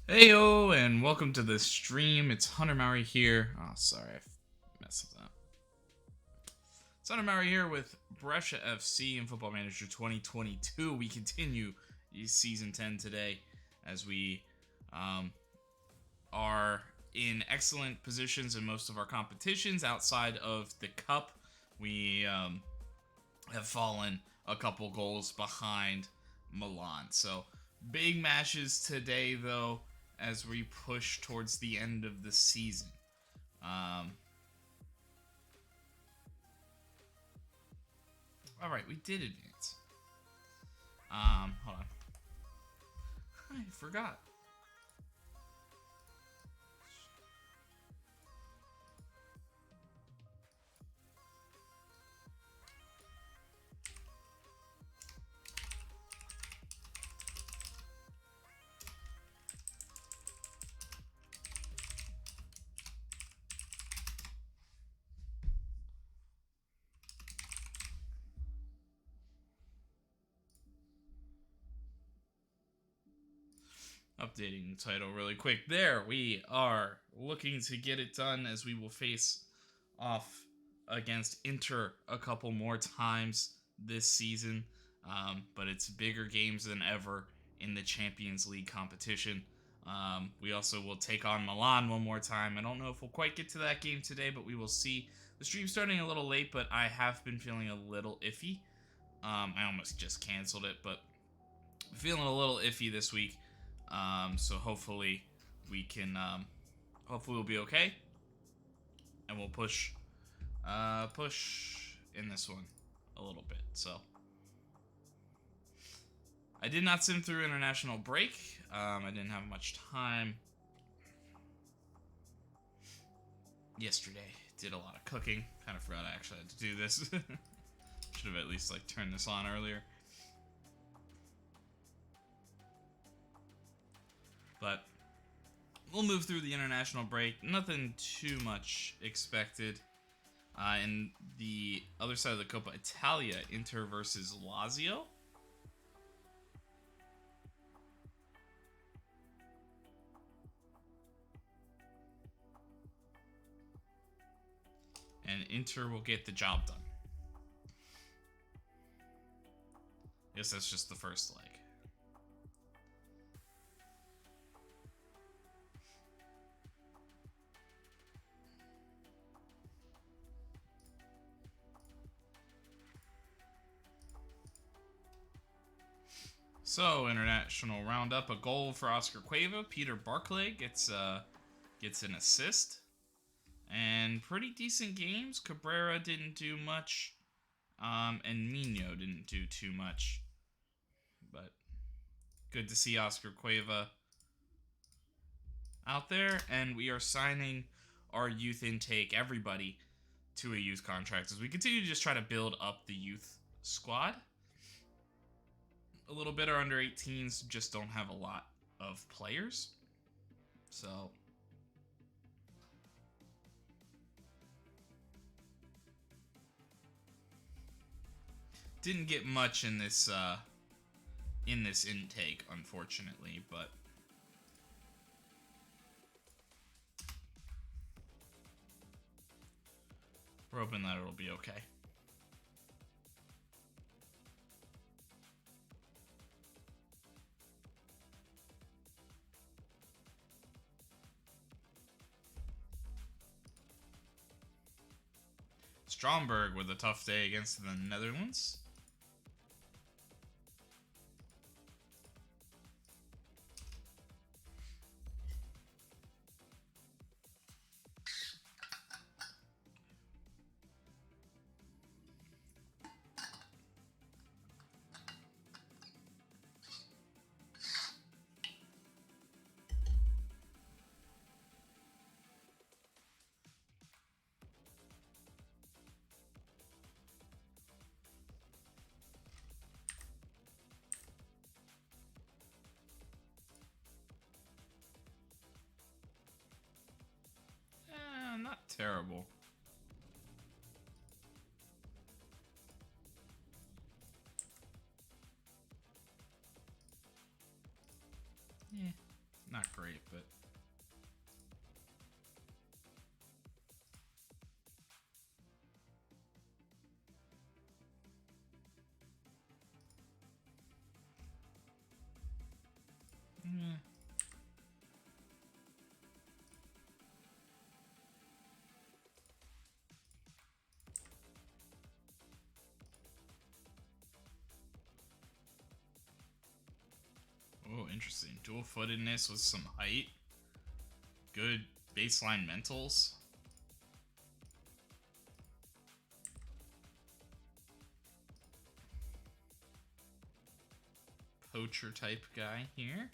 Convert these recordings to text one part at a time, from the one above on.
Heyo, and welcome to the stream. It's Hunter Maury here. Oh, sorry, I messed this up. It's Hunter Maury here with Brescia FC and Football Manager 2022. We continue Season 10 today as we are in excellent positions in most of our competitions. Outside of the Cup, we have fallen a couple goals behind Milan. So, big matches today, though, as we push towards the end of the season. All right, we did advance. Hold on. I forgot. Updating the title really quick. There, we are looking to get it done as we will face off against Inter a couple more times this season. But it's bigger games than ever in the Champions League competition. We also will take on Milan one more time. I don't know if we'll quite get to that game today, but we will see. The stream's starting a little late, but I have been feeling a little iffy. I almost just canceled it, but feeling a little iffy this week. So hopefully we can, hopefully we'll be okay, and we'll push in this one a little bit. So I did not sim through international break. I didn't have much time yesterday. Did a lot of cooking. Kind of forgot I actually had to do this. Should have at least turned this on earlier. But we'll move through the international break. Nothing too much expected. In the other side of the Coppa Italia, Inter versus Lazio. And Inter will get the job done. Guess that's just the first leg. So, international roundup. A goal for Oscar Cueva. Peter Barclay gets an assist. And pretty decent games. Cabrera didn't do much. And Mino didn't do too much. But good to see Oscar Cueva out there. And we are signing our youth intake, everybody, to a youth contract as we continue to just try to build up the youth squad. A little bit. Our under 18s just don't have a lot of players. So didn't get much in this intake, unfortunately, but we're hoping that it'll be okay. Stromberg with a tough day against the Netherlands. Not terrible. Yeah. Not great, but... Yeah. Oh, interesting. Dual-footedness with some height. Good baseline mentals. Poacher type guy here.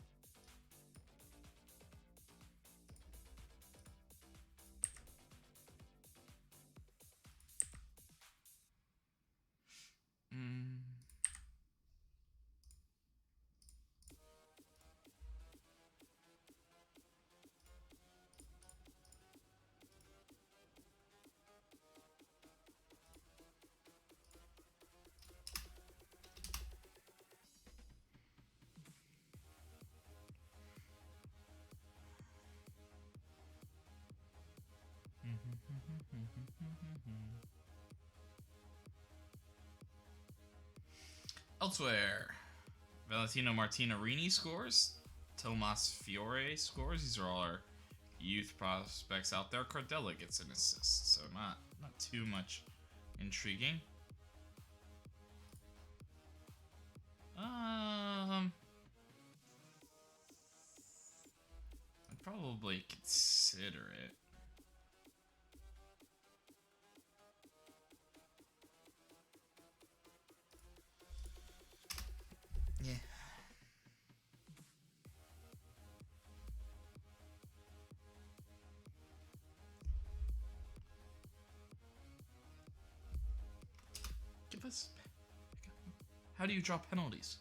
Elsewhere, Valentino Martinarini scores. Tomas Fiore scores. These are all our youth prospects out there. Cardella gets an assist, so not too much intriguing. I'd probably consider it. Yeah. Give us... How do you draw penalties?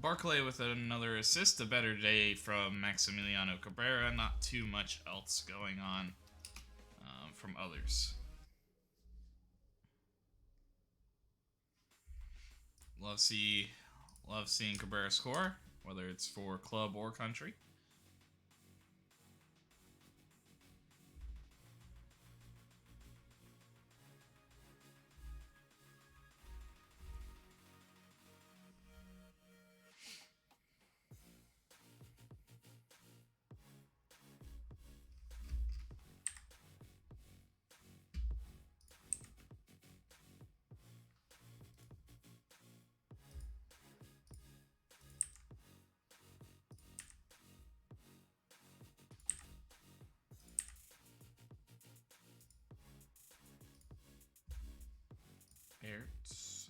Barclay with another assist. A better day from Maximiliano Cabrera. Not too much else going on from others. Love seeing Cabrera score, whether it's for club or country.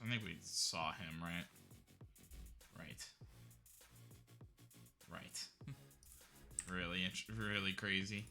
I think we saw him, right? Right. Really crazy.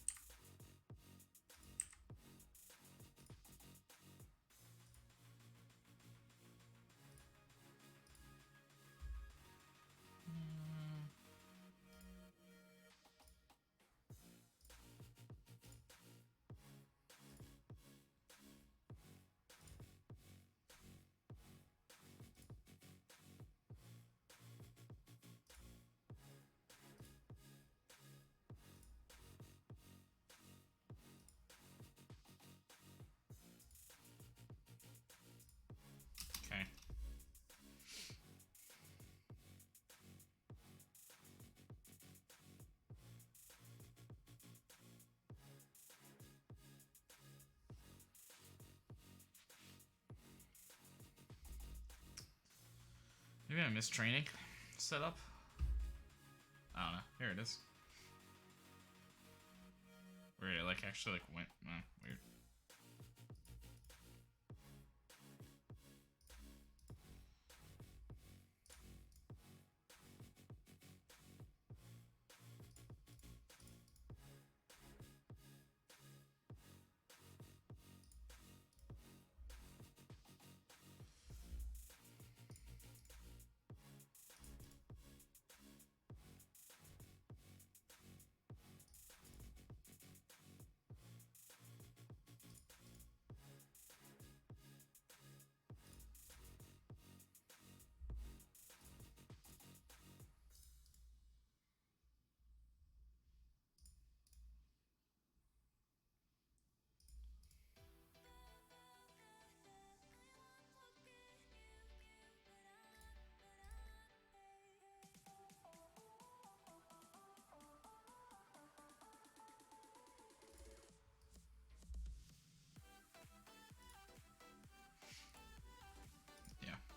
Maybe I missed training setup. I don't know. Here it is. Weird. It like actually like went. Weird.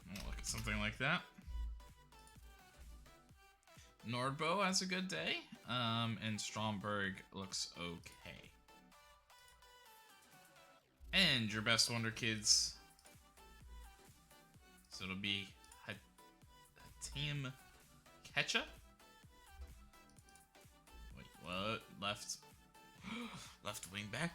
I'll look at something like that. Nordbo has a good day, and Stromberg looks okay. And your best Wonder Kids. So it'll be Hatim Ketcha? Wait, what? Left wing back?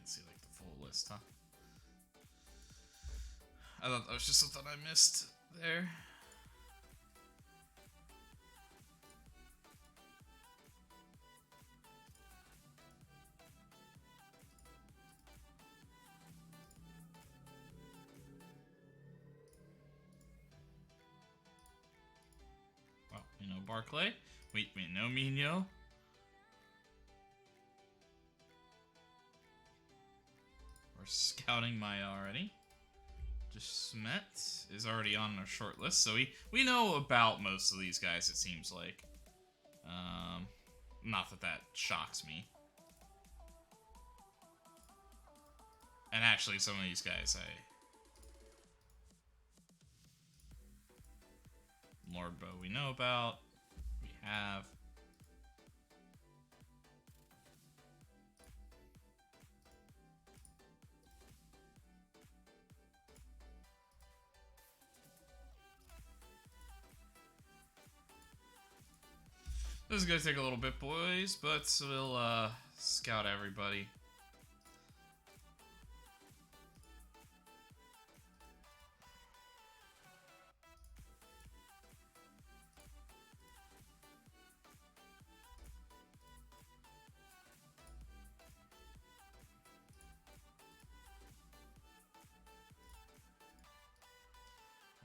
See like the full list, huh? I thought that was just something I missed there. Well, Barclay. Wait, no Mino. We're scouting Maya already. Just Smet is already on our short list, so we know about most of these guys, it seems like. Not that shocks me. And actually, some of these guys Lordbo we know about. We have. This is gonna take a little bit, boys, but we'll scout everybody.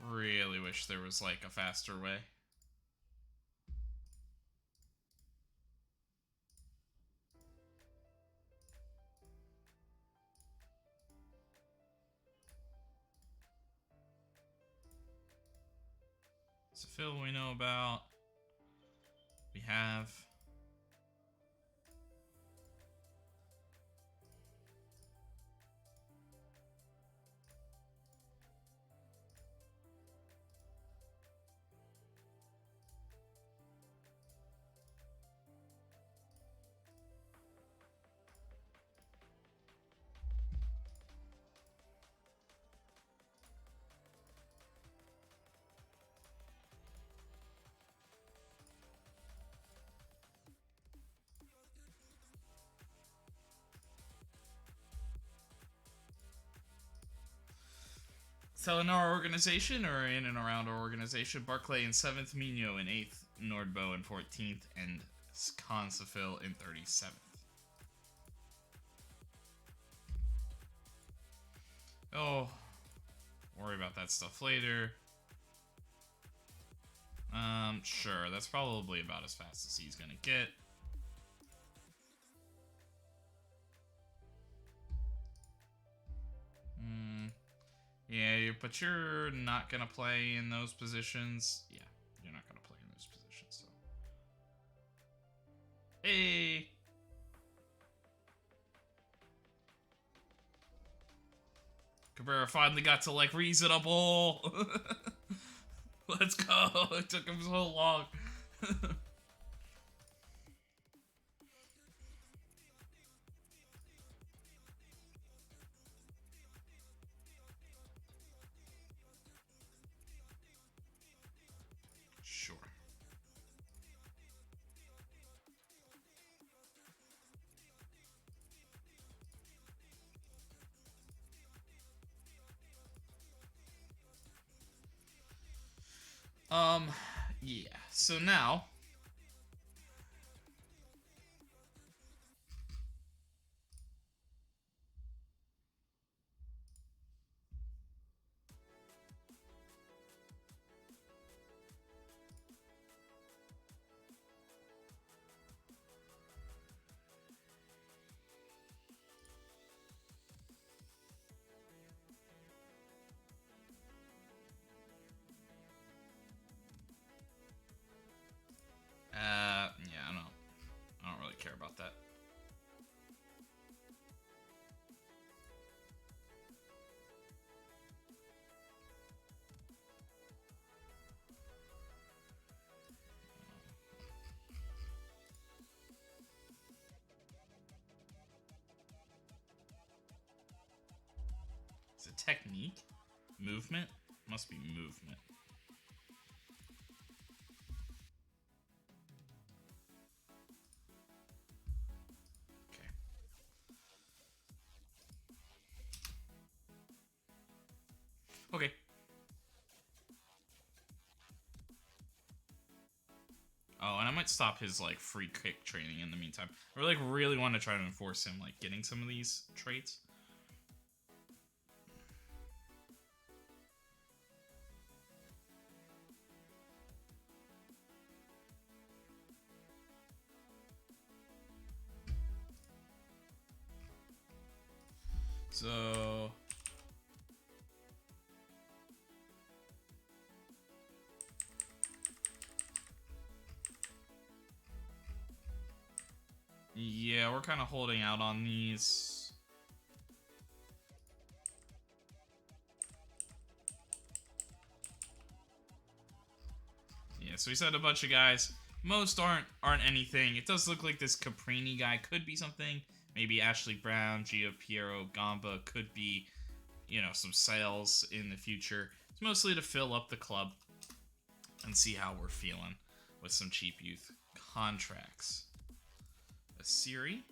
Really wish there was like a faster way. So Phil we know about. We have. Telling our organization, or in and around our organization, Barclay in 7th, Mino in 8th, Nordbo in 14th, and Consafil in 37th. Oh, worry about that stuff later. Sure, that's probably about as fast as he's gonna get. Yeah, but you're not gonna play in those positions. Yeah, you're not gonna play in those positions. So Hey! Cabrera finally got to, like, reasonable. Let's go. It took him so long. Sure. Yeah. So now, yeah, I don't really care about that. Is it technique? Movement? Must be movement. Okay. Okay. Oh, and I might stop his, like, free kick training in the meantime. I really want to try to enforce him, like, getting some of these traits. So... yeah, we're kind of holding out on these. Yeah, so we said a bunch of guys. Most aren't anything. It does look like this Caprini guy could be something. Maybe Ashley Brown, Gio Piero, Gamba could be, you know, some sales in the future. It's mostly to fill up the club and see how we're feeling with some cheap youth contracts. A Siri.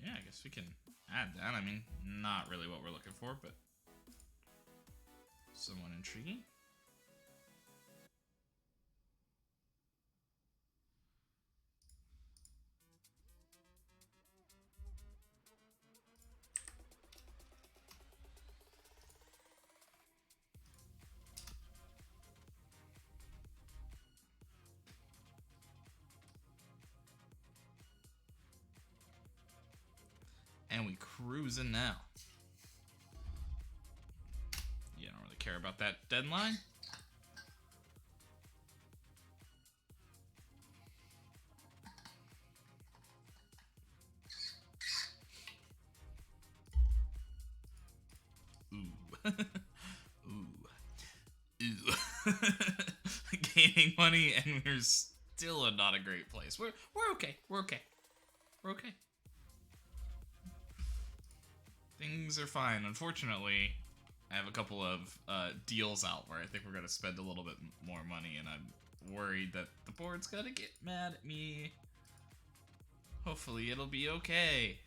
Yeah, I guess we can add that. I mean, not really what we're looking for, but somewhat intriguing. And we cruising now. You don't really care about that deadline. Ooh. Ooh. Gaining money, and we're still in not a great place. We're okay. We're okay. We're okay. Things are fine. Unfortunately, I have a couple of deals out where I think we're gonna spend a little bit more money, and I'm worried that the board's gonna get mad at me. Hopefully, it'll be okay.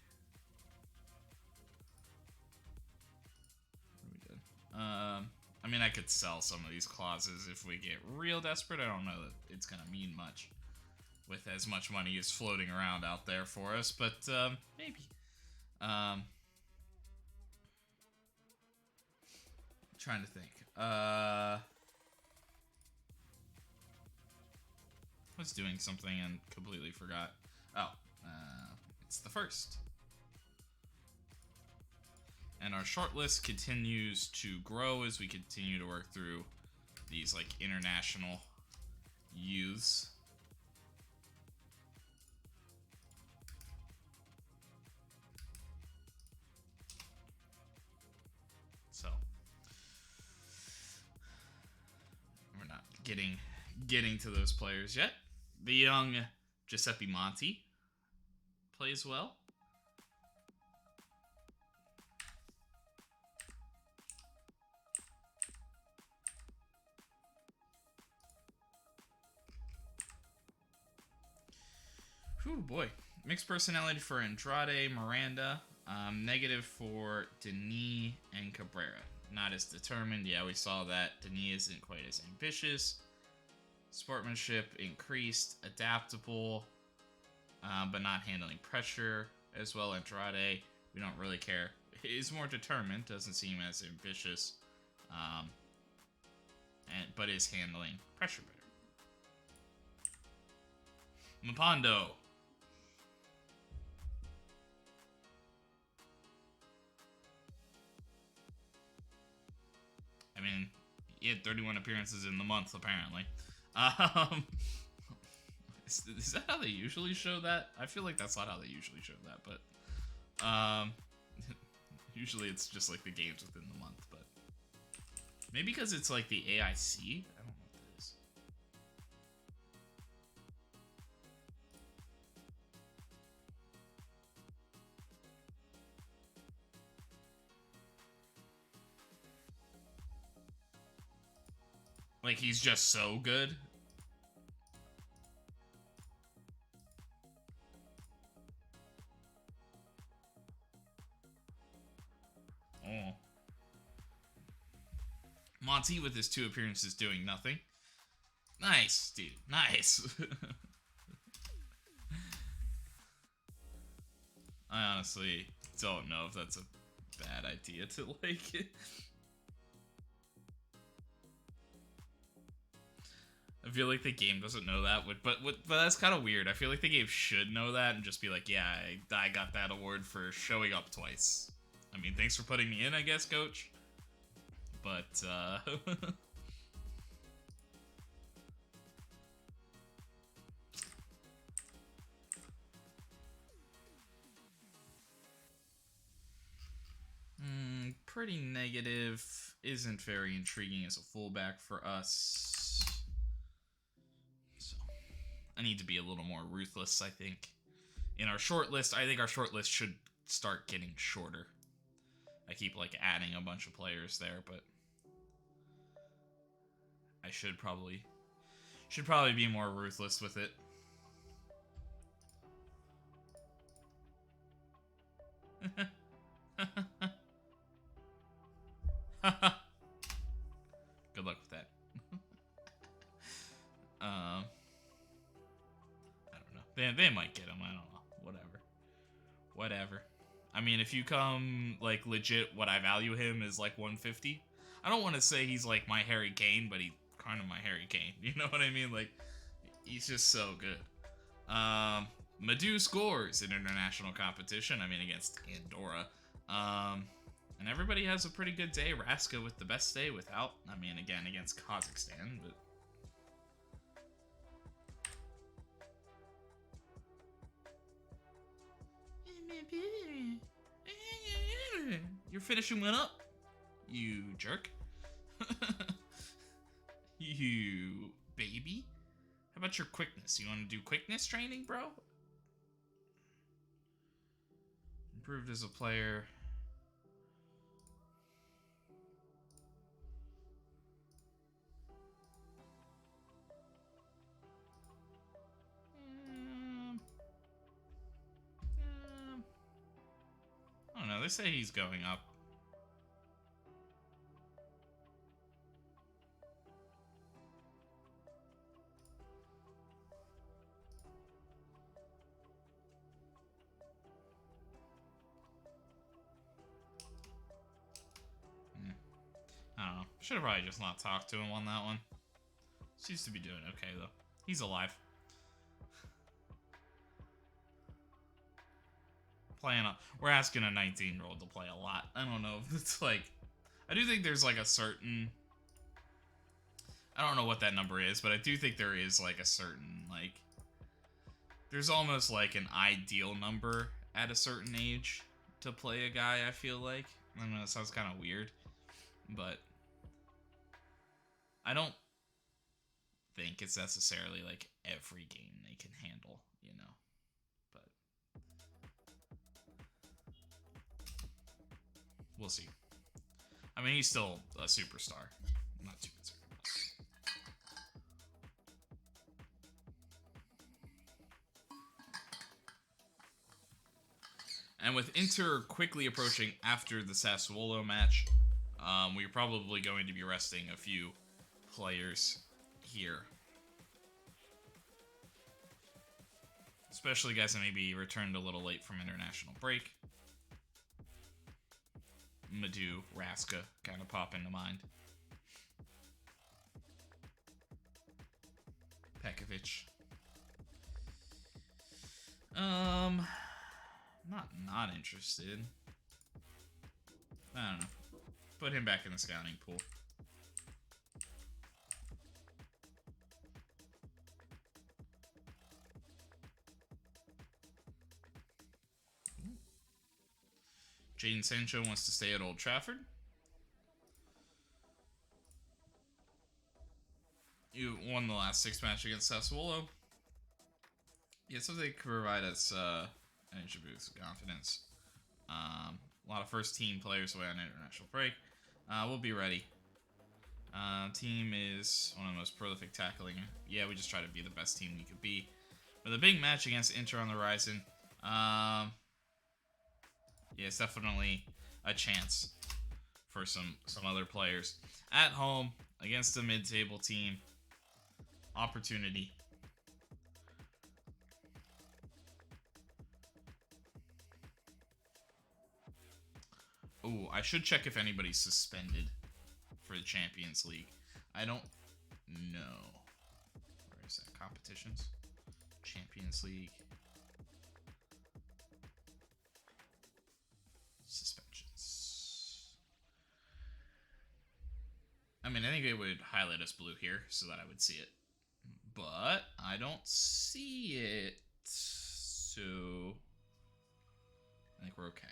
I mean, I could sell some of these clauses if we get real desperate. I don't know that it's gonna mean much with as much money as floating around out there for us, but maybe. Trying to think. I was doing something and completely forgot. Oh, it's the first. And our short list continues to grow as we continue to work through these, like, international youths. So we're not getting to those players yet. The young Giuseppe Monti plays well. Ooh, boy. Mixed personality for Andrade, Miranda. Negative for Denis and Cabrera. Not as determined. Yeah, we saw that. Denis isn't quite as ambitious. Sportsmanship increased. Adaptable, but not handling pressure as well. Andrade, we don't really care. He's more determined. Doesn't seem as ambitious. But is handling pressure better. Mapondo. I mean, he had 31 appearances in the month, apparently. Is that how they usually show that? I feel like that's not how they usually show that, but usually it's just like the games within the month, but maybe because it's like the AIC? I don't know what that is. Like, he's just so good. Oh. Monty with his 2 appearances doing nothing. Nice, dude. Nice. I honestly don't know if that's a bad idea to, like... I feel like the game doesn't know that, but that's kind of weird. I feel like the game should know that and just be like, yeah, I got that award for showing up twice. I mean, thanks for putting me in, I guess, coach. But, pretty negative. Isn't very intriguing as a fullback for us. So, I need to be a little more ruthless, I think. In our short list, I think our short list should start getting shorter. I keep, like, adding a bunch of players there, but I should probably be more ruthless with it. Good luck with that. I don't know. They might get him. I don't know. Whatever. I mean, if you come, like, legit, what I value him is, like, 150. I don't want to say he's, like, my Harry Kane, but he's kind of my Harry Kane. You know what I mean? Like, he's just so good. Madou scores in international competition. I mean, against Andorra. And everybody has a pretty good day. Raska with the best day without, I mean, again, against Kazakhstan, but... You're finishing one up, you jerk. You baby. How about your quickness? You want to do quickness training, bro? Improved as a player. I don't know. They say he's going up. I don't know. Should have probably just not talked to him on that one. Seems to be doing okay, though. He's alive. We're asking a 19-year-old to play a lot. I don't know if it's like... I do think there's like a certain I don't know what that number is, but I do think there is like a certain like there's almost like an ideal number at a certain age to play a guy, I feel like. I know it sounds kind of weird, but I don't think it's necessarily like every game they can handle, you know. But we'll see. I mean, he's still a superstar. I'm not too concerned about it. And with Inter quickly approaching after the Sassuolo match, we're probably going to be resting a few players here. Especially guys that maybe returned a little late from international break. Madu, Raska kind of pop into mind. Pekovic. Not interested. I don't know. Put him back in the scouting pool. Jadon Sancho wants to stay at Old Trafford. You won the last 6 matches against Sassuolo. Yeah, so they could provide us an inch boost of confidence. A lot of first-team players away on international break. We'll be ready. Team is one of the most prolific tackling. Yeah, we just try to be the best team we could be. With a big match against Inter on the horizon, yeah, it's definitely a chance for some other players. At home, against a mid-table team, opportunity. Oh, I should check if anybody's suspended for the Champions League. I don't know. Where is that? Competitions? Champions League. Suspensions. I mean, I think it would highlight us blue here so that I would see it. But I don't see it. So I think we're okay.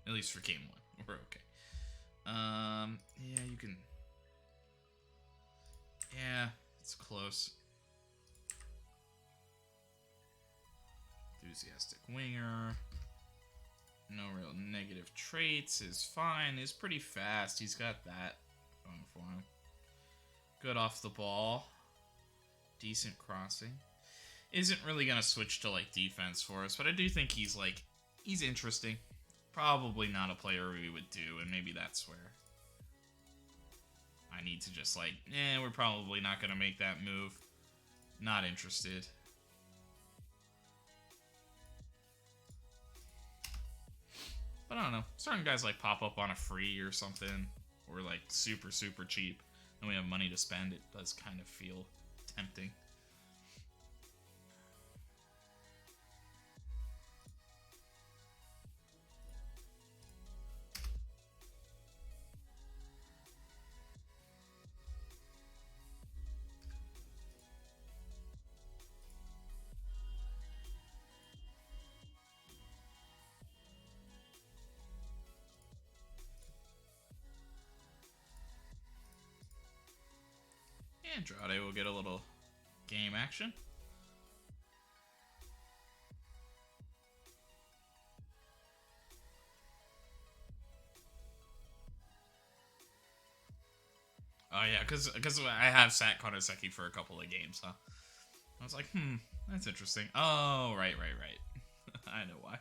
At least for game 1. We're okay. Yeah, you can. Yeah, it's close. Enthusiastic winger. No real negative traits. Is fine. Is pretty fast. He's got that going for him. Good off the ball. Decent crossing. Isn't really going to switch to like defense for us, but I do think he's interesting. Probably not a player we would do, and maybe that's where I need to just we're probably not going to make that move. Not interested. But I don't know. Certain guys pop up on a free or something, or super, super cheap, and we have money to spend. It does kind of feel tempting. Andrade will get a little game action. Oh yeah, because I have sat Konoseki for a couple of games, huh? I was like, that's interesting. Oh, right. I know why.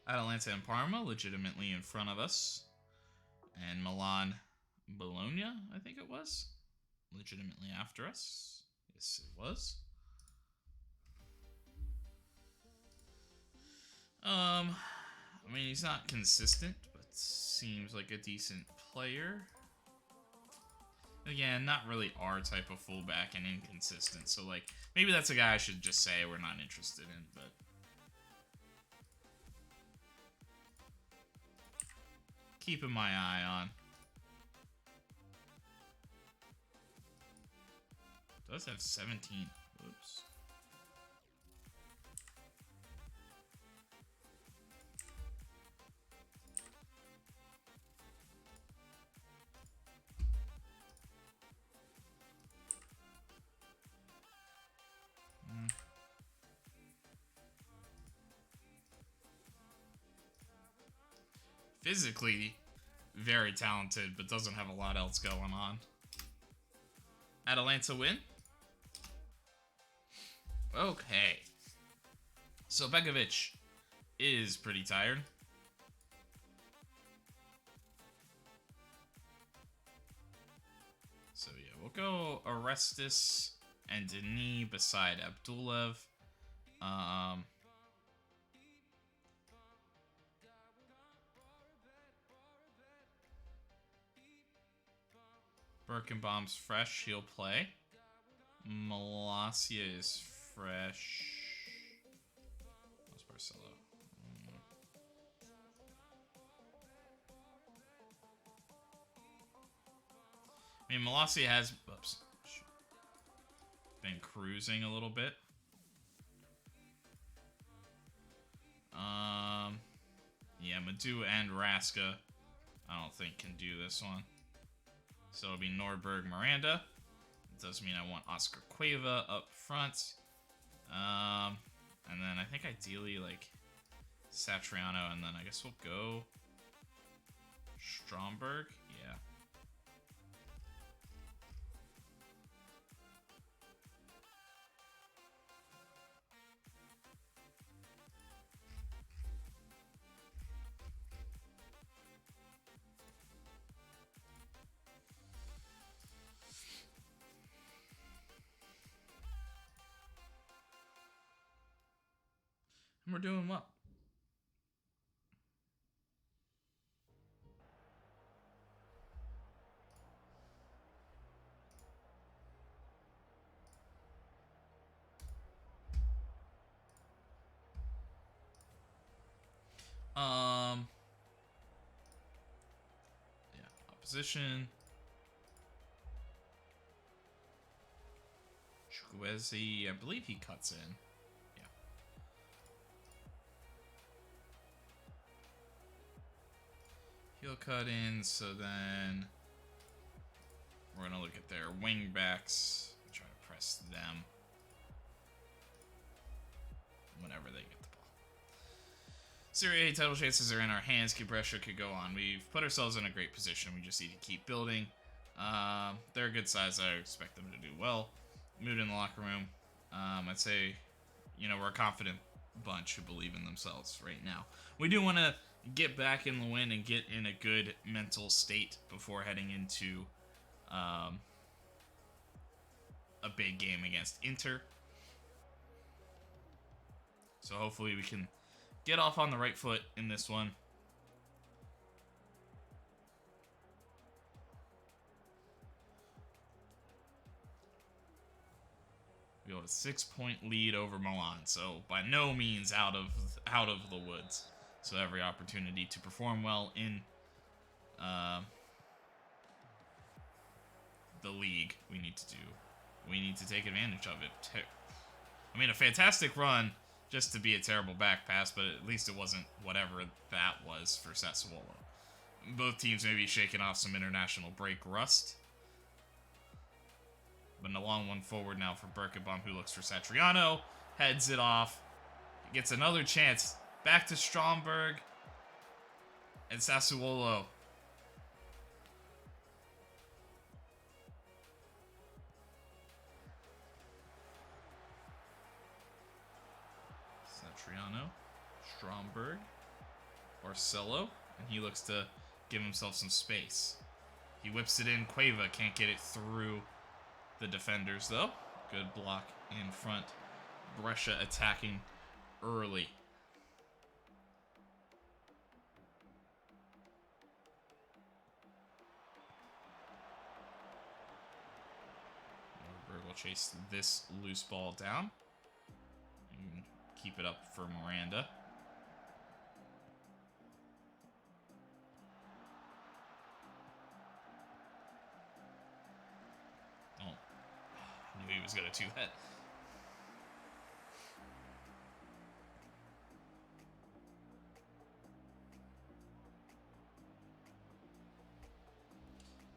Atalanta and Parma legitimately in front of us. And Milan, Bologna, I think it was. Legitimately after us. Yes, it was. I mean, he's not consistent, but seems like a decent player. Again, not really our type of fullback and inconsistent. So, maybe that's a guy I should just say we're not interested in, but keeping my eye on. Does have 17. Oops. Physically very talented, but doesn't have a lot else going on. Atalanta win. Okay. So Begovic is pretty tired. So yeah, we'll go Orestes and Denis beside Abdulev. Birkenbaum's fresh, he'll play. Malacia is fresh. What's Barcelo? I mean, Malacia has been cruising a little bit. Yeah, Madu and Raska, I don't think can do this one. So it'll be Nordberg, Miranda. It does mean I want Oscar Cueva up front. And then I think ideally like Satriano, and then I guess we'll go Stromberg. Yeah. And we're doing well. Yeah, opposition. Chukwueze, I believe he cuts in. Yeah. He'll cut in, so then we're going to look at their wing backs. Try to press them whenever they get the ball. Serie A title chances are in our hands. Brescia could go on. We've put ourselves in a great position. We just need to keep building. They're a good size. I expect them to do well. Mood in the locker room. I'd say, we're a confident bunch who believe in themselves right now. We do want to get back in the win and get in a good mental state before heading into a big game against Inter. So hopefully we can get off on the right foot in this one. We got a 6-point lead over Milan, so by no means out of the woods. So every opportunity to perform well in the league, we need to take advantage of it. I mean, a fantastic run just to be a terrible back pass, but at least it wasn't whatever that was for Sassuolo. Both teams may be shaking off some international break rust. But a long one forward now for Birkenbaum, who looks for Satriano. Heads it off. Gets another chance. Back to Stromberg. And Sassuolo. Satriano. Stromberg. Barcelo. And he looks to give himself some space. He whips it in. Cueva can't get it through the defenders, though. Good block in front. Brescia attacking early. Nordberg will chase this loose ball down and keep it up for Miranda. he was going to do that.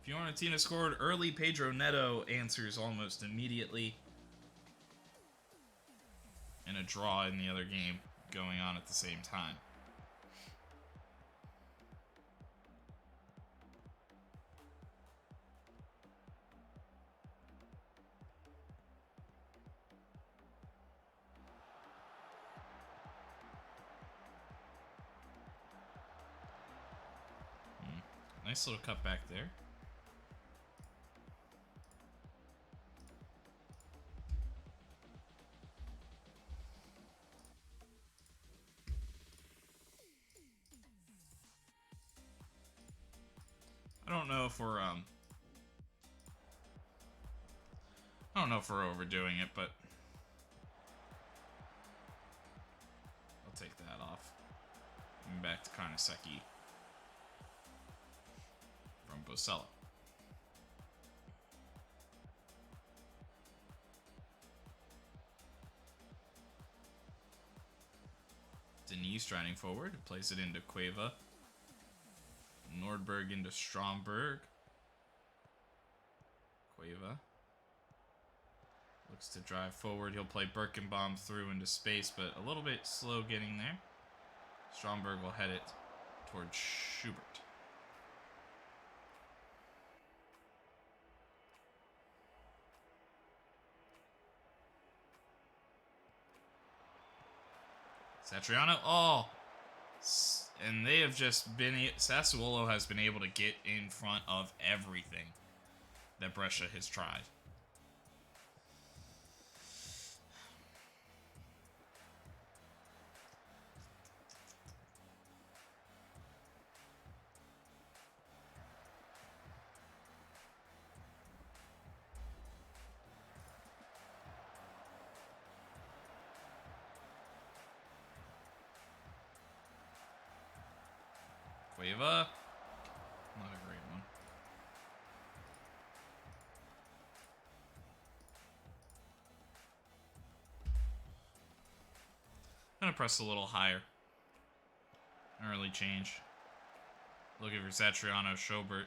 Fiorentina scored early. Pedro Neto answers almost immediately. And a draw in the other game going on at the same time. Nice little cut back there. I don't know if we're overdoing it, but I'll take that off. And back to Karnaseki from Bosella. Denis striding forward, plays it into Cueva. Nordberg into Stromberg. Cueva looks to drive forward. He'll play Birkenbaum through into space, but a little bit slow getting there. Stromberg will head it towards Schubert. Satriano, oh! And they have just been... Sassuolo has been able to get in front of everything that Brescia has tried. Cueva. Not a great one. Gonna press a little higher. Early change. Looking for Satriano, Schobert.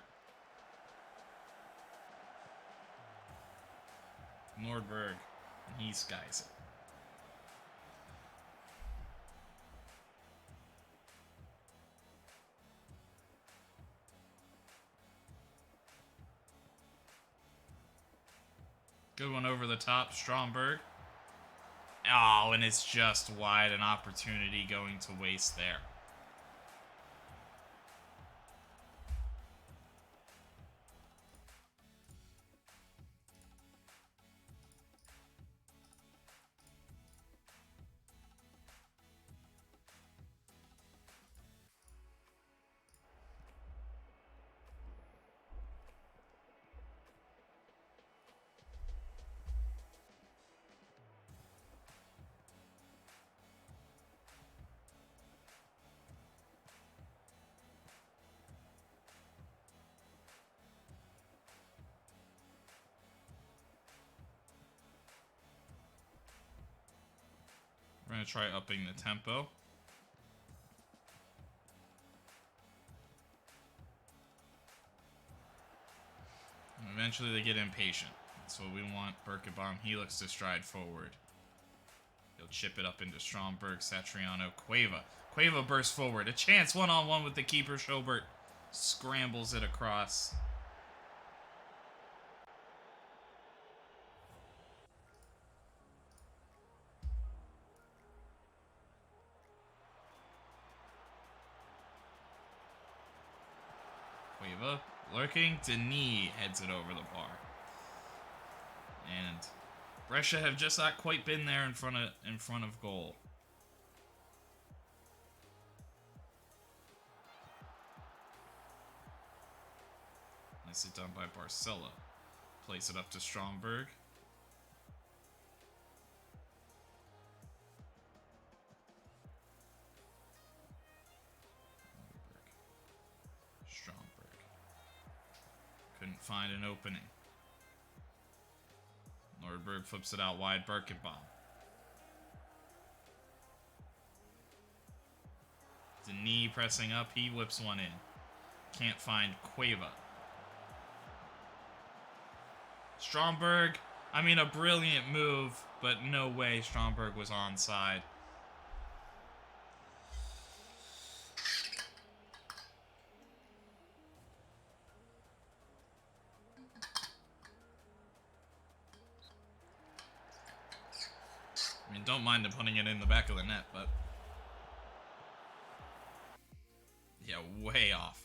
Nordberg. And he skies it. Good one over the top, Stromberg. Oh, and it's just wide, an opportunity going to waste there. We're going to try upping the tempo. And eventually they get impatient. That's what we want. Birkenbaum, he looks to stride forward. He'll chip it up into Stromberg, Satriano, Cueva. Cueva bursts forward. A chance one-on-one with the keeper. Schobert scrambles it across. Cueva lurking. Denis heads it over the bar. And Brescia have just not quite been there in front of goal. Nicely done by Barcella. Plays it up to Stromberg. Stromberg. Couldn't find an opening. Nordberg flips it out wide. Birkenbaum. Denis pressing up. He whips one in. Can't find Cueva. Stromberg. I mean, a brilliant move, but no way Stromberg was onside. I mean, don't mind him putting it in the back of the net, but... yeah, way off.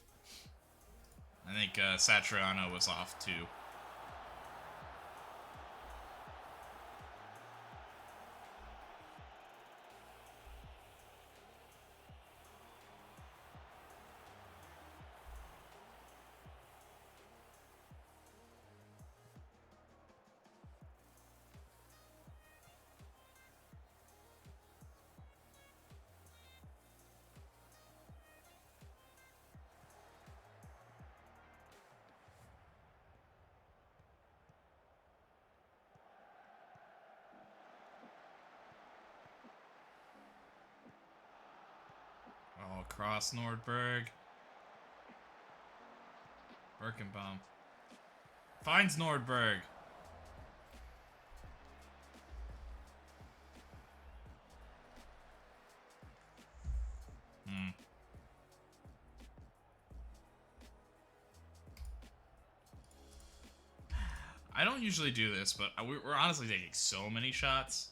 I think Satriano was off, too. Oh, across Nordberg. Birkenbaum. Finds Nordberg. I don't usually do this, but we're honestly taking so many shots.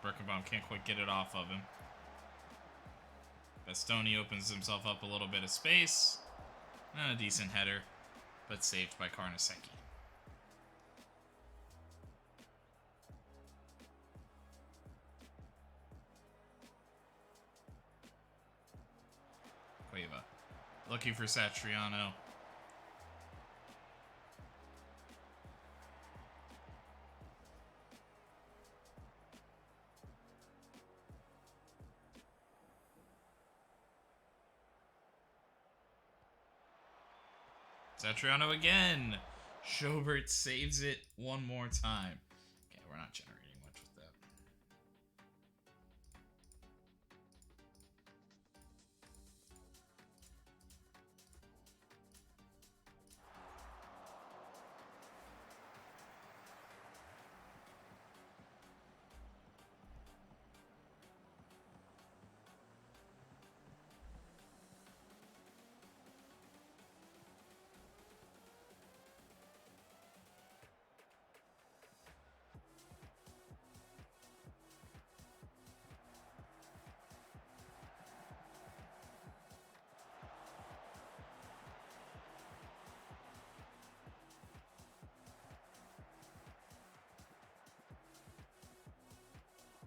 Birkenbaum can't quite get it off of him. Bastoni opens himself up a little bit of space. A decent header, but saved by Carnesecchi. Cueva. Looking for Satriano. Satriano again. Schobert saves it one more time. Okay, we're not generating much with that.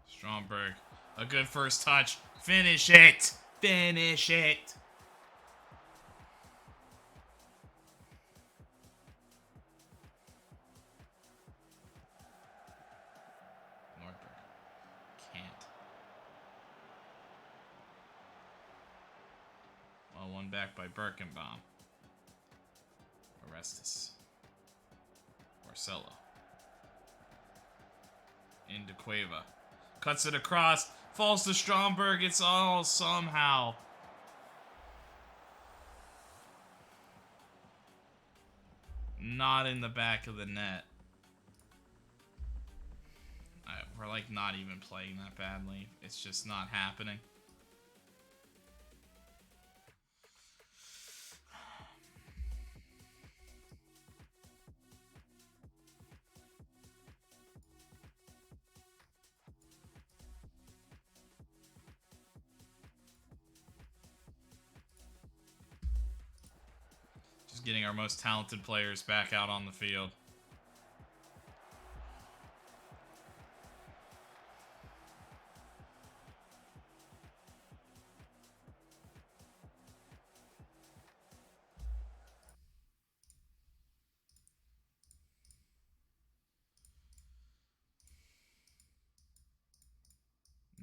Stromberg, a good first touch. Finish it! Finish it! Nordberg can't. Well, one back by Birkenbaum. Orestes. Marcelo. Into Cueva. Cuts it across. Falls to Stromberg. It's all somehow. Not in the back of the net. We're like not even playing that badly. It's just not happening. Just getting our most talented players back out on the field.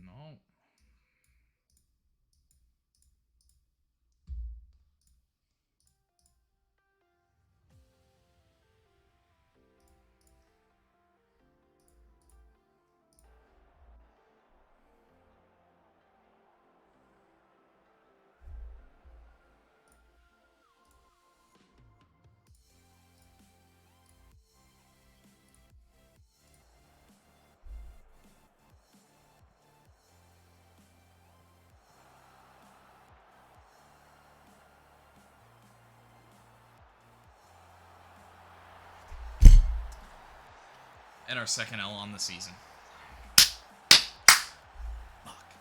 No. And our second L on the season. Fuck.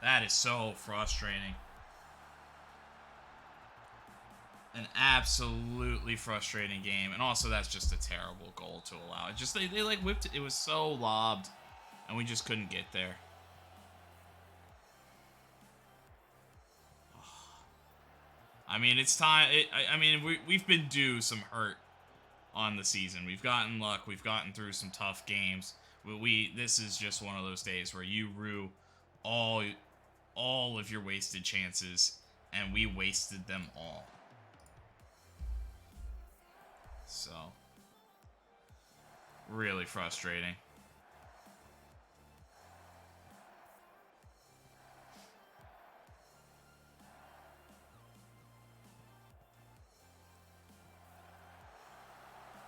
That is so frustrating. An absolutely frustrating game. And also, that's just a terrible goal to allow. It just, they like whipped it. It was so lobbed. And we just couldn't get there. I mean, it's time. I mean, we've been due some hurt on the season. We've gotten luck. We've gotten through some tough games. This is just one of those days where you rue all of your wasted chances, and we wasted them all. So, really frustrating.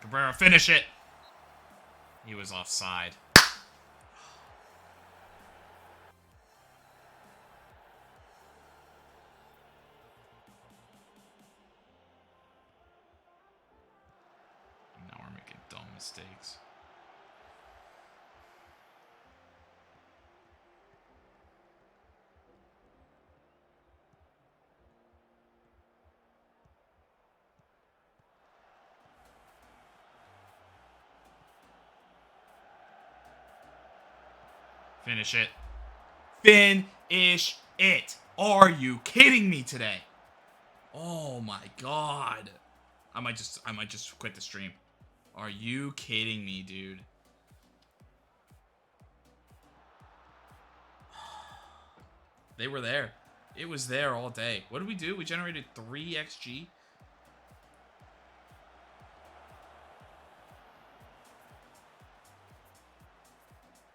Cabrera, finish it! He was offside. Now we're making dumb mistakes. Finish it. Finish it. Are you kidding me today? Oh my god. I might just quit the stream. Are you kidding me, dude? They were there. It was there all day. What did we do? We generated 3 XG.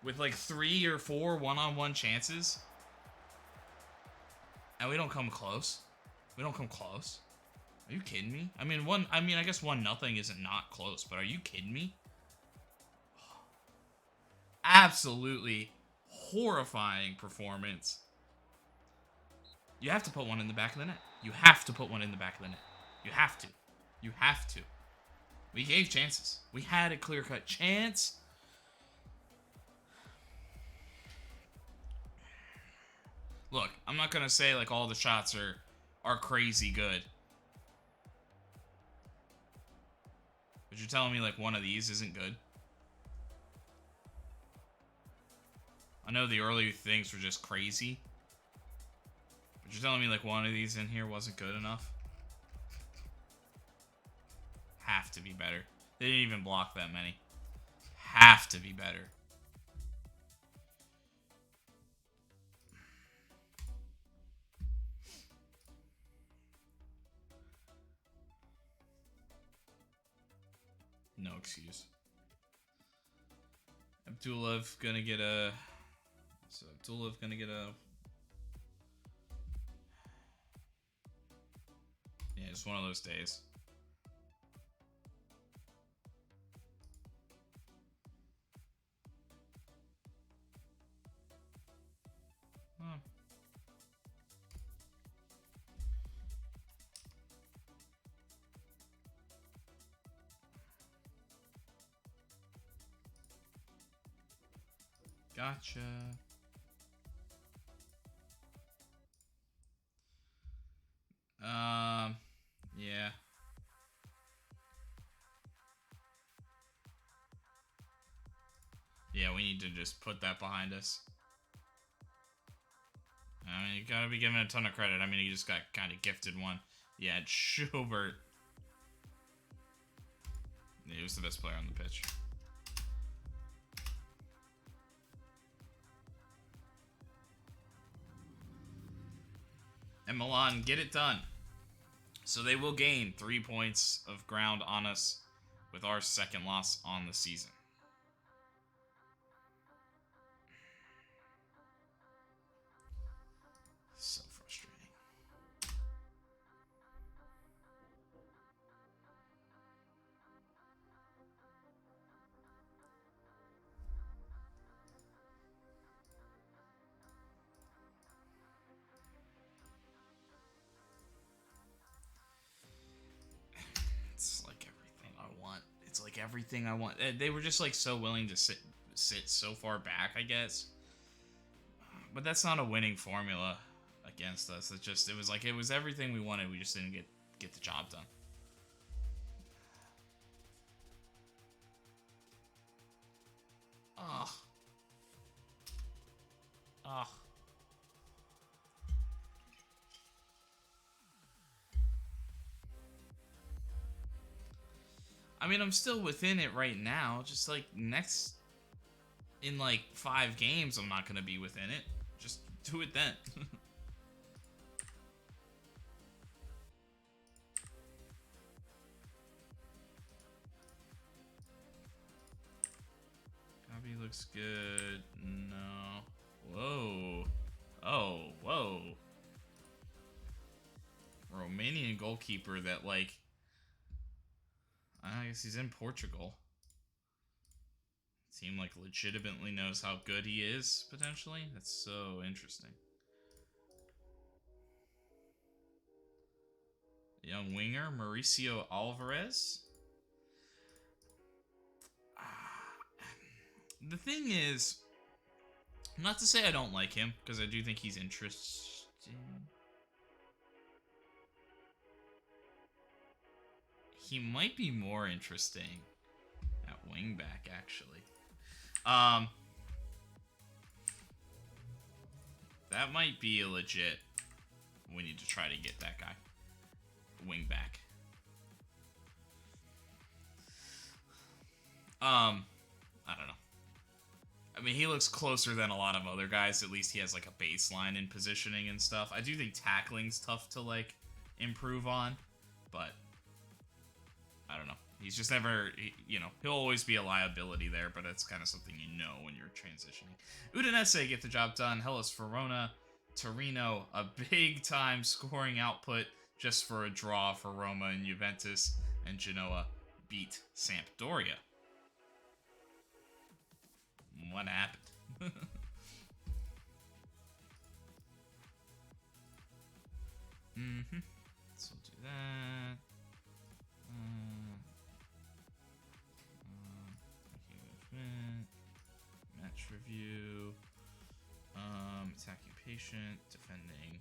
With like 3 or 4 one-on-one chances. And we don't come close. We don't come close. Are you kidding me? I mean, I guess 1-0 isn't not close, but are you kidding me? Absolutely horrifying performance. You have to put one in the back of the net. You have to put one in the back of the net. You have to. You have to. We gave chances. We had a clear-cut chance. Look, I'm not going to say like all the shots are crazy good. But you're telling me like one of these isn't good? I know the early things were just crazy. But you're telling me like one of these in here wasn't good enough? Have to be better. They didn't even block that many. Have to be better. No excuse. Abdulov gonna get a So Abdullah gonna get a... Yeah, it's one of those days. Huh. Gotcha. Yeah. Yeah, we need to just put that behind us. I mean, you gotta be given a ton of credit. I mean, he just got kind of gifted one. Yeah, Schubert. Yeah, he was the best player on the pitch. And Milan get it done. So they will gain 3 points of ground on us with our second loss on the season. So frustrating. It's like everything I want. It's like everything I want. They were just like so willing to sit so far back, I guess. But that's not a winning formula against us. It was everything we wanted. We just didn't get the job done. Ugh. Ugh. I mean, I'm still within it right now. Just like in like 5 games, I'm not gonna be within it. Just do it then. Copy looks good. No. Whoa. Oh, whoa. Romanian goalkeeper that, like... I guess he's in Portugal. Team, like, legitimately knows how good he is, potentially. That's so interesting. Young winger, Mauricio Alvarez. The thing is, not to say I don't like him, because I do think he's interesting. He might be more interesting at wingback, actually. That might be a legit. We need to try to get that guy. Wingback. I don't know. I mean, he looks closer than a lot of other guys. At least he has, like, a baseline in positioning and stuff. I do think tackling's tough to, like, improve on. But, I don't know. He's just never, you know, he'll always be a liability there, but it's kind of something you know when you're transitioning. Udinese get the job done. Hellas Verona, Torino, a big-time scoring output just for a draw for Roma and Juventus, and Genoa beat Sampdoria. What happened? So we'll do that. Match review. Attacking patient, defending.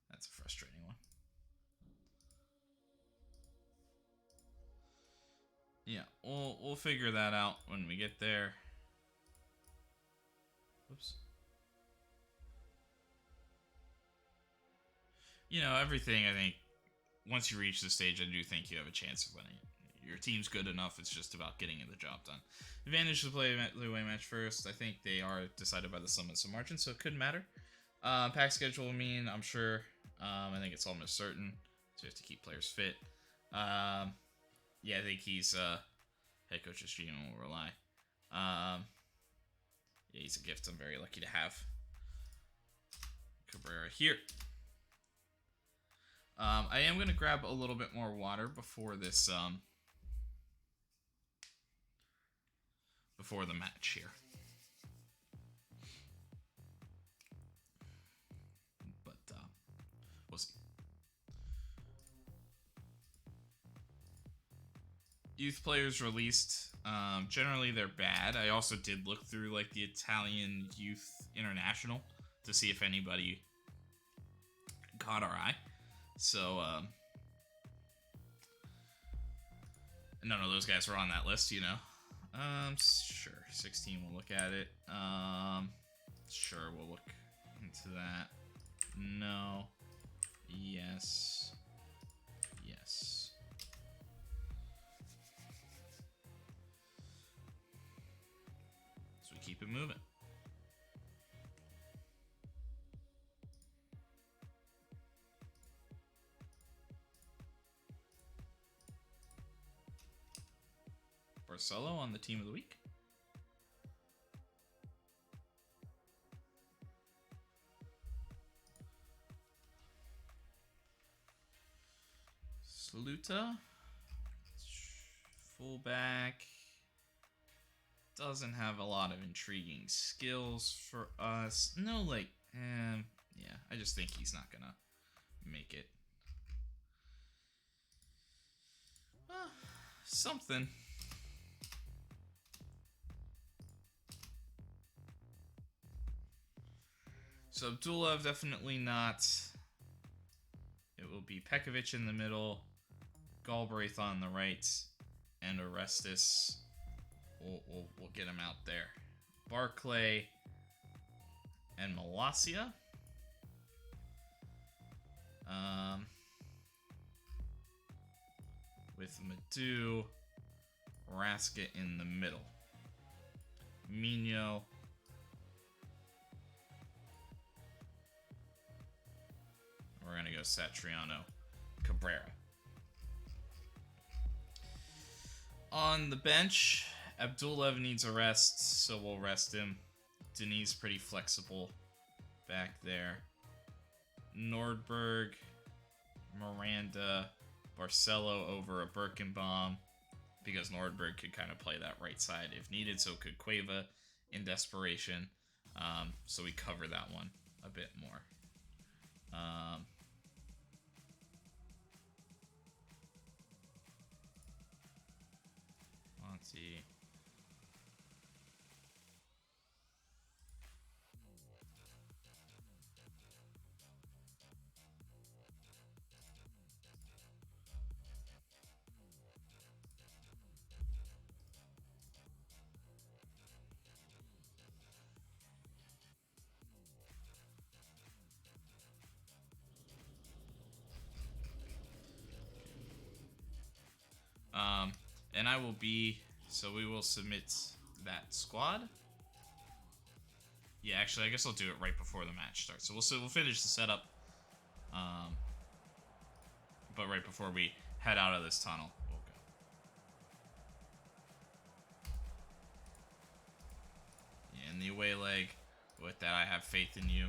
That's a frustrating one. Yeah, we'll figure that out when we get there. Oops. You know, everything, I think, once you reach this stage, I do think you have a chance of winning it. Your team's good enough, it's just about getting the job done. Advantage to play the away match first. I think they are decided by the sum of some margin, so it could matter. Pack schedule will mean, I'm sure, I think it's almost certain, so you have to keep players fit. Yeah, I think he's, head coach's dream will rely. Yeah, he's a gift I'm very lucky to have. Cabrera here. I am going to grab a little bit more water before this, before the match here. But, we'll see. Youth players released, generally they're bad. I also did look through, like, the Italian Youth International to see if anybody caught our eye. So, none of those guys were on that list, you know. Sure, 16, we'll look at it. Sure, we'll look into that. No. Yes. Yes. So we keep it moving. Barcelo on the team of the week. Sluta, fullback, doesn't have a lot of intriguing skills for us. No, like, yeah, I just think he's not gonna make it. Something. So Abdullah, definitely not. It will be Pekovic in the middle, Galbraith on the right, and Orestes. We'll get him out there. Barclay and Malacia. With Madu, Raska in the middle. Mino. We're going to go Satriano, Cabrera. On the bench, Abdulev needs a rest, so we'll rest him. Denis pretty flexible back there. Nordberg, Miranda, Barcelo over a Birkenbaum, because Nordberg could kind of play that right side if needed, so could Cueva in desperation. So we cover that one a bit more. Let's see. And I will be, so we will submit that squad. Yeah, actually, I guess I'll do it right before the match starts. So we'll finish the setup, but right before we head out of this tunnel, we'll go. Yeah, in the away leg, with that, I have faith in you.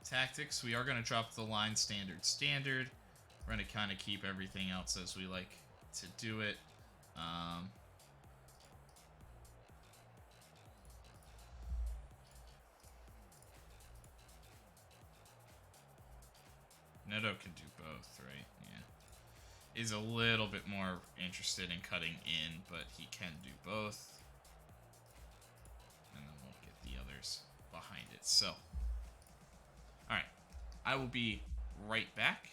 Tactics, we are going to drop the line standard. We're going to kind of keep everything else as we like to do it. Neto can do both, right? Yeah. Is a little bit more interested in cutting in, but he can do both. And then we'll get the others behind it. minutes. So, all right, I will be right back.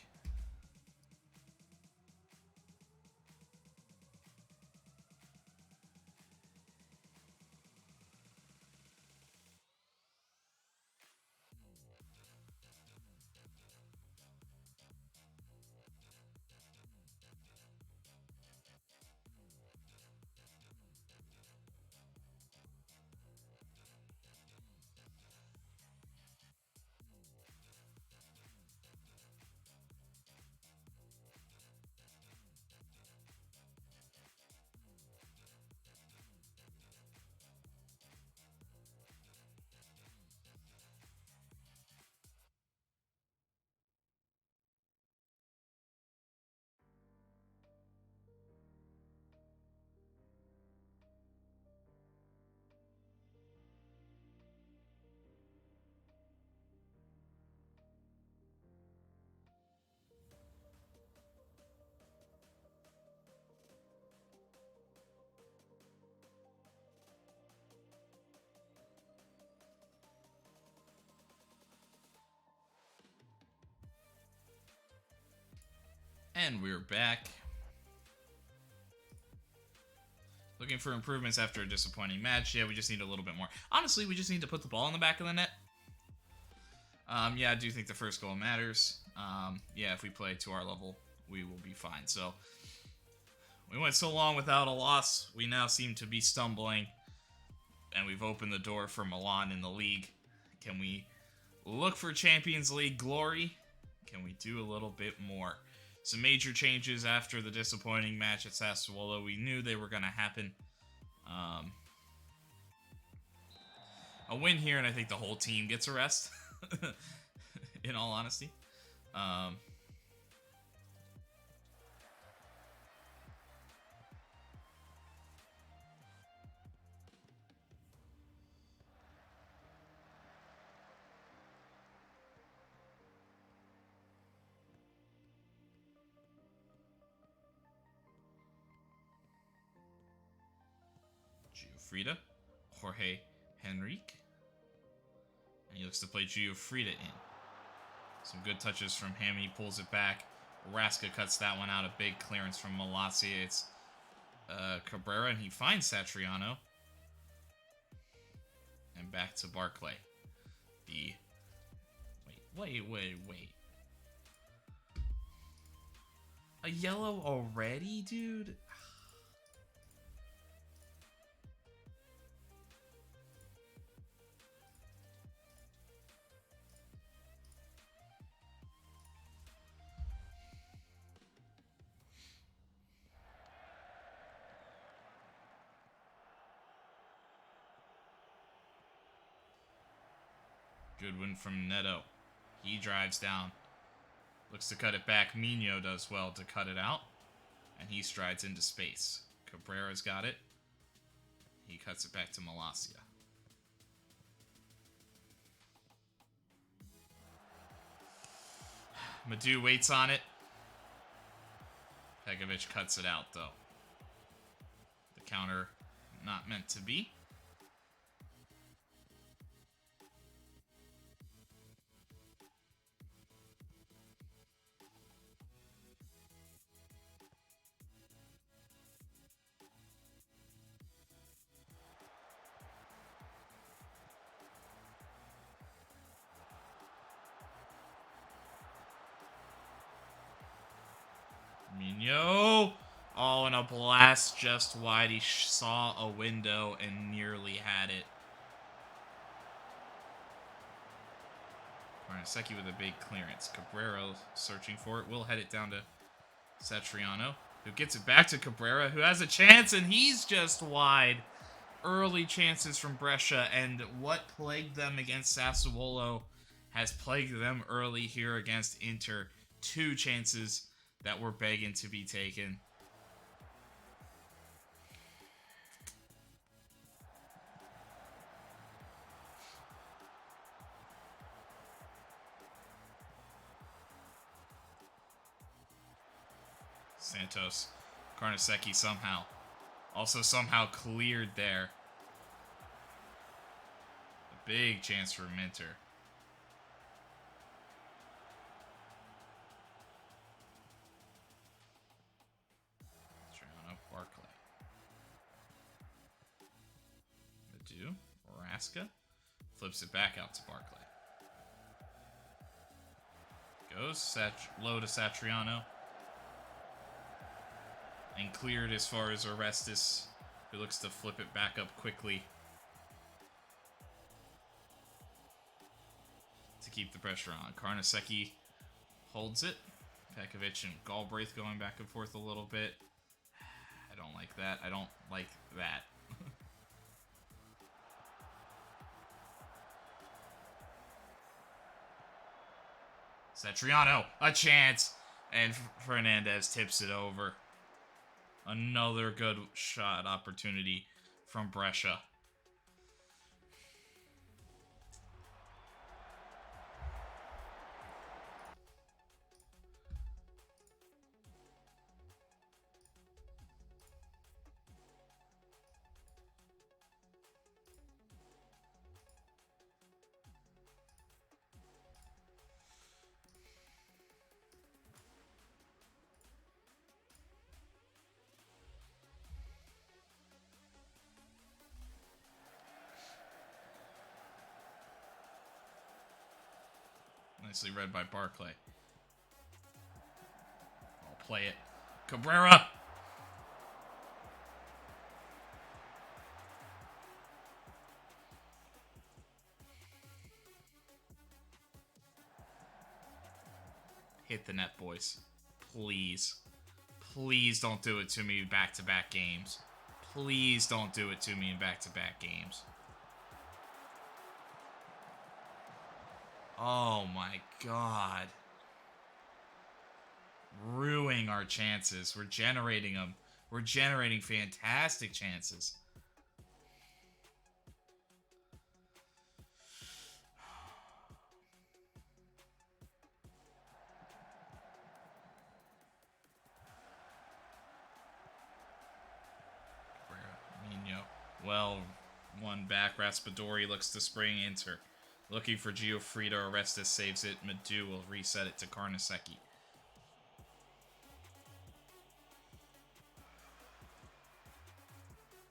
And we're back. Looking for improvements after a disappointing match. Yeah, we just need a little bit more. Honestly, we just need to put the ball in the back of the net. Yeah, I do think the first goal matters. Yeah, if we play to our level, we will be fine. So, we went so long without a loss. We now seem to be stumbling. And we've opened the door for Milan in the league. Can we look for Champions League glory? Can we do a little bit more? Some major changes after the disappointing match at Sassuolo. We knew they were going to happen. A win here, and I think the whole team gets a rest. In all honesty. Giuffrida, Jorge Henrique, and he looks to play Giuffrida in. Some good touches from him. He pulls it back. Raska cuts that one out. A big clearance from Malacia. It's Cabrera, and he finds Satriano. And back to Barclay. Wait. A yellow already, dude? Good win from Neto. He drives down. Looks to cut it back. Mino does well to cut it out. And he strides into space. Cabrera's got it. He cuts it back to Malacia. Madu waits on it. Pegovic cuts it out, though. The counter not meant to be. Mino. Oh, and a blast just wide. He saw a window and nearly had it. Kornaceki with a big clearance. Cabrera searching for it. Will head it down to Satriano, who gets it back to Cabrera, who has a chance, and he's just wide. Early chances from Brescia, and what plagued them against Sassuolo has plagued them early here against Inter. 2 chances that were begging to be taken. Santos. Kornaceki somehow. Also somehow cleared there. Big chance for Minter. Triano, Barclay. Madu, Oraska. Flips it back out to Barclay. Goes low to Satriano. And cleared as far as Orestes, who looks to flip it back up quickly to keep the pressure on. Karnaseki holds it. Pekovic and Galbraith going back and forth a little bit. I don't like that. I don't like that. Satriano, a chance. And Fernandez tips it over. Another good shot opportunity from Brescia. Nicely read by Barclay. I'll play it. Cabrera! Hit the net, boys. Please. Please don't do it to me in back-to-back games. Please don't do it to me in back-to-back games. Oh my god. Ruining our chances. We're generating them. We're generating fantastic chances. Nino. Well, one back. Raspadori looks to spring Inter. Looking for Giofrida. Orestes saves it. Madu will reset it to Karnaseki.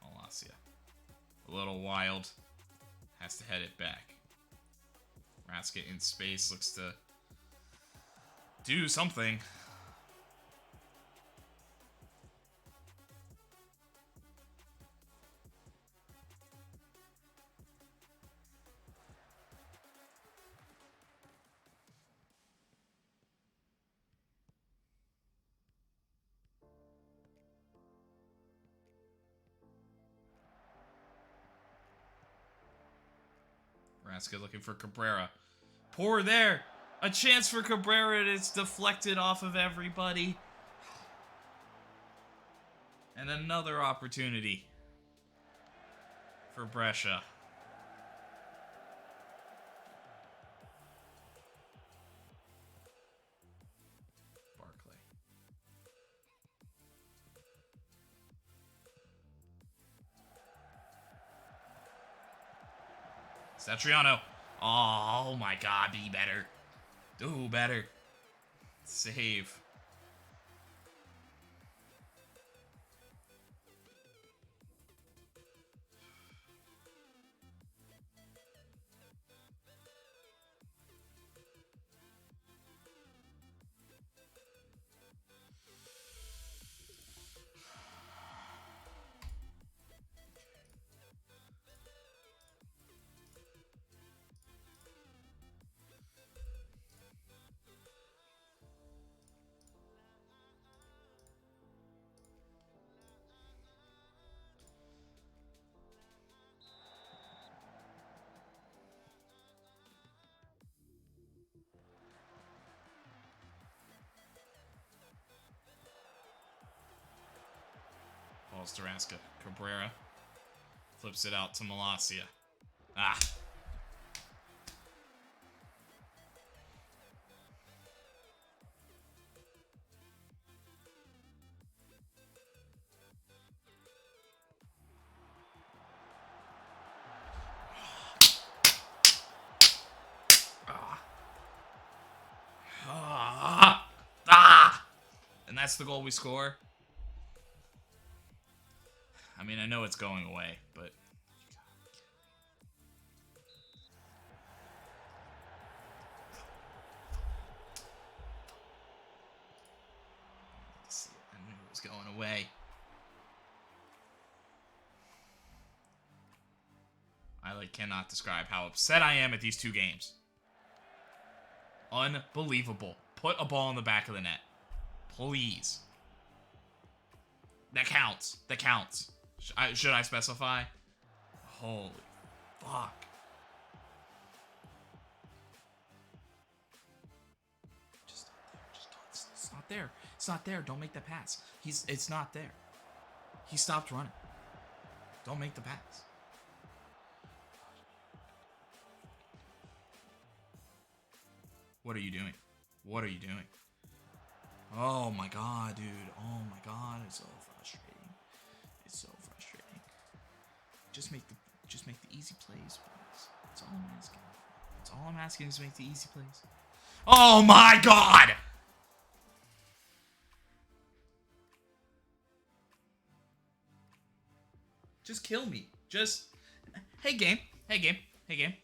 Malacia. A little wild. Has to head it back. Raska in space looks to do something. Raska looking for Cabrera. Poor there. A chance for Cabrera, and it's deflected off of everybody. And another opportunity for Brescia. Barclay. Satriano. Oh my god, be better. Do better. Save. Balls to Raska. Cabrera flips it out to Malacia. Ah. And that's the goal we score. I mean, I know it's going away, but... I knew it was going away. I cannot describe how upset I am at these two games. Unbelievable. Put a ball in the back of the net. Please. That counts. That counts. Should I specify? Holy fuck. Just don't. It's not there. It's not there. Don't make that pass. It's not there. He stopped running. Don't make the pass. What are you doing? What are you doing? Oh my god, dude. Oh my god, it's so frustrating. It's so frustrating. Just make the easy plays, please. That's all I'm asking. That's all I'm asking is make the easy plays. Oh my god! Just kill me. Just... Hey, game. Hey, game. Hey, game.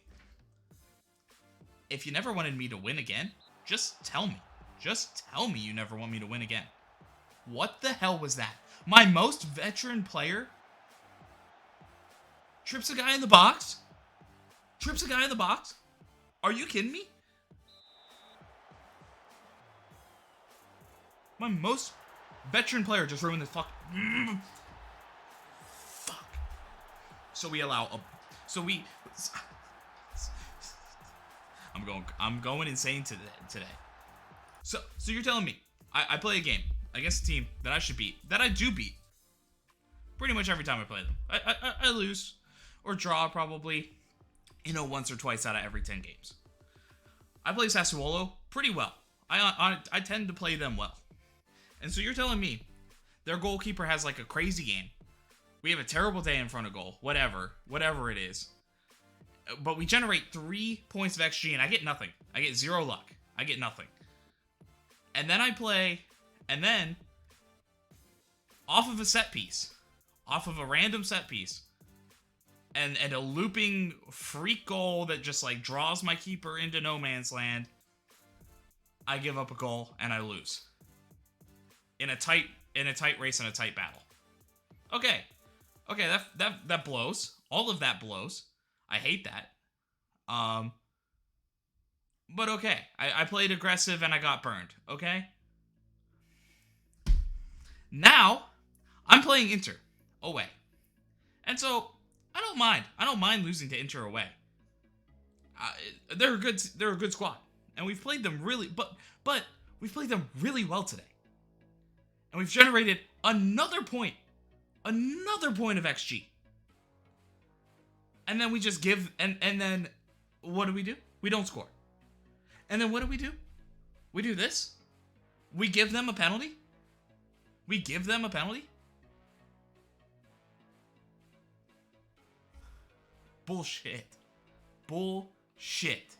If you never wanted me to win again, just tell me. Just tell me you never want me to win again. What the hell was that? My most veteran player trips a guy in the box? Trips a guy in the box? Are you kidding me? My most veteran player just ruined this fuck. Fuck. So we allow a... So we... I'm going insane today. So you're telling me I play a game against a team that I should beat, that I do beat pretty much every time I play them. I lose or draw probably, once or twice out of every 10 games. I play Sassuolo pretty well. I tend to play them well. And so you're telling me their goalkeeper has a crazy game. We have a terrible day in front of goal, whatever it is. But we generate 3 points of XG, and I get nothing. I get 0 luck. I get nothing. And then I play, and then, off of a set piece, off of a random set piece, and a looping freak goal that just, draws my keeper into no man's land, I give up a goal, and I lose. In a tight race and a tight battle. Okay, that blows. All of that blows. I hate that. But okay. I played aggressive and I got burned. Okay? Now, I'm playing Inter away. And so, I don't mind. I don't mind losing to Inter away. They're a good squad. And we've played them really... But we've played them really well today. And we've generated another point. Another point of XG. And then we just give, and then, what do? We don't score. And then what do? We do this? We give them a penalty? We give them a penalty? Bullshit. Bullshit.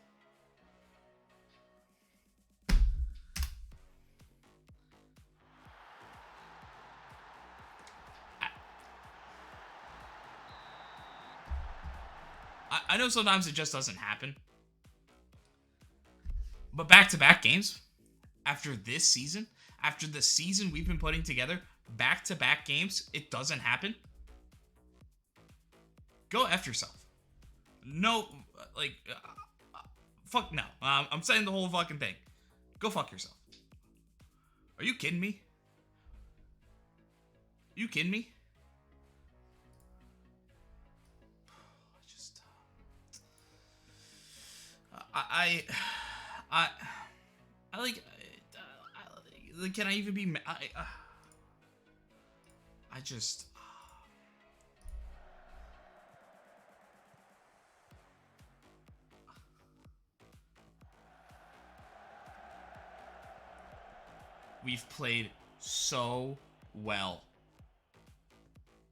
I know sometimes it just doesn't happen. But back-to-back games, after this season, after the season we've been putting together, back-to-back games, it doesn't happen. Go F yourself. No, fuck no. I'm saying the whole fucking thing. Go fuck yourself. Are you kidding me? You kidding me? Can I even be? I just. We've played so well.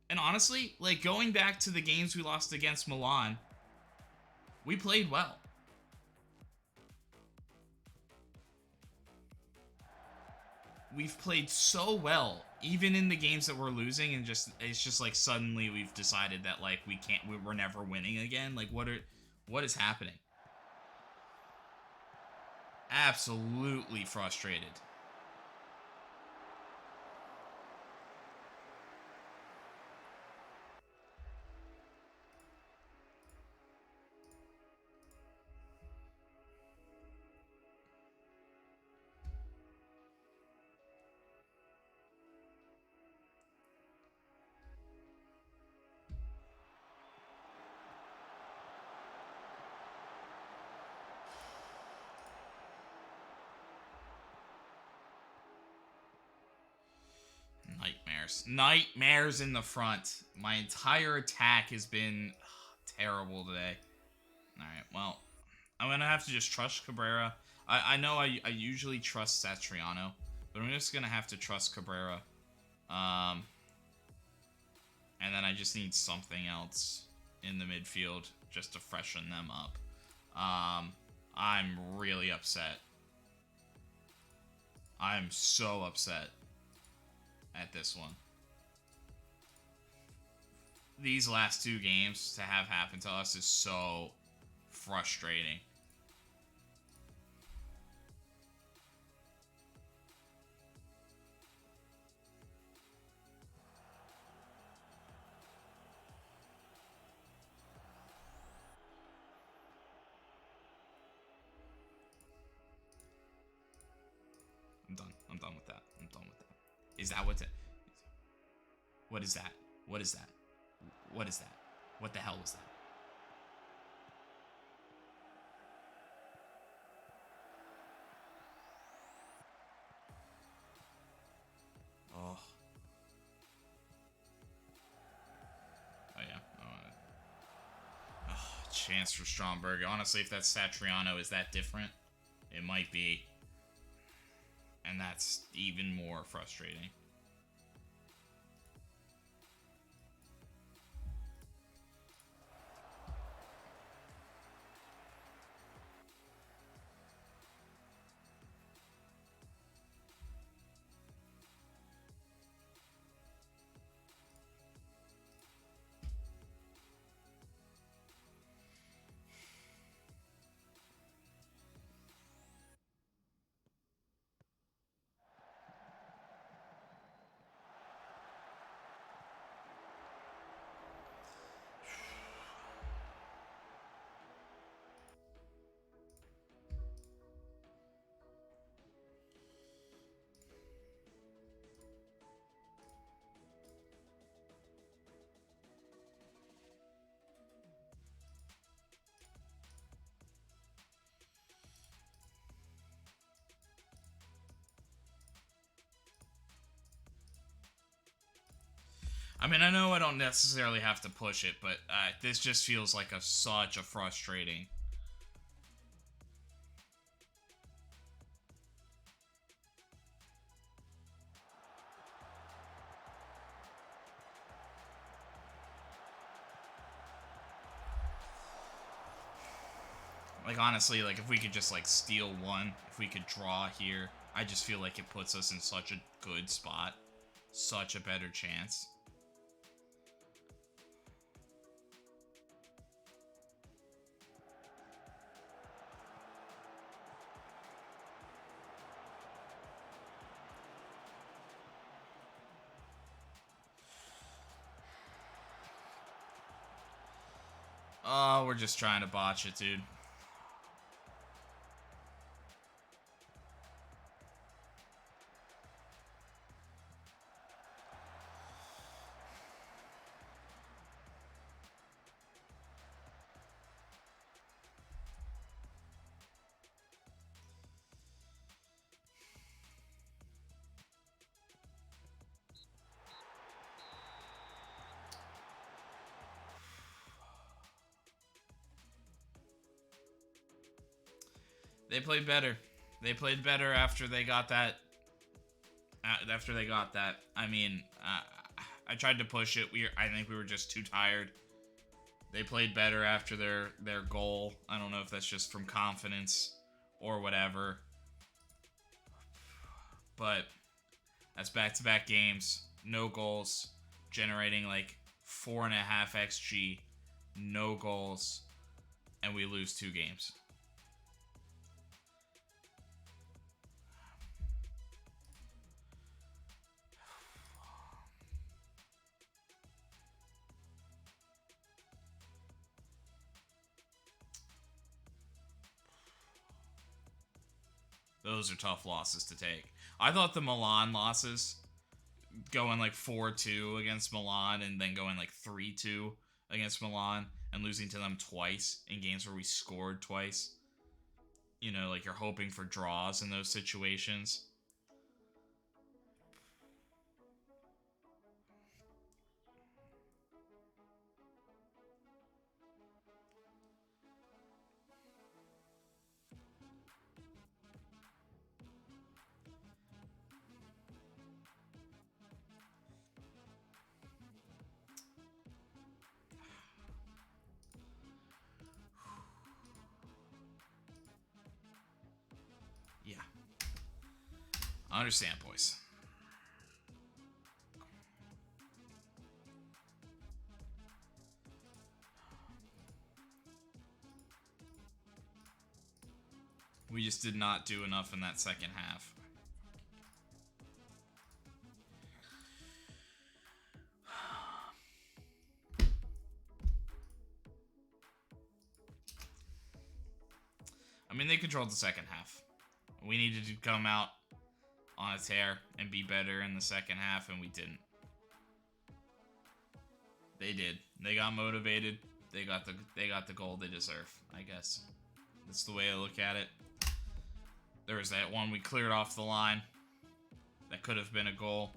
And honestly, going back to the games we lost against Milan, we played well. we've played so well, even in the games that we're losing, and it's just like suddenly we've decided that like we're never winning again. Like what is happening? Absolutely frustrated. Nightmares in the front. My entire attack has been terrible today. Alright, well, I'm going to have to just trust Cabrera. I know I usually trust Satriano, but I'm just going to have to trust Cabrera. And then I just need something else in the midfield just to freshen them up. I'm really upset. I'm so upset at this one. These last two games to have happen to us is so frustrating. I'm done. I'm done with that. I'm done with that. Is that what what is that? What is that? What is that? What the hell was that? Oh. Oh, yeah. Oh, chance for Stromberg. Honestly, if that's Satriano, is that different? It might be. And that's even more frustrating. I mean, I know I don't necessarily have to push it, but this just feels like such a frustrating. Like, honestly, like, if we could just, like, steal one, if we could draw here, I just feel like it puts us in such a good spot. Such a better chance. Oh, we're just trying to botch it, dude. They played better. They played better after they got that. I mean, I tried to push it. I think we were just too tired. They played better after their goal. I don't know if that's just from confidence or whatever. But That's back-to-back games, no goals, generating like 4.5 XG, no goals, and we lose 2 games. Those are tough losses to take. I thought the Milan losses, going like 4-2 against Milan and then going like 3-2 against Milan and losing to them twice in games where we scored twice. You know, like you're hoping for draws in those situations. Yeah. I understand, boys. We just did not do enough in that second half. I mean, they controlled the second half. We needed to come out on a tear and be better in the second half, and we didn't. They did. They got motivated. They got the goal they deserve, I guess. That's the way I look at it. There was that one we cleared off the line. That could have been a goal.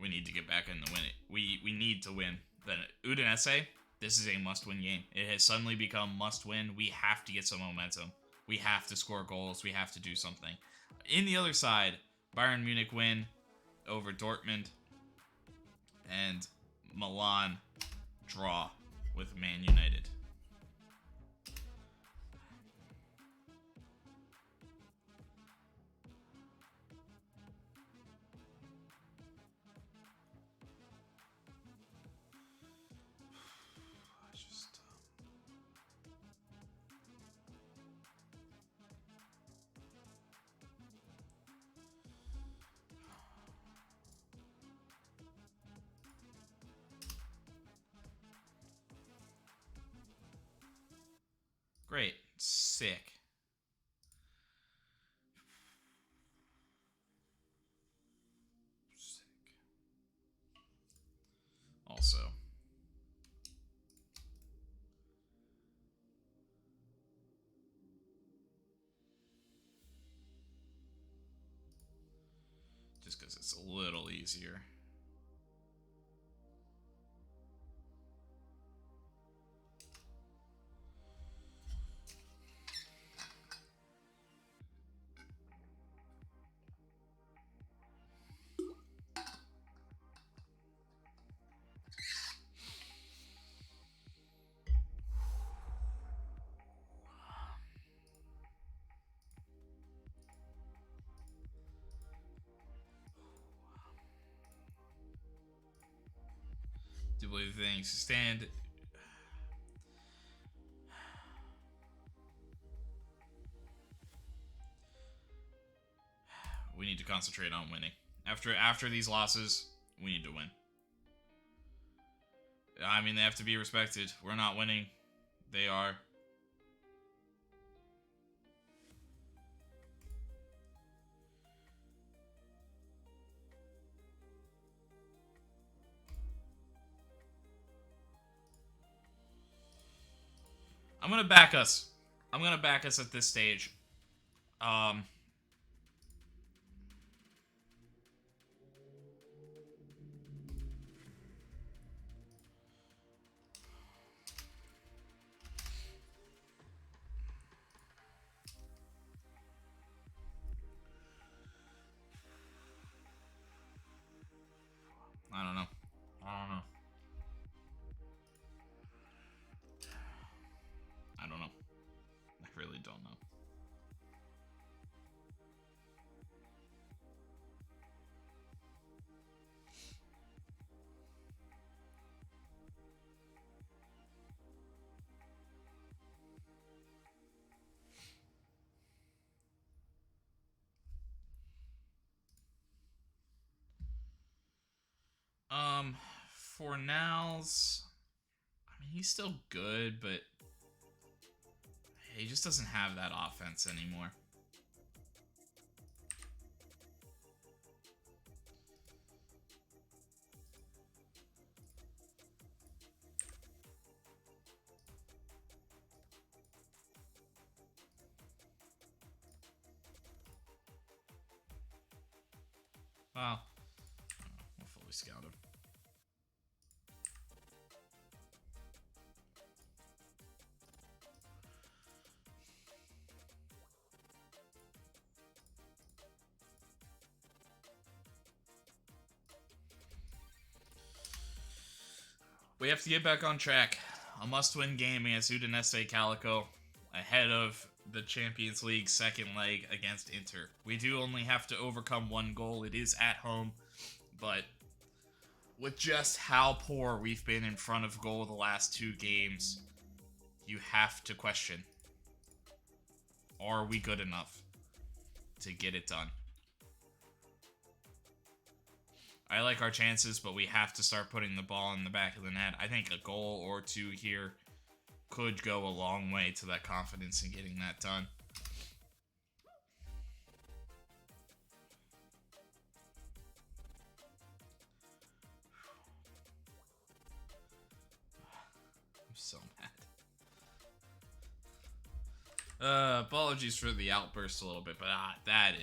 We need to get back in the win. We need to win. Then Udinese, this is a must-win game. It has suddenly become must-win. We have to get some momentum. We have to score goals. We have to do something. In the other side, Bayern Munich win over Dortmund, and Milan draw with Man United. Great. Sick. Sick. Also. Just because it's a little easier. Do believe things stand. We need to concentrate on winning. After these losses, we need to win. I mean, they have to be respected. We're not winning. They are. I'm going to back us. I'm going to back us at this stage. Fornals, I mean, he's still good, but he just doesn't have that offense anymore. Well, we'll fully scout him. We have to get back on track. A must-win game against Udinese Calico ahead of the Champions League second leg against Inter. We do only have to overcome one goal. It is at home, but with just how poor we've been in front of goal the last 2 games, you have to question, are we good enough to get it done? I like our chances, but we have to start putting the ball in the back of the net. I think a goal or 2 here could go a long way to that confidence in getting that done. I'm so mad. Apologies for the outburst a little bit, but that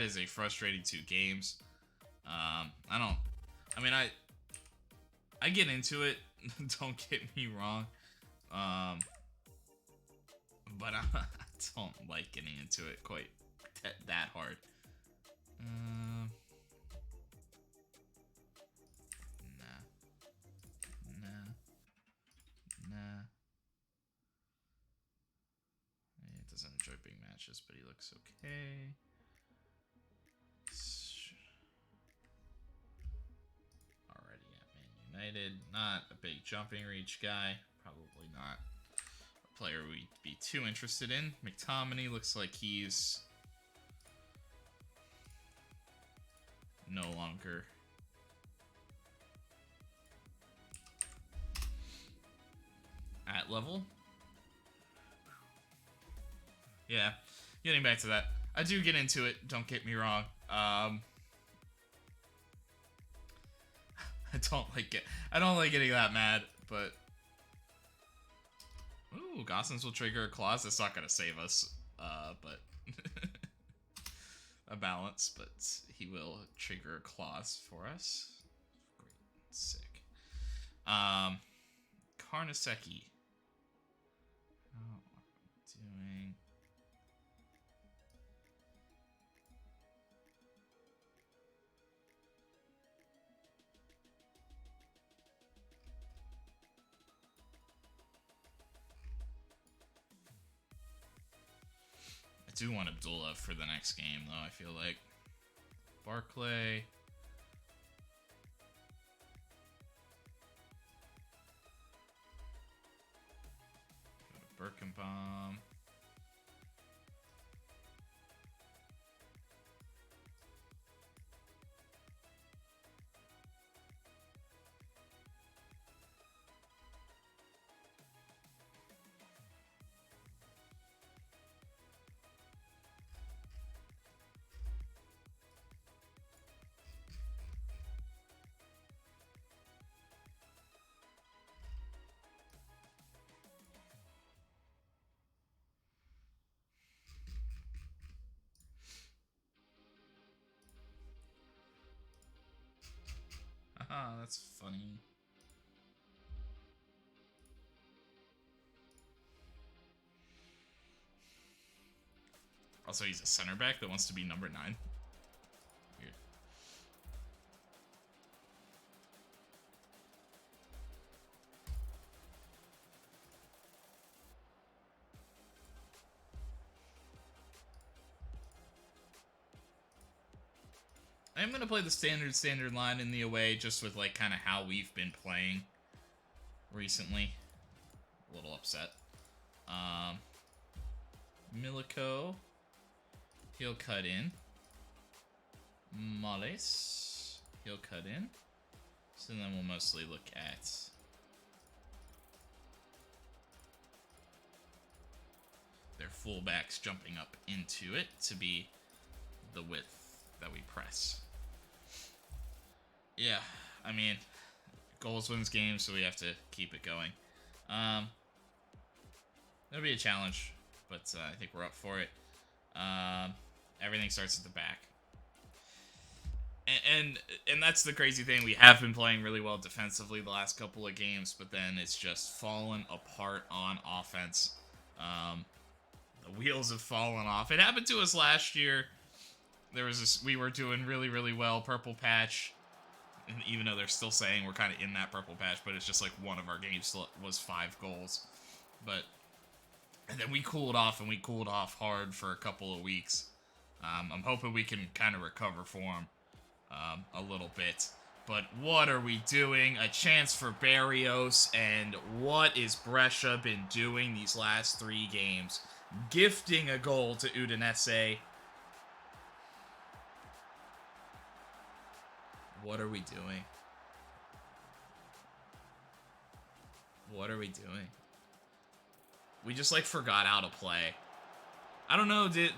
is a frustrating 2 games. I get into it. Don't get me wrong. But I don't like getting into it quite that hard. Nah. He doesn't enjoy big matches, but he looks okay. Already at Man United. Not a big jumping reach guy. Probably not a player we'd be too interested in. McTominay looks like he's no longer at level. Yeah, getting back to that. I do get into it, don't get me wrong. I don't like getting that mad, but ooh, Gossens will trigger a clause. That's not gonna save us, but a balance. But he will trigger a clause for us. Great, sick. Karnaseki. How are we doing? I do want Abdullah for the next game, though, I feel like. Barclay. Go to Birkenbaum. Haha, that's funny. Also, he's a center back that wants to be number 9. Weird. I'm gonna play the standard line in the away, just with like kind of how we've been playing recently. A little upset. Milico, he'll cut in. Moles, he'll cut in. So then we'll mostly look at their fullbacks jumping up into it to be the width that we press. Yeah, I mean, goals wins games, so we have to keep it going. It'll be a challenge, but I think we're up for it. Everything starts at the back. And that's the crazy thing. We have been playing really well defensively the last couple of games, but then it's just fallen apart on offense. The wheels have fallen off. It happened to us last year. We were doing really, really well. Purple patch. And even though they're still saying we're kind of in that purple patch, but it's just like one of our games was 5 goals. And then we cooled off, and we cooled off hard for a couple of weeks. I'm hoping we can kind of recover form a little bit. But what are we doing? A chance for Barrios, and what is Brescia been doing these last 3 games? Gifting a goal to Udinese. What are we doing? What are we doing? We just, like, forgot how to play. I don't know, did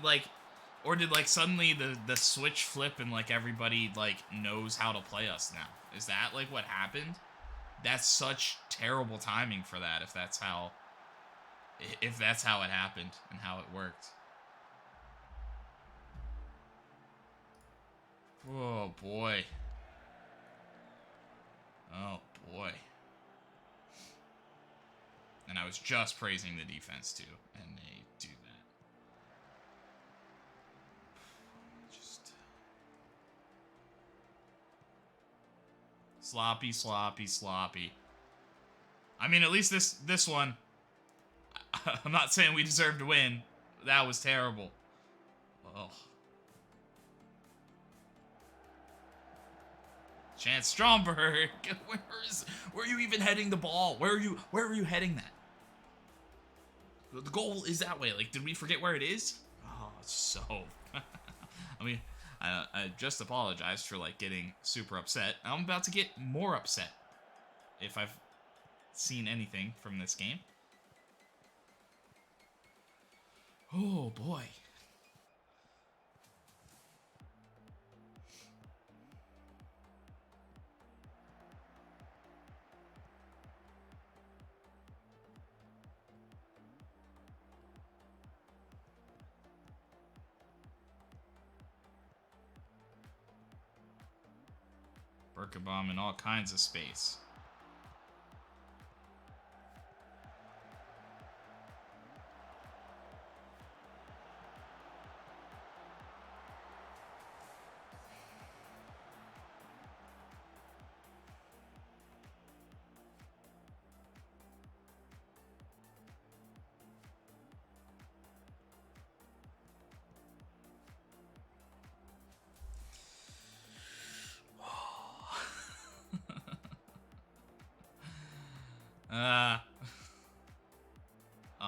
suddenly the switch flip and, like, everybody, like, knows how to play us now? Is that, like, what happened? That's such terrible timing for that, if that's how it happened and how it worked. Oh, boy. Oh, boy. And I was just praising the defense, too. And they do that. Just... sloppy, sloppy, sloppy. I mean, at least this one... I'm not saying we deserve to win. That was terrible. Oh. Chance Stromberg. Where are you even heading the ball? Where are you heading that? The goal is that way. Like, did we forget where it is? Oh, so. I mean, I just apologized for, like, getting super upset. I'm about to get more upset if I've seen anything from this game. Oh, boy. Berkebaum in all kinds of space.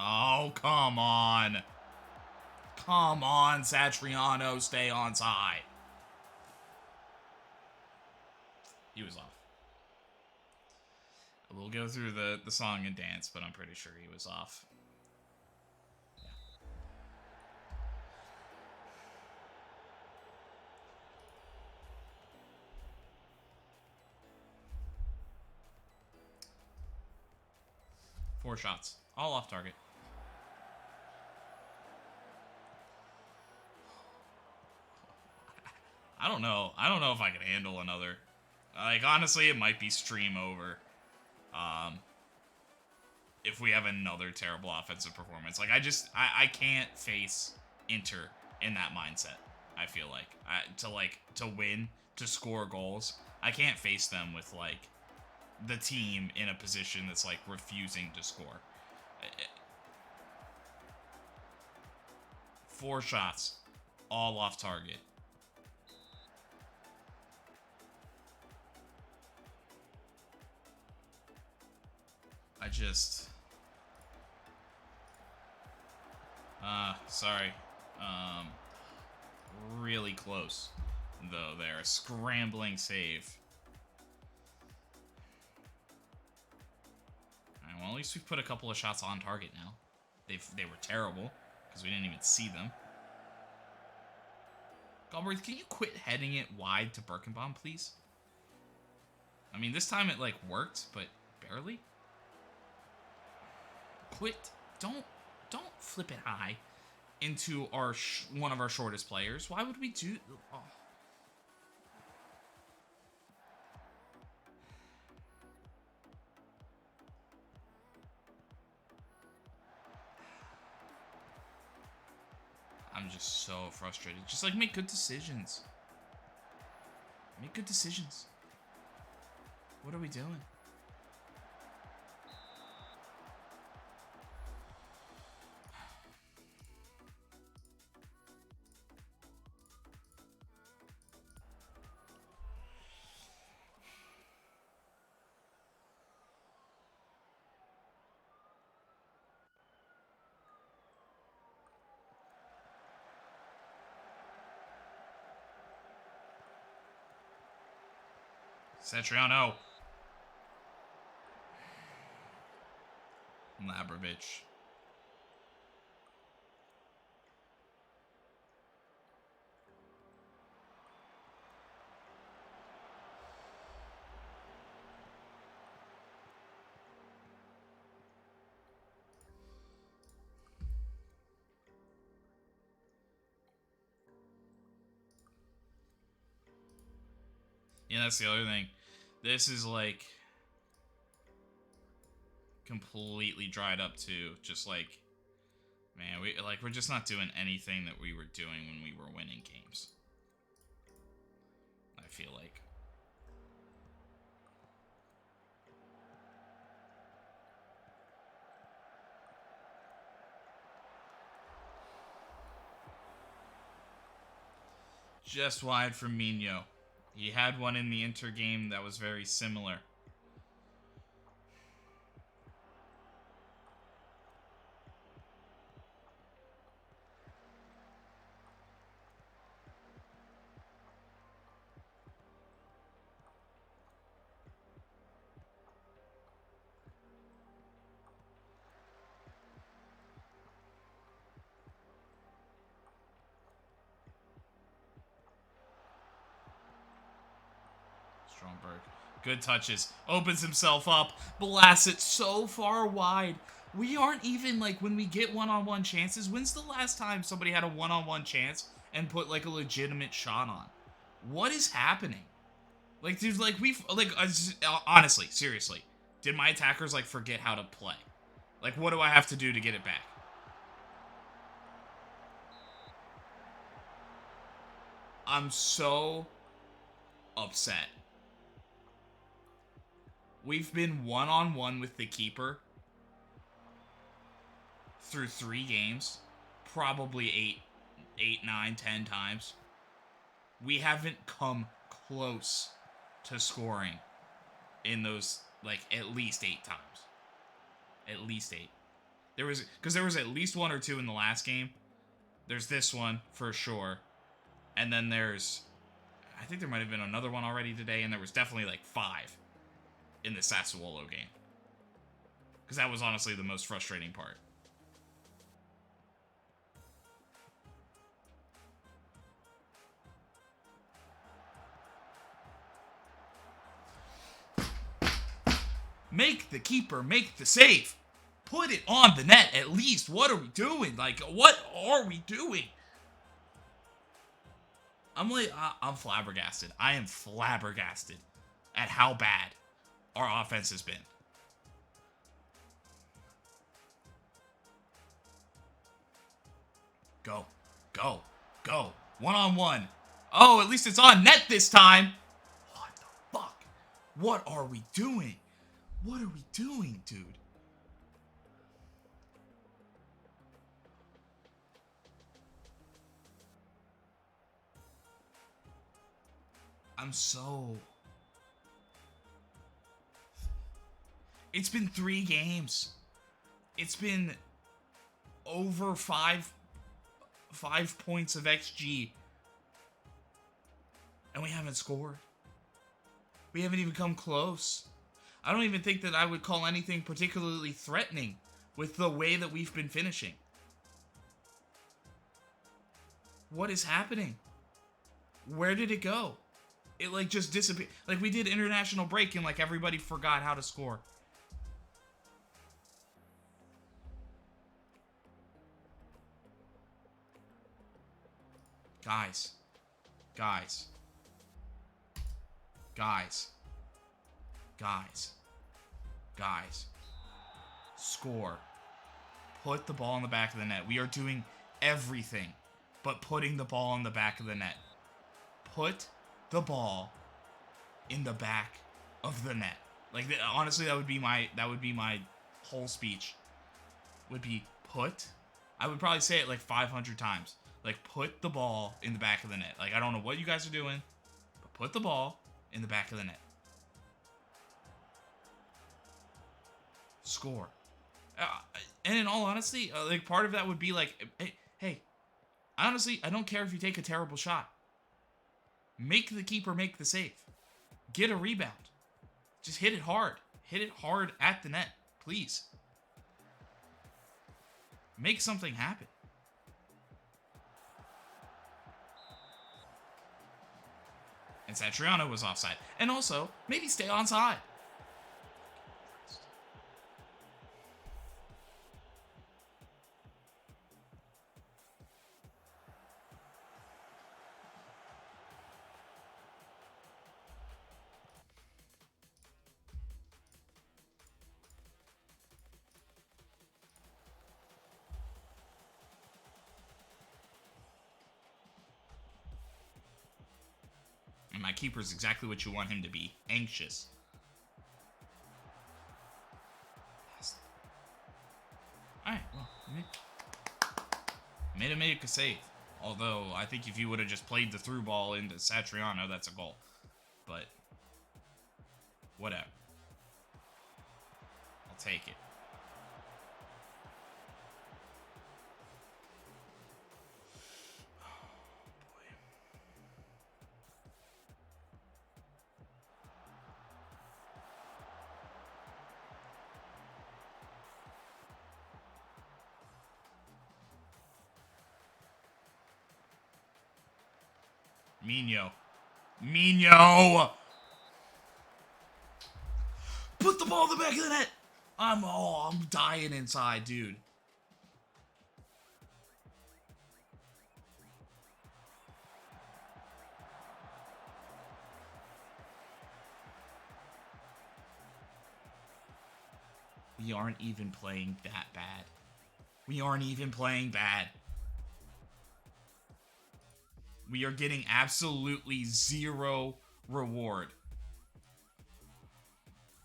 Oh, come on. Come on, Satriano, stay on side. He was off. We'll go through the song and dance, but I'm pretty sure he was off. Yeah. 4 shots, all off target. I don't know if I can handle another. Like, honestly, it might be stream over. If we have another terrible offensive performance. Like, I can't face Inter in that mindset, I feel like. To win, to score goals, I can't face them with, like, the team in a position that's, like, refusing to score. 4 shots, all off target. Sorry. Really close, though, there. Scrambling save. Well, at least we've put a couple of shots on target now. They were terrible because we didn't even see them. Galbraith, can you quit heading it wide to Birkenbaum, please? I mean, this time it, like, worked, but barely. Quit. Don't flip it high into our one of our shortest players. Why would we do... Oh. I'm just so frustrated. Just, like, make good decisions. Make good decisions. What are we doing? Satriano. Labrovich. Yeah, that's the other thing. This is like completely dried up too. Just like, man, we're just not doing anything that we were doing when we were winning games. I feel like. Just wide for Mino. He had one in the Inter game that was very similar. Stromberg. Good touches. Opens himself up. Blasts it so far wide. We aren't even, like, when we get one-on-one chances, when's the last time somebody had a one-on-one chance and put, like, a legitimate shot on? What is happening? Like, dude, like, honestly, seriously, did my attackers, like, forget how to play? Like, what do I have to do to get it back? I'm so upset. We've been one-on-one with the keeper through 3 games, probably 8, 9, 10 times. We haven't come close to scoring in those, like, at least 8 times. At least 8. There was at least 1 or 2 in the last game. There's this one for sure. And then there's, I think there might have been another one already today, and there was definitely like 5 in the Sassuolo game. Because that was honestly the most frustrating part. Make the keeper make the save. Put it on the net at least. What are we doing? Like, what are we doing? I'm flabbergasted. I am flabbergasted at how bad our offense has been. Go. Go. Go. One-on-one. Oh, at least it's on net this time. What the fuck? What are we doing? What are we doing, dude? I'm so... It's been 3 games. It's been over 5 points of XG. And we haven't scored. We haven't even come close. I don't even think that I would call anything particularly threatening with the way that we've been finishing. What is happening? Where did it go? It, like, just disappeared. Like, we did international break and, like, everybody forgot how to score. Guys. Guys. Guys. Guys. Guys. Score. Put the ball in the back of the net. We are doing everything but putting the ball in the back of the net. Put the ball in the back of the net. Like, honestly, that would be my whole speech. Would be I would probably say it like 500 times. Like, put the ball in the back of the net. Like, I don't know what you guys are doing, but put the ball in the back of the net. Score. And in all honesty, like, part of that would be like, hey, honestly, I don't care if you take a terrible shot. Make the keeper make the save. Get a rebound. Just hit it hard. Hit it hard at the net, please. Make something happen. And Satriano was offside. And also, maybe stay onside. And my keeper's exactly what you want him to be. Anxious. Alright, well, made him make a save. Although, I think if you would have just played the through ball into Satriano, that's a goal. But, whatever. I'll take it. Mino! Put the ball in the back of the net! I'm dying inside, dude. We aren't even playing that bad. We aren't even playing bad. We are getting absolutely zero reward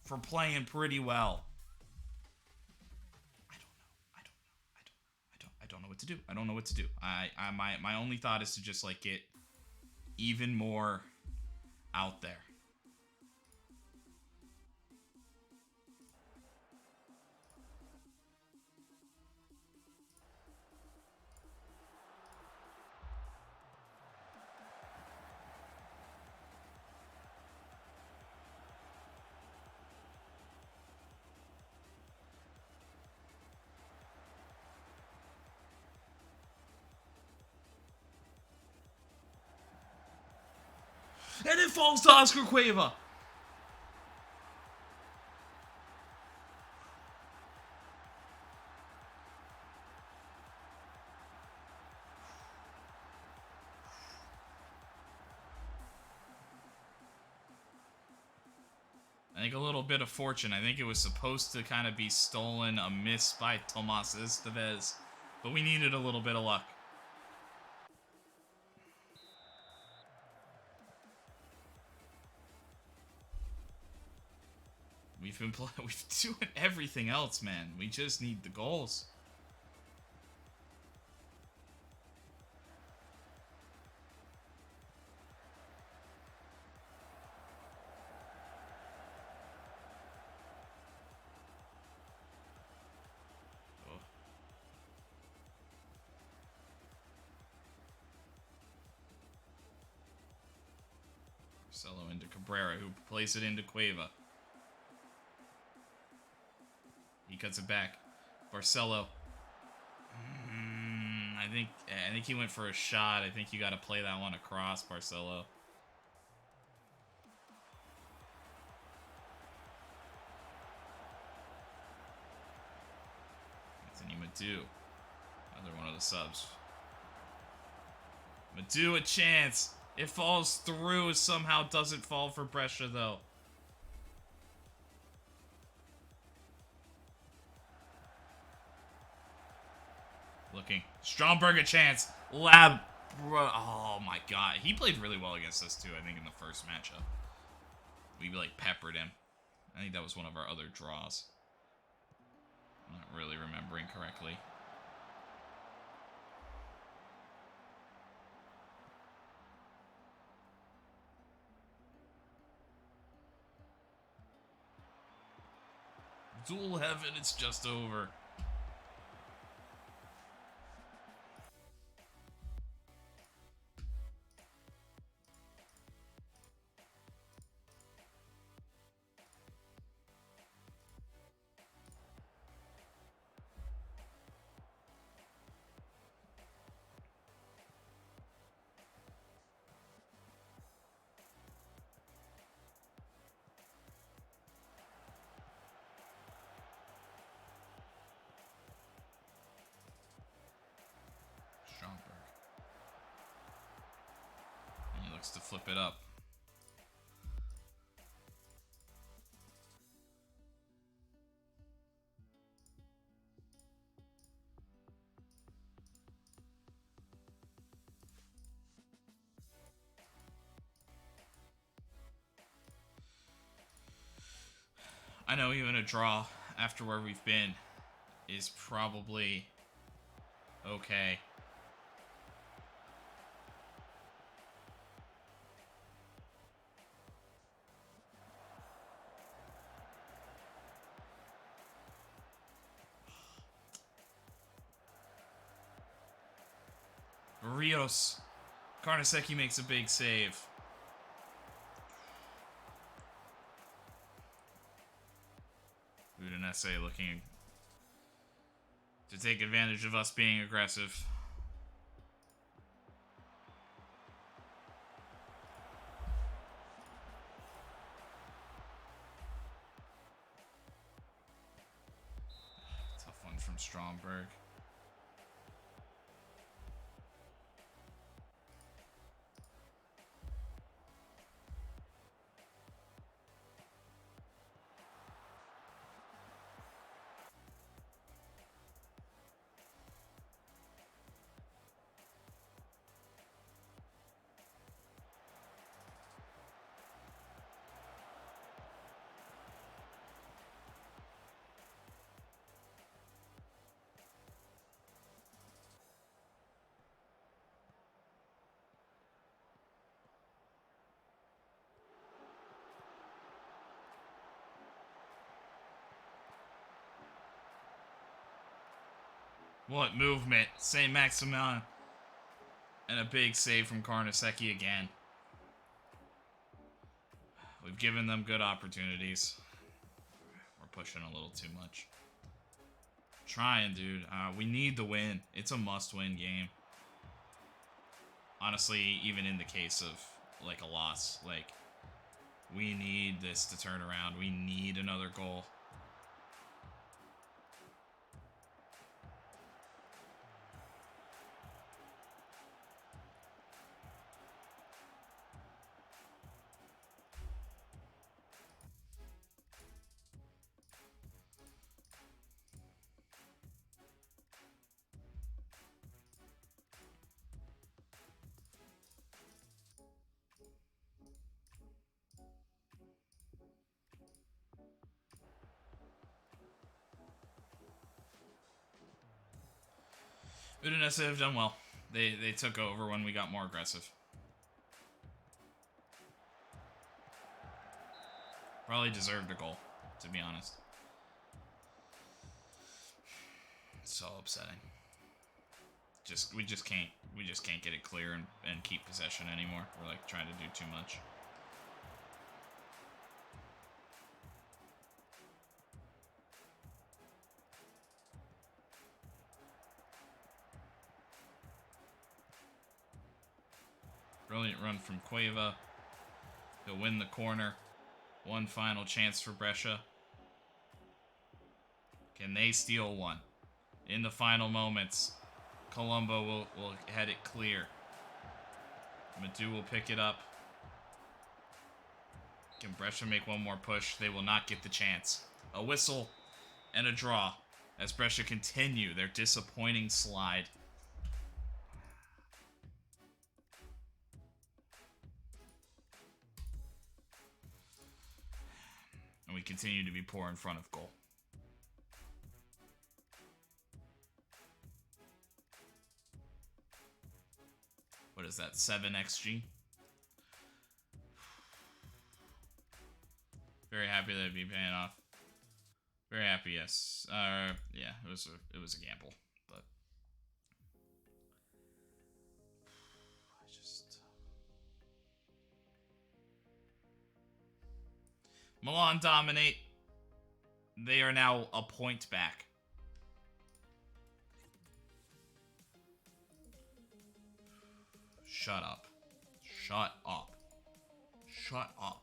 for playing pretty well. I don't know what to do. I don't know what to do. My only thought is to just, like, get even more out there. And it falls to Oscar Cueva. I think a little bit of fortune. I think it was supposed to kind of be stolen, a miss by Tomas Estevez. But we needed a little bit of luck. We've been doing everything else, man. We just need the goals. Oh. Marcelo into Cabrera, who plays it into Cueva. cuts it back. Barcelo. I think he went for a shot. I think you got to play that one across, Barcelo. Anthony Madu. Another one of the subs. Madu a chance. It falls through. Somehow doesn't fall for Brescia, though. Looking. Stromberg a chance. Lab. Oh my god. He played really well against us too, I think, in the first matchup. We like peppered him. I think that was one of our other draws. I'm not really remembering correctly. Duel heaven, it's just over. And he looks to flip it up. I know even a draw after where we've been is probably okay. Rios. Karnaseki makes a big save. Udinese looking to take advantage of us being aggressive. Tough one from Stromberg. What movement? St. Maximin. And a big save from Karnaseki again. We've given them good opportunities. We're pushing a little too much. Trying, dude. We need the win. It's a must-win game. Honestly, even in the case of, like, a loss. Like, we need this to turn around. We need another goal. Udinese have done well. They took over when we got more aggressive. Probably deserved a goal, to be honest. It's so upsetting. We just can't get it clear and keep possession anymore. We're like trying to do too much. Brilliant run from Cueva. He'll win the corner. One final chance for Brescia. Can they steal one? In the final moments, Colombo will head it clear. Madu will pick it up. Can Brescia make one more push? They will not get the chance. A whistle and a draw as Brescia continue their disappointing slide. And we continue to be poor in front of goal. What is that, 7 XG? Very happy that it'd be paying off. Very happy, yes. Yeah, it was a gamble, but Milan dominate. They are now a point back. Shut up. Shut up. Shut up.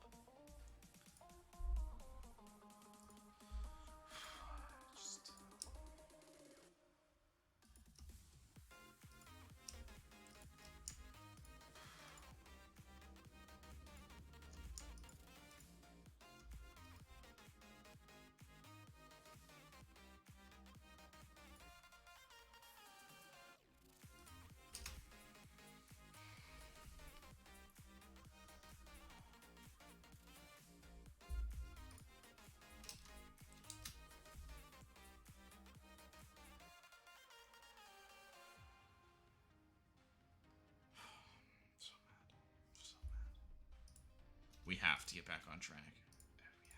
We have to get back on track. We have to.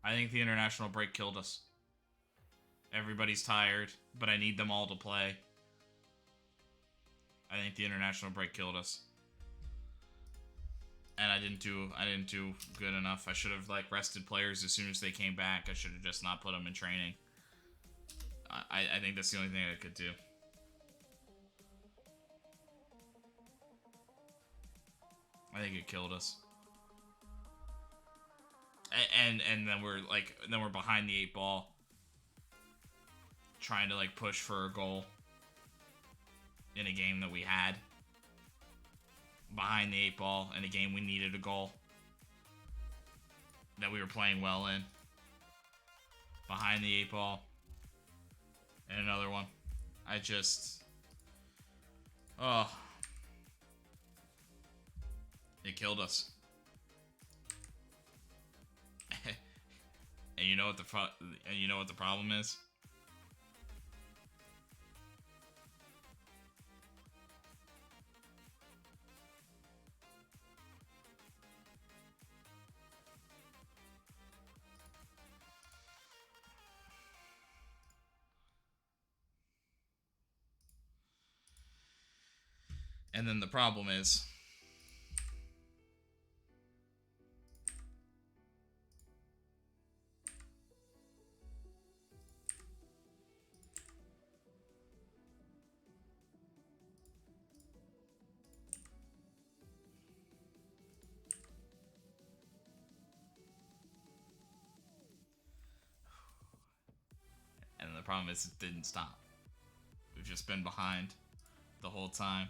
I think the international break killed us. Everybody's tired, but I need them all to play. I think the international break killed us. And I didn't do good enough. I should have rested players as soon as they came back. I should have just not put them in training. I think that's the only thing I could do. I think it killed us. And then we're behind the 8 ball, trying to push for a goal in a game that we had. Behind the 8 ball in a game we needed a goal that we were playing well in. Behind the 8 ball and another one. It killed us. And you know what the problem is? And then the problem is it didn't stop. We've just been behind the whole time.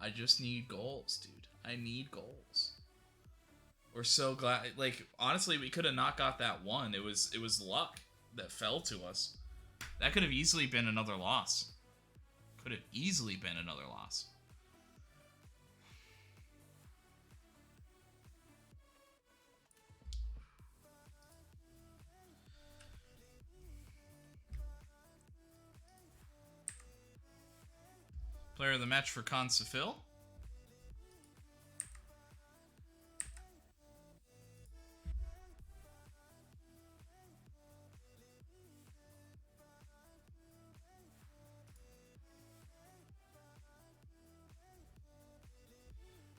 I just need goals, dude. I need goals. We're so glad. Honestly, we could have not got that one. It was luck that fell to us. That could have easily been another loss. Could have easily been another loss. Player of the match for Consafil.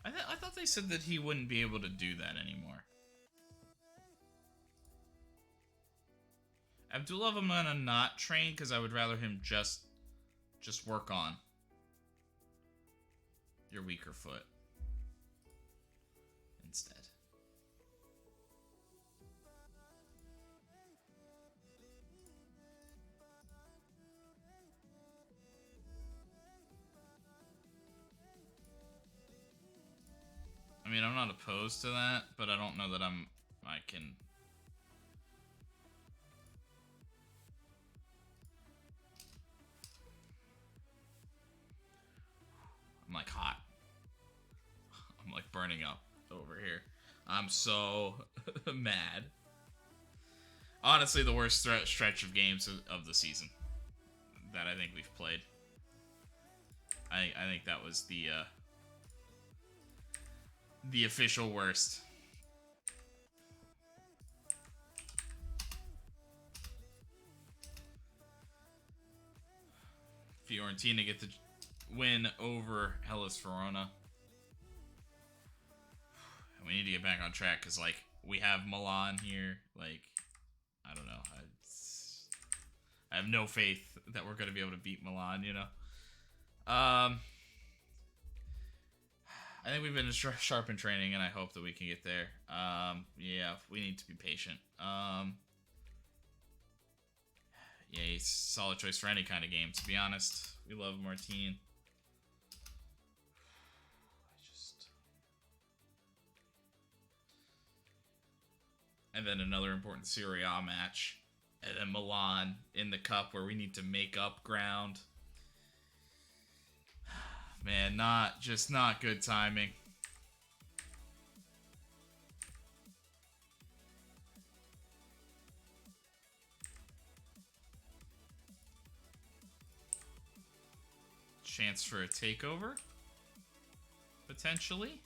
I thought they said that he wouldn't be able to do that anymore. Abdullah, I'm gonna not train because I would rather him just work on your weaker foot instead. I mean, I'm not opposed to that, but I don't know that I can. I'm like hot. I'm like burning up over here. I'm so mad. Honestly, the worst stretch of games of the season that I think we've played. I think that was the official worst. Fiorentina get the win over Hellas Verona. We need to get back on track because, like, we have Milan here. Like, I don't know. I have no faith that we're going to be able to beat Milan, you know? I think we've been sharp in training, and I hope that we can get there. Yeah, we need to be patient. Yeah, he's a solid choice for any kind of game, to be honest. We love Martin. And then another important Serie A match. And then Milan in the cup where we need to make up ground. Man, not good timing. Chance for a takeover? Potentially?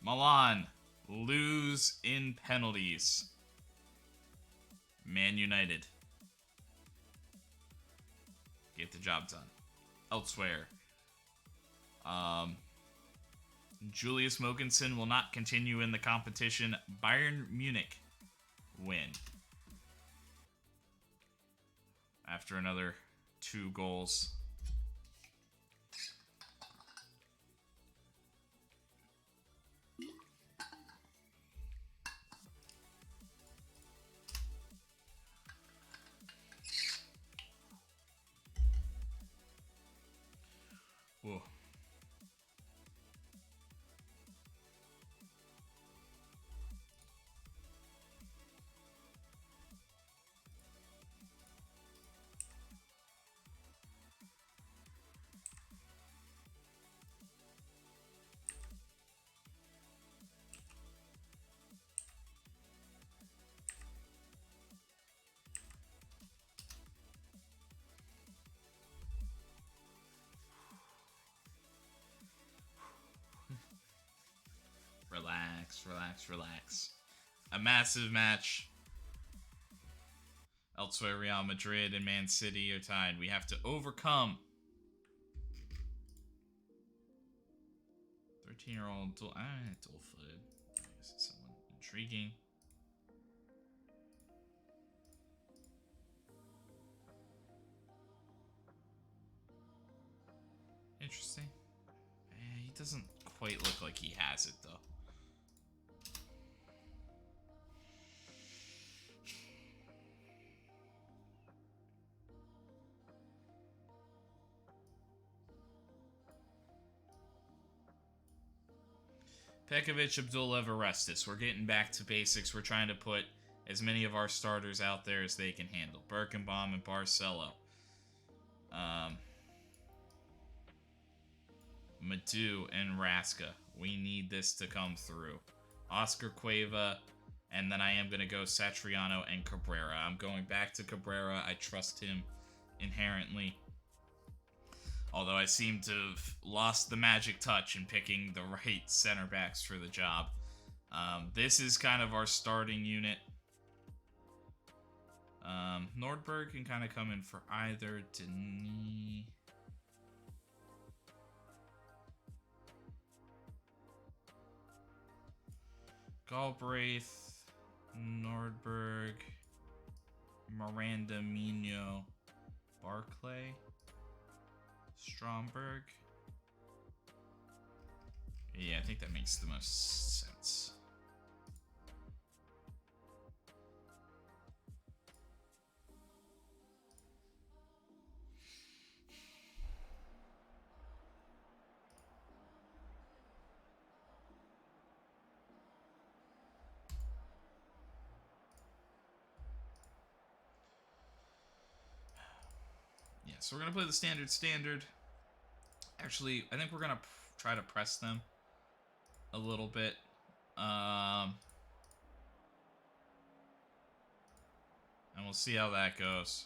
Milan lose in penalties. Man United get the job done. Elsewhere, Julius Mogensen will not continue in the competition. Bayern Munich win after another 2 goals. Whoa. Relax. A massive match. Elsewhere, Real Madrid and Man City are tied. We have to overcome 13-year-old dual-footed. This is someone intriguing. Interesting. He doesn't quite look like he has it, though. Pekovic, Abdullah, Orestes. We're getting back to basics. We're trying to put as many of our starters out there as they can handle. Birkenbaum and Barcelo. Madu and Raska. We need this to come through. Oscar Cueva. And then I am going to go Satriano and Cabrera. I'm going back to Cabrera. I trust him inherently. Although I seem to have lost the magic touch in picking the right center backs for the job. This is kind of our starting unit. Nordberg can kind of come in for either. Denis. Galbraith, Nordberg, Miranda Mino, Barclay, Stromberg. Yeah, I think that makes the most sense. Yeah, so we're going to play the standard. Actually, I think we're going to try to press them a little bit. And we'll see how that goes.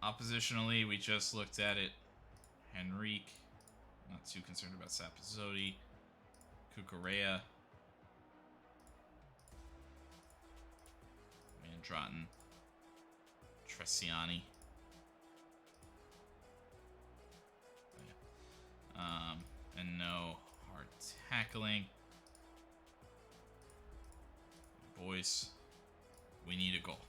Oppositionally, we just looked at it. Henrique. Not too concerned about Sapozzoti. Cucurella. Mandratin. Tresiani. And no hard tackling. Boys, we need a goal.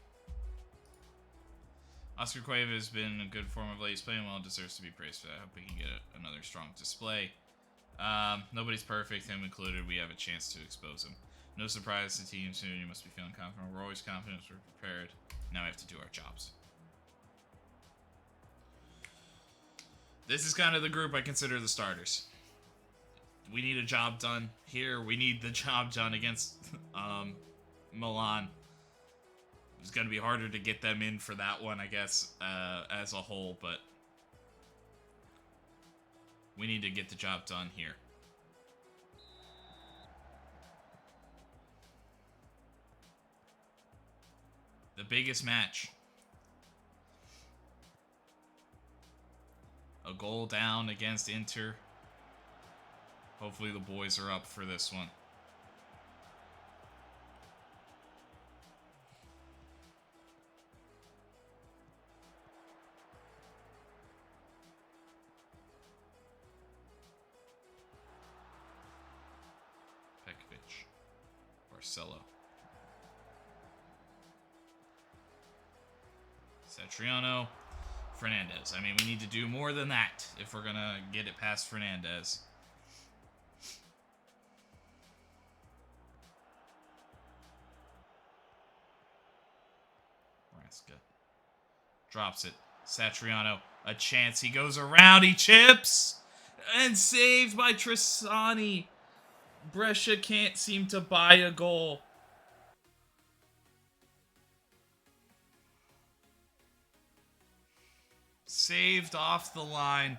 Oscar Cueva has been in good form of late. He's playing well and deserves to be praised for that. I hope we can get another strong display. Nobody's perfect, him included. We have a chance to expose him. No surprise to team soon. You must be feeling confident. We're always confident. We're prepared. Now we have to do our jobs. This is kind of the group I consider the starters. We need a job done here. We need the job done against Milan. It's going to be harder to get them in for that one, I guess, as a whole, but we need to get the job done here. The biggest match. A goal down against Inter. Hopefully the boys are up for this one. Pekovic. Barcelo. Satriano. Fernandez. I mean, we need to do more than that if we're going to get it past Fernandez. Raska. Drops it. Satriano. A chance. He goes around. He chips. And saved by Trissani. Brescia can't seem to buy a goal. Saved off the line.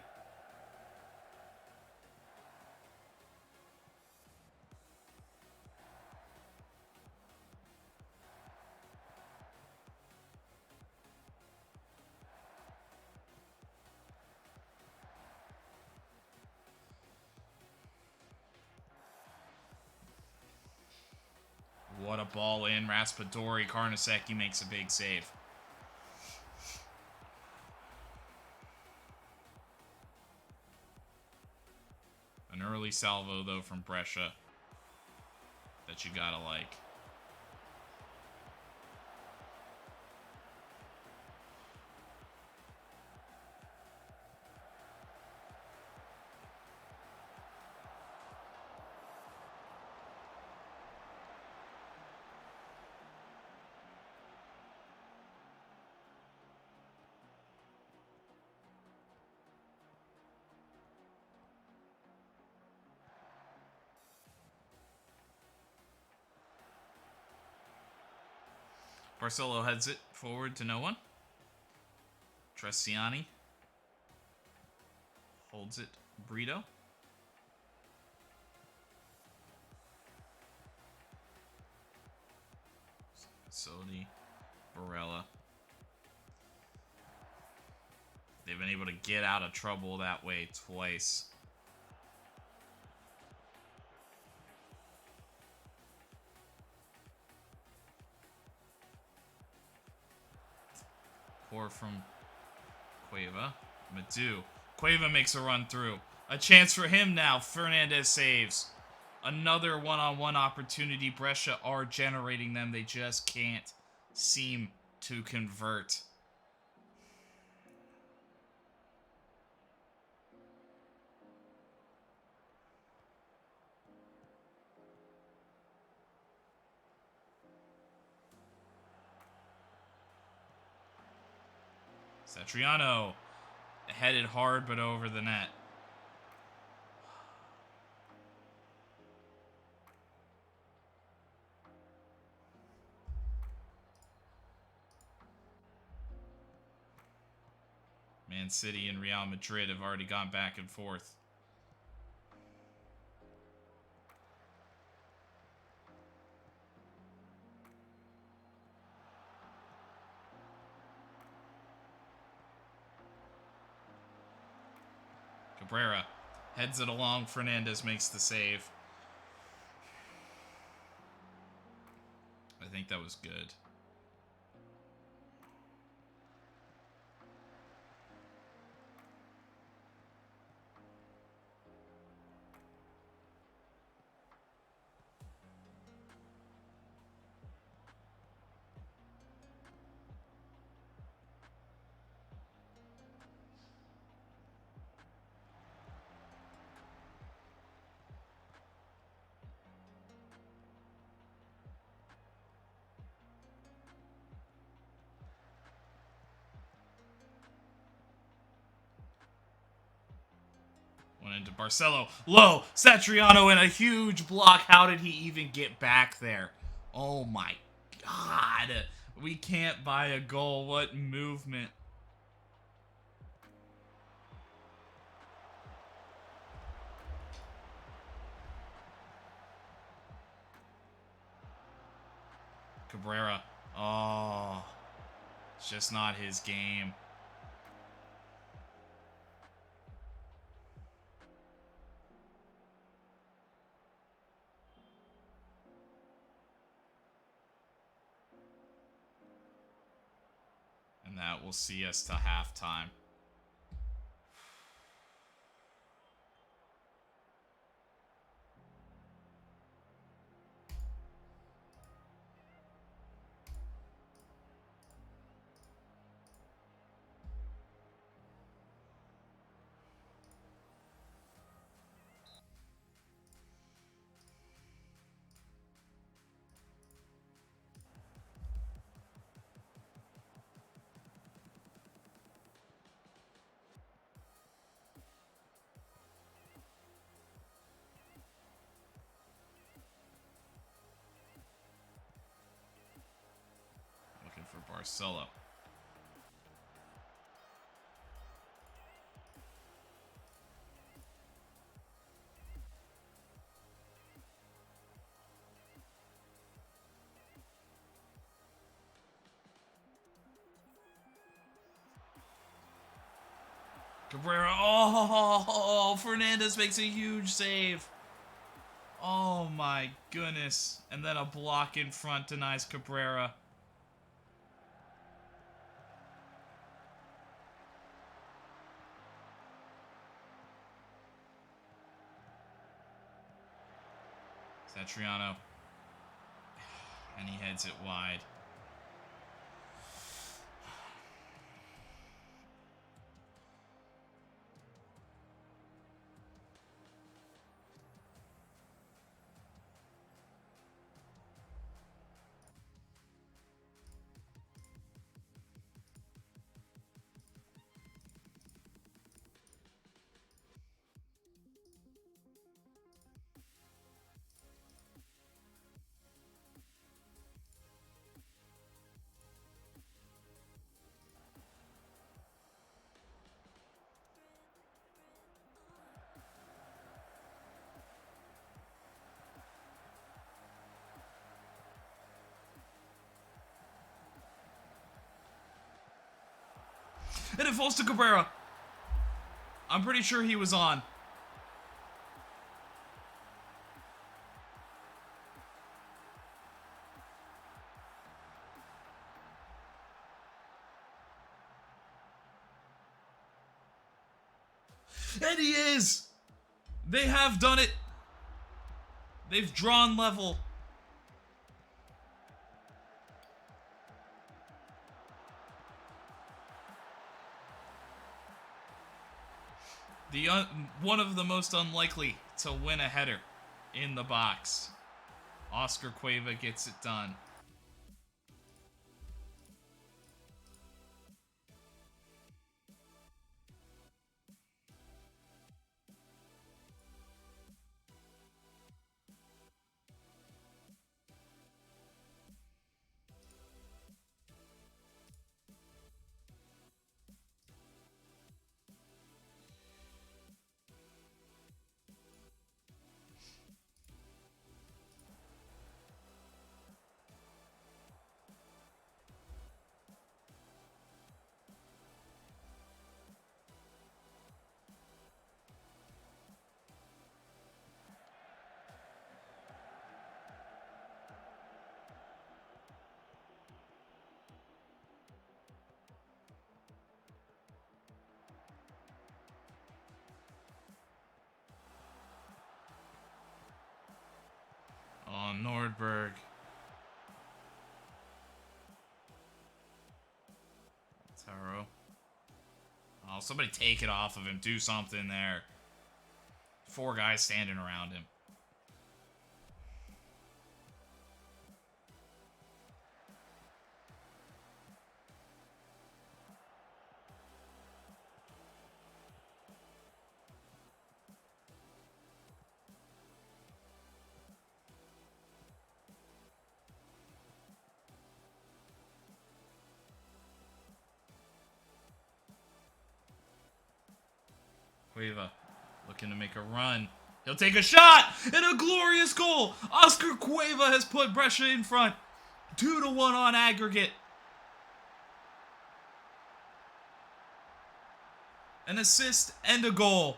What a ball in. Raspadori. Carnesecchi makes a big save. An early salvo, though, from Brescia that you gotta like. Barcelo heads it forward to no one. Tressiani holds it. Brito. Sodi. Barella. They've been able to get out of trouble that way twice. Core from Cueva. Madu. Cueva makes a run through. A chance for him now. Fernandez saves. Another one-on-one opportunity. Brescia are generating them. They just can't seem to convert. Satriano headed hard but over the net. Man City and Real Madrid have already gone back and forth. Cabrera heads it along. Fernandez makes the save. I think that was good. Went into Barcelo. Low. Satriano in a huge block. How did he even get back there? Oh my god. We can't buy a goal. What movement. Cabrera. Oh. It's just not his game. And that will see us to halftime. Looking for Barcelo. Cabrera. Oh, Fernandez makes a huge save. Oh my goodness. And then a block in front denies Cabrera. Satriano. And he heads it wide. And it falls to Cabrera. I'm pretty sure he was on. And he is! They have done it. They've drawn level. One of the most unlikely to win a header in the box. Oscar Cueva gets it done. Oh, Nordberg. Taro. Oh, somebody take it off of him. Do something there. 4 guys standing around him. Cueva looking to make a run. He'll take a shot and a glorious goal. Oscar Cueva has put Brescia in front. 2-1 on aggregate. An assist and a goal.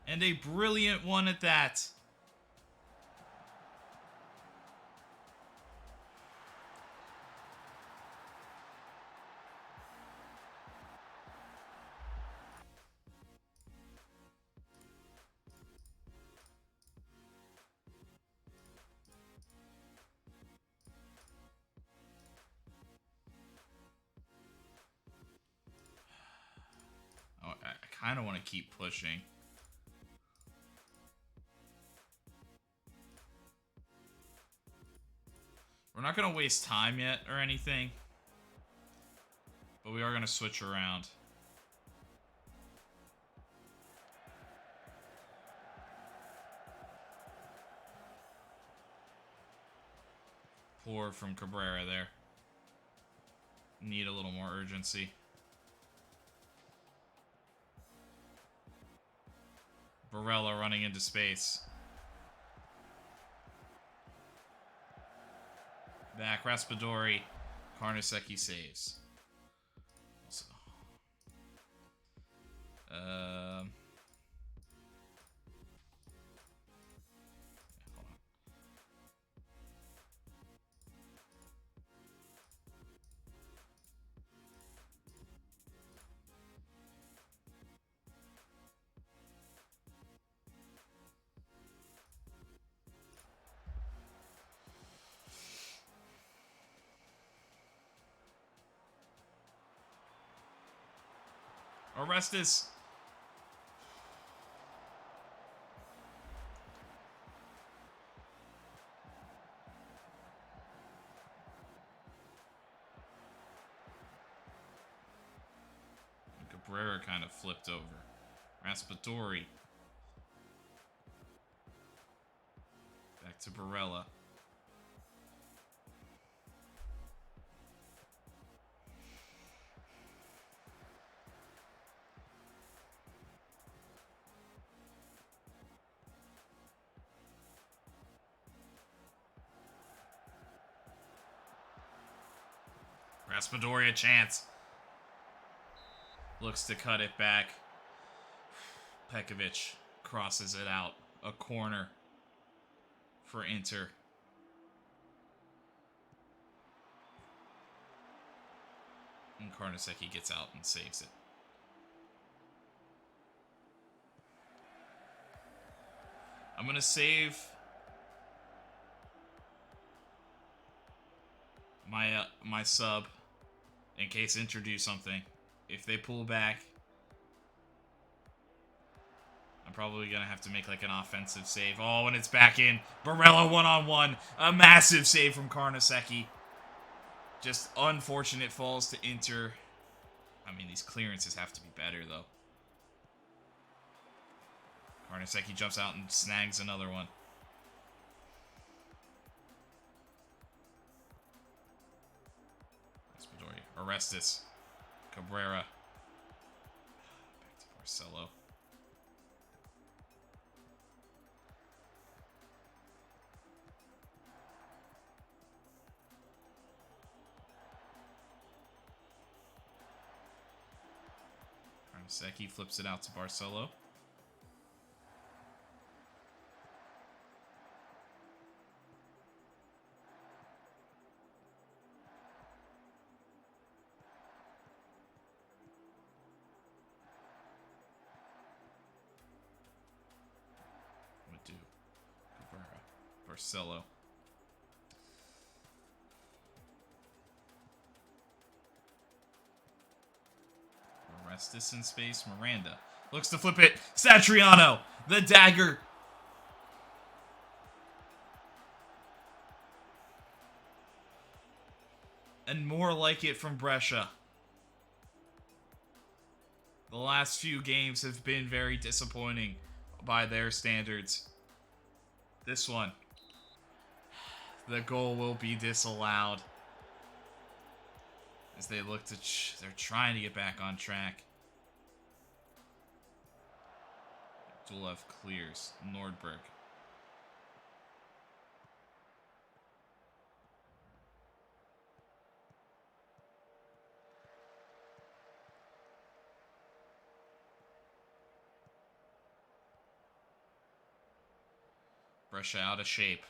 And a brilliant one at that. I kind of want to keep pushing. We're not going to waste time yet or anything. But we are going to switch around. Poor from Cabrera there. Need a little more urgency. Barella running into space. Back, Raspadori. Carnesecchi saves. Also, hold on. Orestes. Cabrera kind of flipped over. Raspadori. Back to Barella. Raspadori a chance. Looks to cut it back. Pekovic crosses it out. A corner for Inter. And Carnesecchi gets out and saves it. I'm going to save my sub in case Inter do something. If they pull back, I'm probably going to have to make like an offensive save. Oh, and it's back in. Barella one-on-one. A massive save from Carnesecchi. Just unfortunate falls to Inter. I mean, these clearances have to be better, though. Carnesecchi jumps out and snags another one. Orestes. Cabrera. Back to Barcelo. Carnesecchi flips it out to Barcelo. Barcelo. Orestes in space. Miranda looks to flip it. Satriano, the dagger. And more like it from Brescia. The last few games have been very disappointing by their standards. This one, the goal will be disallowed as they look to they're trying to get back on track. Dulev clears. Nordberg. Brescia out of shape.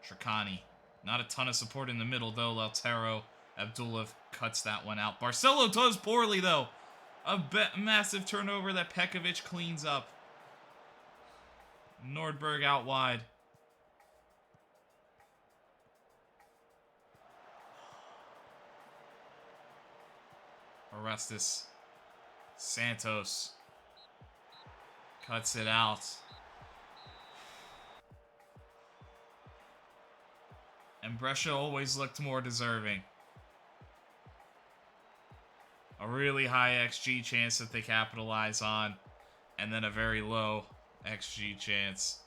Tricani. Not a ton of support in the middle, though. Lautaro. Abdullav cuts that one out. Barcelo does poorly, though. A massive turnover that Pekovic cleans up. Nordberg out wide. Orestes. Santos. Cuts it out. And Brescia always looked more deserving. A really high XG chance that they capitalize on. And then a very low XG chance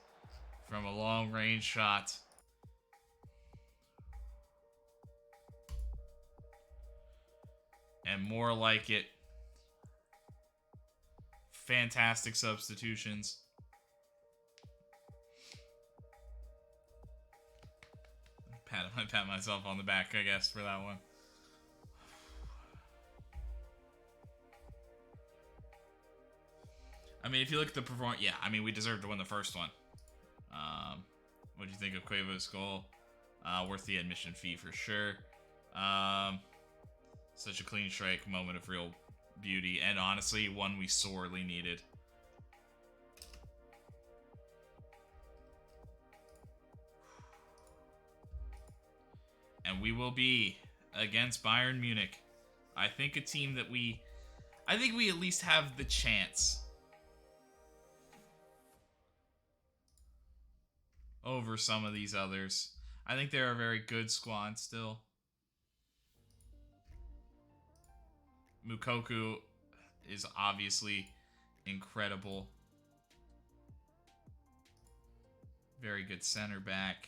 from a long-range shot. And more like it. Fantastic substitutions. I pat myself on the back, I guess, for that one. I mean, if you look at the performance, yeah, I mean, we deserved to win the first one. What do you think of Cuevo's goal? Worth the admission fee for sure. Such a clean strike, moment of real beauty, and honestly, one we sorely needed. And we will be against Bayern Munich. I think a team that I think we at least have the chance over some of these others. I think they're a very good squad still. Mukoku is obviously incredible. Very good center back.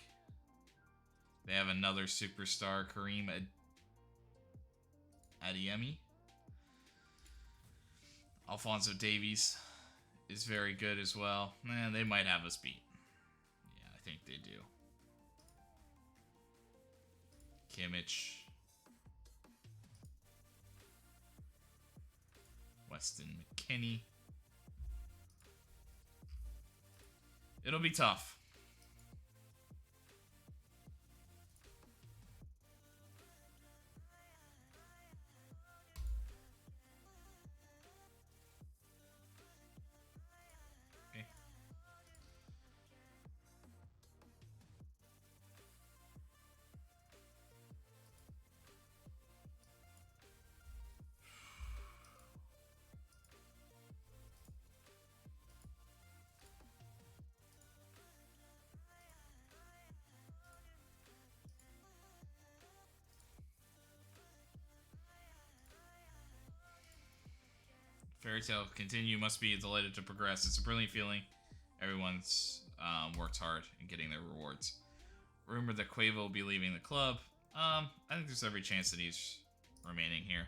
They have another superstar, Karim Adeyemi. Alphonso Davies is very good as well. Man, they might have us beat. Yeah, I think they do. Kimmich. Weston McKennie. It'll be tough. Fairy tale continue. Must be delighted to progress. It's a brilliant feeling. Everyone's worked hard in getting their rewards. Rumored that Cueva will be leaving the club. I think there's every chance that he's remaining here.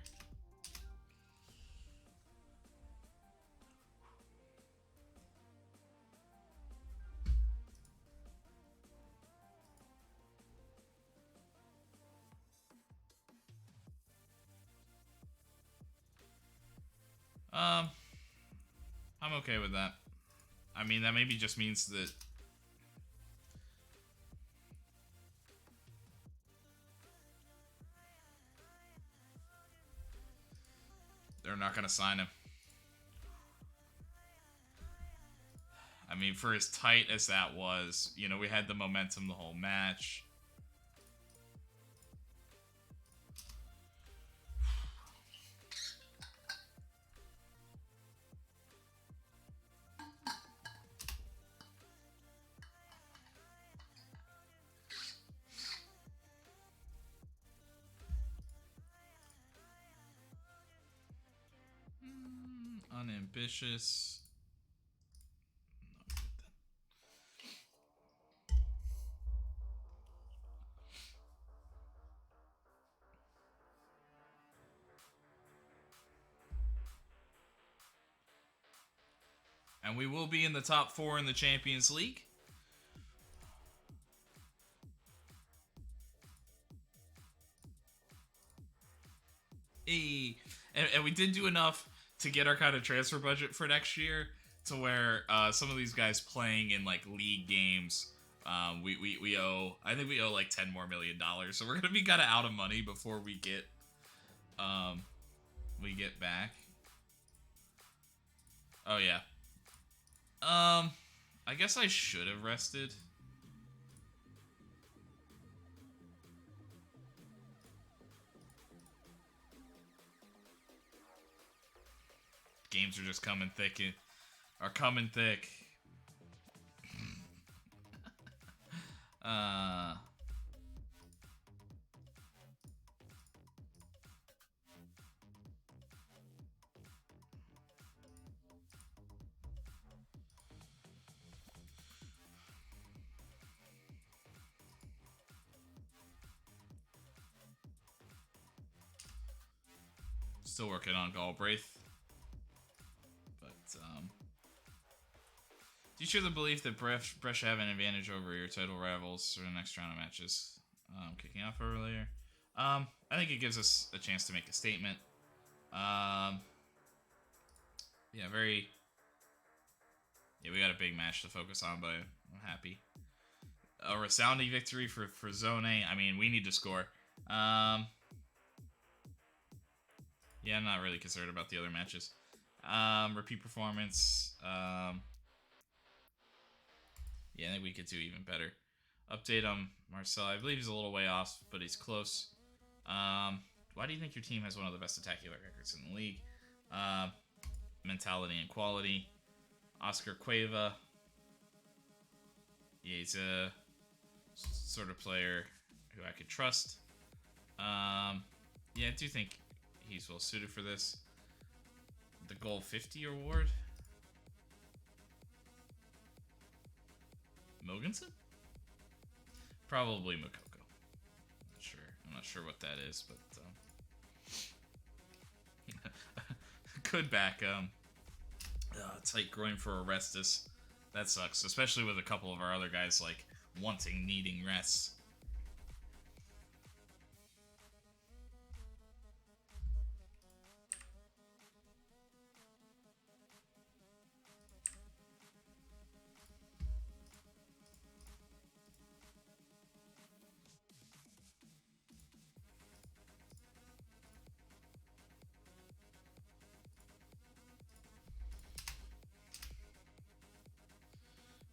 I'm okay with that. I mean, that maybe just means that they're not going to sign him. I mean, for as tight as that was, you know, we had the momentum the whole match. Unambitious. And we will be in the top 4 in the Champions League. And we did do enough to get our kind of transfer budget for next year to where some of these guys playing in like league games, we owe, I think we owe like $10 million more. So we're gonna be kind of out of money before we get back. Oh yeah. I guess I should have rested. Games are just coming thick. Still working on Galbraith. Do you share the belief that Brescia have an advantage over your title rivals for the next round of matches kicking off earlier? I think it gives us a chance to make a statement. Yeah, we got a big match to focus on, but I'm happy. A resounding victory for Frosinone. I mean, we need to score. Yeah, I'm not really concerned about the other matches. Repeat performance. Yeah, I think we could do even better. Update on Marcel. I believe he's a little way off, but he's close. Why do you think your team has one of the best attacking records in the league? Mentality and quality. Oscar Cueva. Yeah, he's a sort of player who I could trust. Yeah, I do think he's well suited for this. The Goal 50 award. Mogensen? Probably Makoko. I'm not sure what that is, but good back. Tight groin for Orestes. That sucks, especially with a couple of our other guys like needing rests.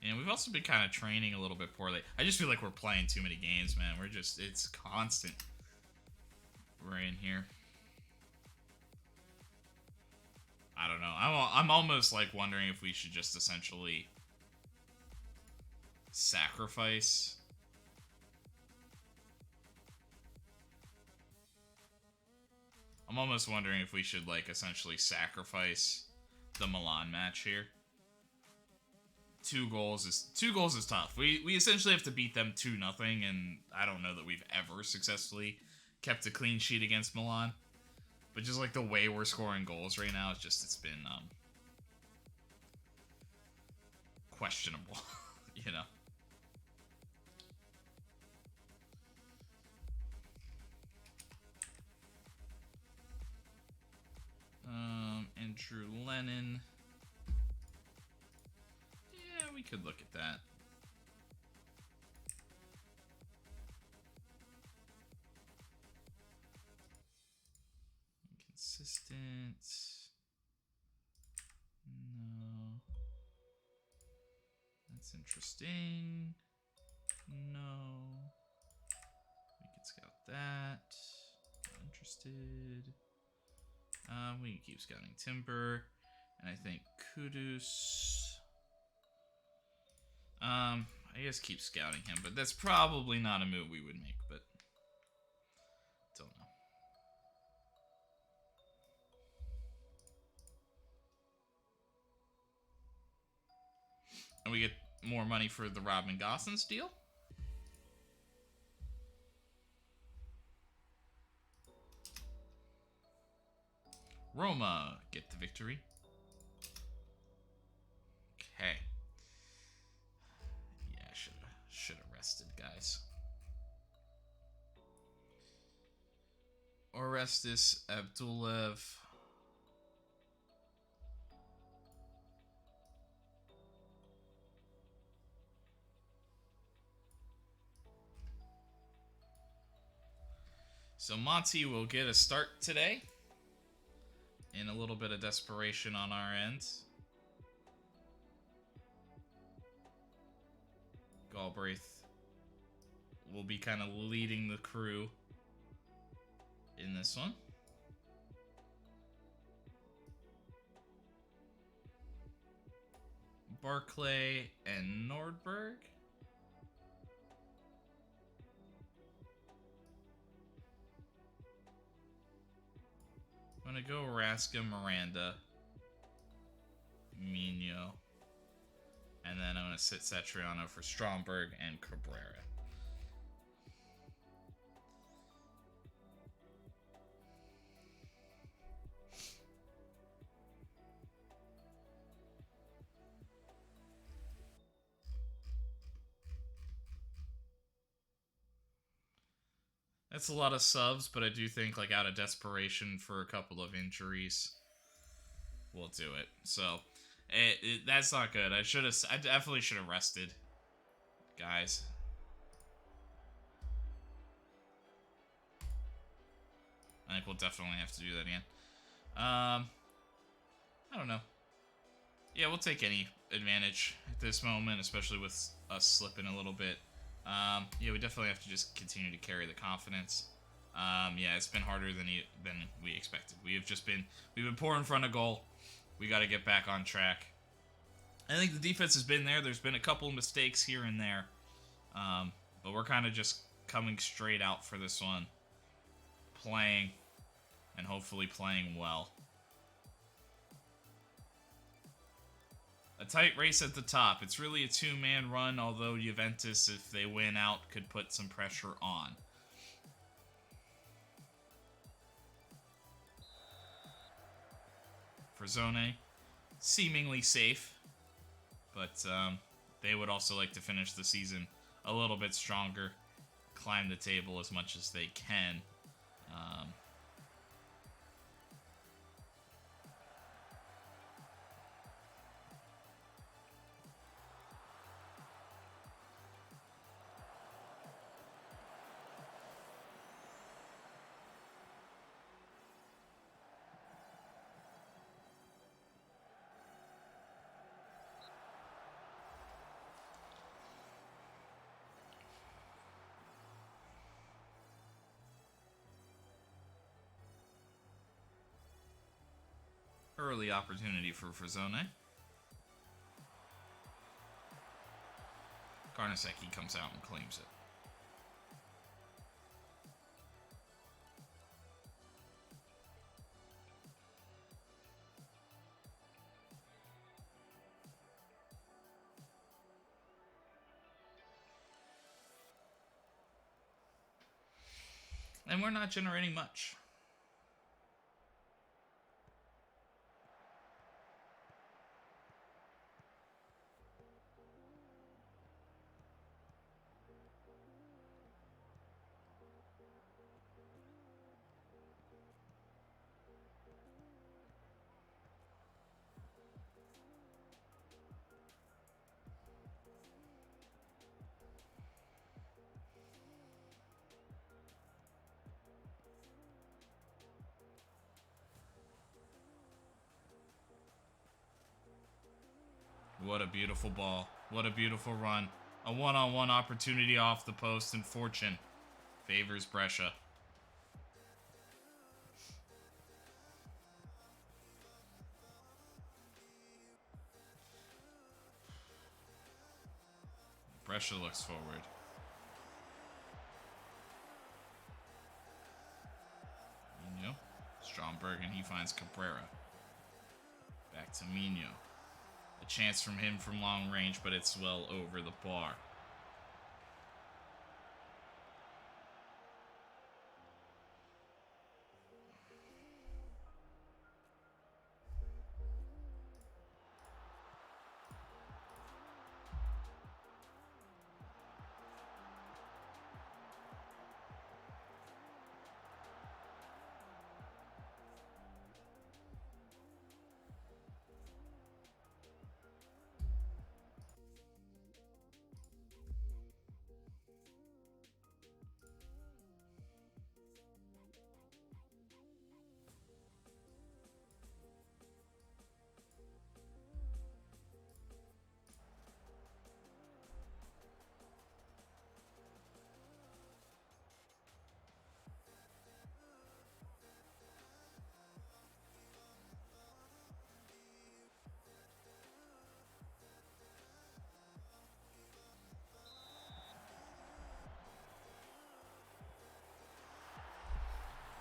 And we've also been kind of training a little bit poorly. I just feel like we're playing too many games, man. It's constant. We're in here. I don't know. I'm almost like wondering if we should just essentially sacrifice. I'm almost wondering if we should like essentially sacrifice the Milan match here. Two goals is tough. We essentially have to beat them 2-0, and I don't know that we've ever successfully kept a clean sheet against Milan. But just like the way we're scoring goals right now, it's been questionable, you know. Andrew Lennon. Yeah, we could look at that. Consistent. No. That's interesting. No. We could scout that. Not interested. We can keep scouting Timber. And I think Kudus. I guess keep scouting him, but that's probably not a move we would make, but don't know. And we get more money for the Robin Gosens deal. Roma get the victory. Okay. Yeah, should have rested, guys. Orestis Abdulev. So Monty will get a start today. In a little bit of desperation on our end. Galbraith will be kind of leading the crew in this one. Barclay and Nordberg. I'm going to go Raska, Miranda, Mino, and then I'm going to sit Satriano for Stromberg and Cabrera. That's a lot of subs, but I do think, like, out of desperation for a couple of injuries, we'll do it. So, that's not good. I definitely should have rested, guys. I think we'll definitely have to do that again. I don't know. Yeah, we'll take any advantage at this moment, especially with us slipping a little bit. Yeah, we definitely have to just continue to carry the confidence. Yeah, it's been harder than we expected. We've been poor in front of goal. We got to get back on track. I think the defense has been there. There's been a couple of mistakes here and there, but we're kind of just coming straight out for this one, playing, and hopefully playing well. A tight race at the top. It's really a two-man run, although Juventus, if they win out, could put some pressure on. Frosinone, seemingly safe, but they would also like to finish the season a little bit stronger, climb the table as much as they can. Early opportunity for Frosinone. Garnasecki comes out and claims it. And we're not generating much. What a beautiful ball. What a beautiful run. A one-on-one opportunity off the post, and fortune favors Brescia. Brescia looks forward. Mino. Stromberg, and he finds Cabrera. Back to Mino. A chance from him from long range, but it's well over the bar.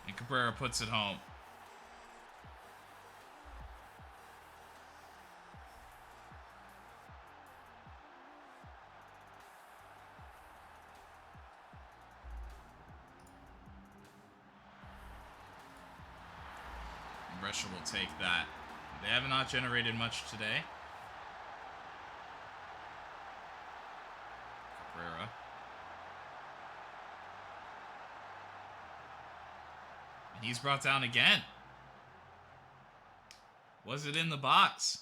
And Cabrera puts it home. And Brescia will take that. They have not generated much today. Cabrera. He's brought down again. Was it in the box?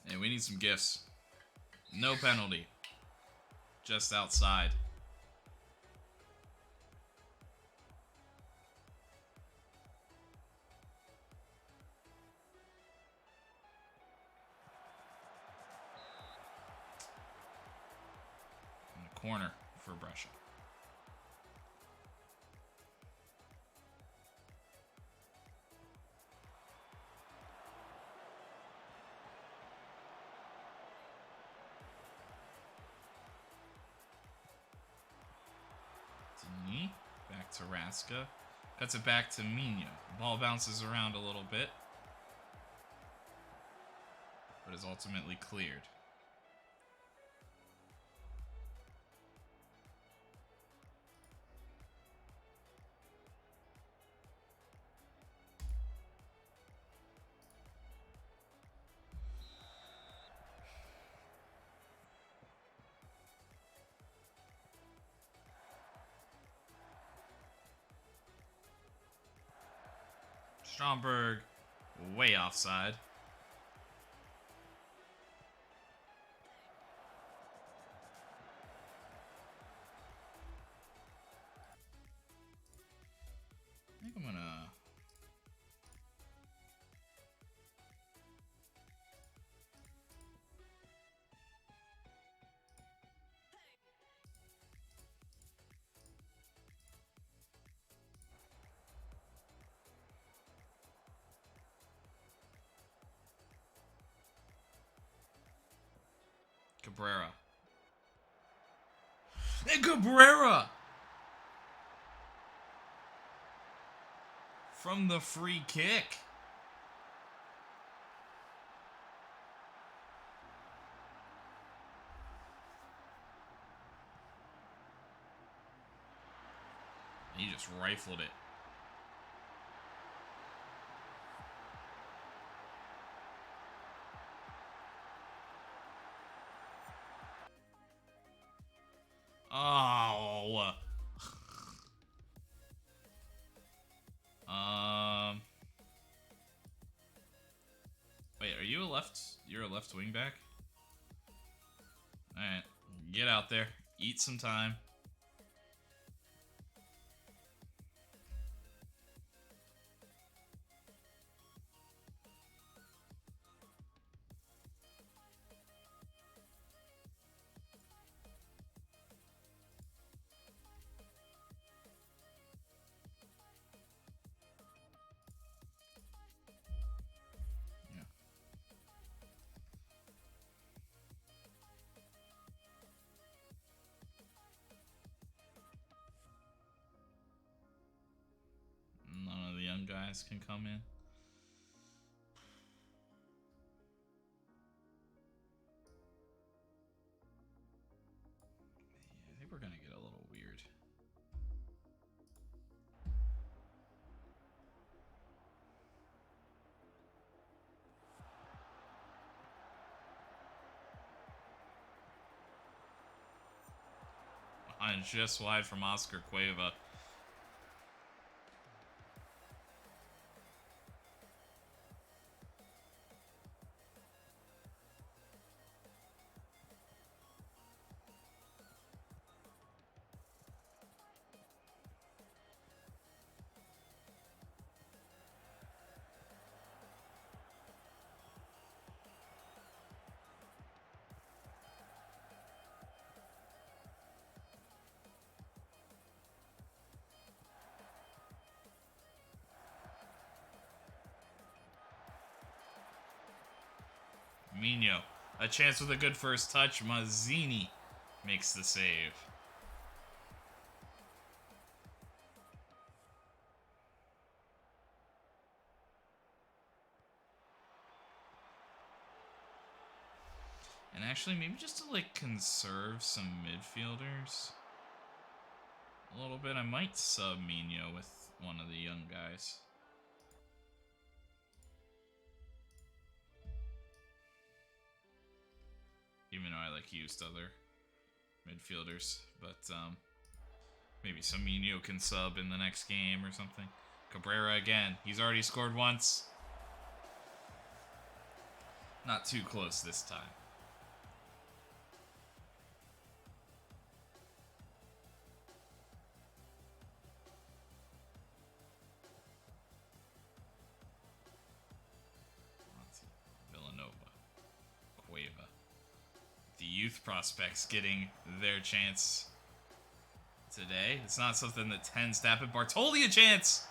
Hey, we need some gifts. No penalty. Just outside. Corner for Brescia. Dini, back to Raska. Cuts it back to Mino. The ball bounces around a little bit, but is ultimately cleared. Stromberg, way offside. I think I'm gonna... Cabrera. And Cabrera! from the free kick. He just rifled it. Oh. Wait, are you a left? You're a left wing back? Alright. Get out there. Eat some time. None of the young guys can come in. Yeah, I think we're gonna get a little weird. And just wide from Oscar Cueva. Mino, a chance with a good first touch. Mazzini makes the save. And actually, maybe just to like conserve some midfielders a little bit, I might sub Mino with one of the young guys. Even though I like used other midfielders, but maybe some Mino can sub in the next game or something. Cabrera again. He's already scored once. Not too close this time. Villanova. Cueva. The youth prospects getting their chance today. It's not something that tends to happen. Bartoli a chance!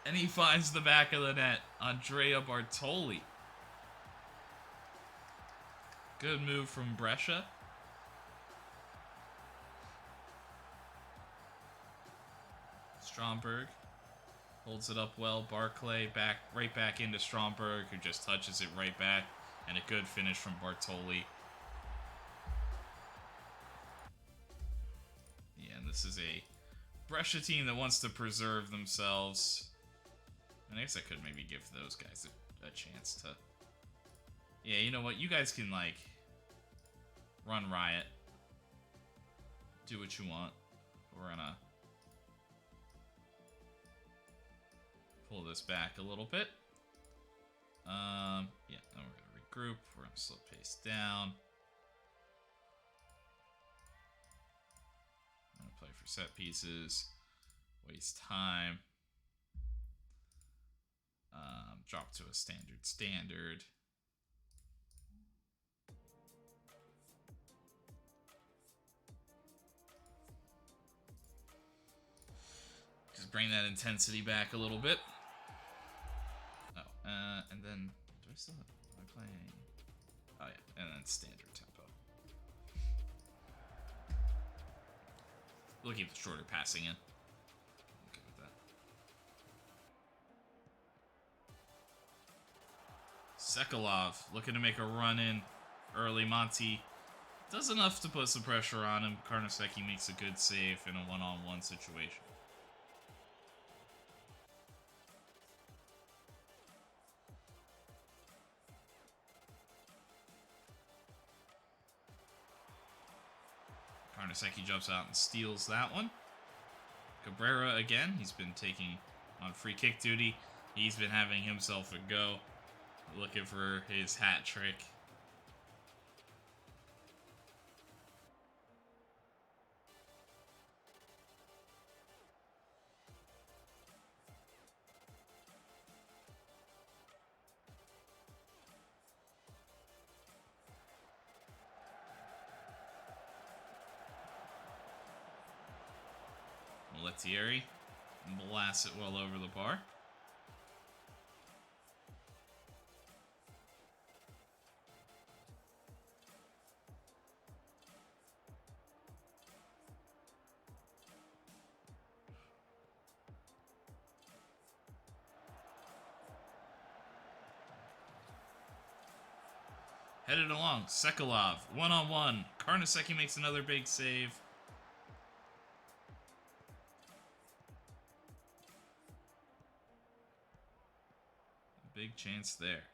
And he finds the back of the net. Andrea Bartoli. Good move from Brescia. Stromberg holds it up well. Barclay right back into Stromberg, who just touches it right back. And a good finish from Bartoli. Yeah, and this is a Brescia team that wants to preserve themselves. And I guess I could maybe give those guys a chance to... Yeah, you know what? You guys can, like, run riot. Do what you want. We're gonna pull this back a little bit. Yeah, then we're gonna regroup. We're gonna slow pace down. I'm gonna play for set pieces. Waste time. Drop to a standard. Just bring that intensity back a little bit. Oh, and then do I still have, am I playing? Oh yeah, and then standard tempo. We'll keep the shorter passing in. Okay with that. Sekulov looking to make a run in early. Monty does enough to put some pressure on him. Karnaseki makes a good save in a one-on-one situation. Karnaseki jumps out and steals that one. Cabrera again. He's been taking on free kick duty. He's been having himself a go. Looking for his hat trick. Lettieri blasts it well over the bar. Headed along, Sekulov, one-on-one. Karnaseki makes another big save. Big chance there.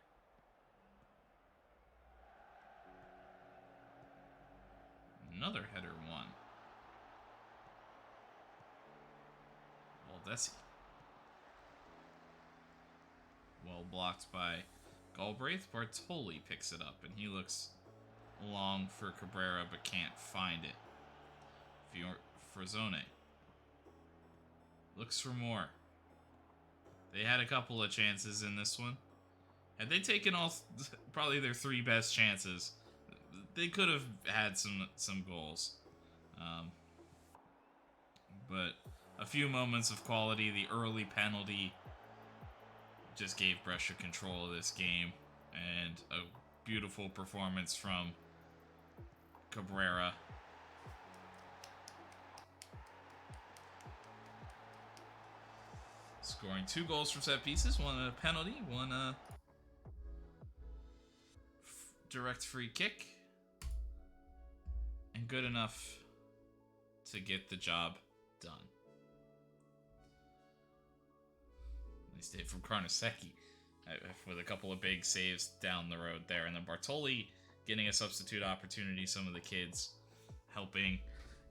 Another header one. Valdesi. Well blocked by Galbraith. Bartoli picks it up, and he looks long for Cabrera, but can't find it. Frosinone looks for more. They had a couple of chances in this one. Had they taken all probably their three best chances, they could have had some goals. But a few moments of quality. The early penalty just gave Brescia control of this game, and a beautiful performance from Cabrera. Scoring 2 goals from set pieces, one a penalty, one a direct free kick, and good enough to get the job done. Nice hit from Karnaseki with a couple of big saves down the road there, and then Bartoli getting a substitute opportunity. Some of the kids helping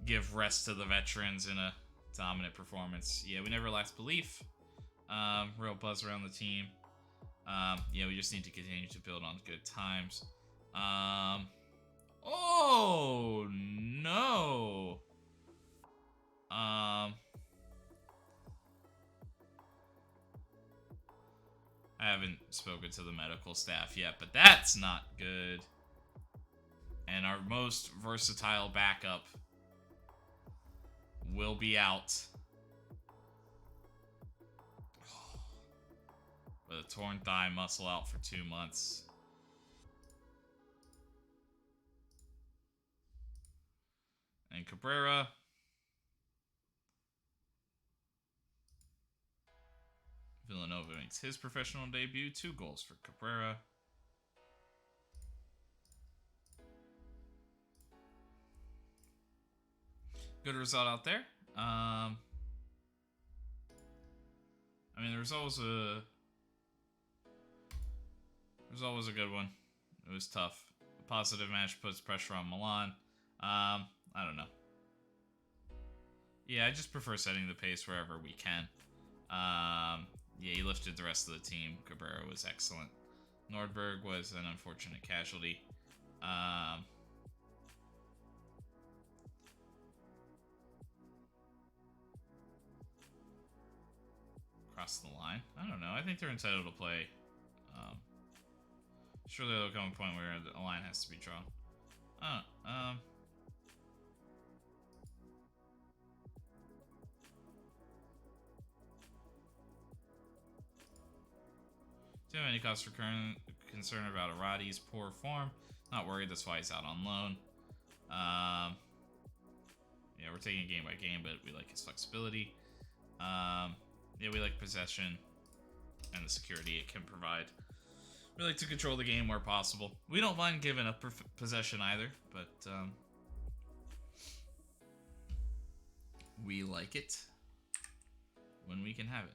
give rest to the veterans in a dominant performance. Yeah, we never lacked belief. Real buzz around the team. Yeah, we just need to continue to build on good times. Oh no. I haven't spoken to the medical staff yet, but that's not good. And our most versatile backup will be out with a torn thigh, muscle out for 2 months. And Cabrera Villanova makes his professional debut. 2 goals for Cabrera. Good result out there. I mean, there was always a good one. It was tough. A positive match puts pressure on Milan. I don't know. Yeah, I just prefer setting the pace wherever we can. Yeah, he lifted the rest of the team. Cabrera was excellent. Nordberg was an unfortunate casualty. Cross the line. I don't know. I think they're entitled to play. Surely there'll come a point where a line has to be drawn. Too many cause for concern about Arati's poor form. Not worried, that's why he's out on loan. Yeah, we're taking it game by game, but we like his flexibility. Yeah, we like possession and the security it can provide. We like to control the game where possible. We don't mind giving up possession either, but we like it when we can have it.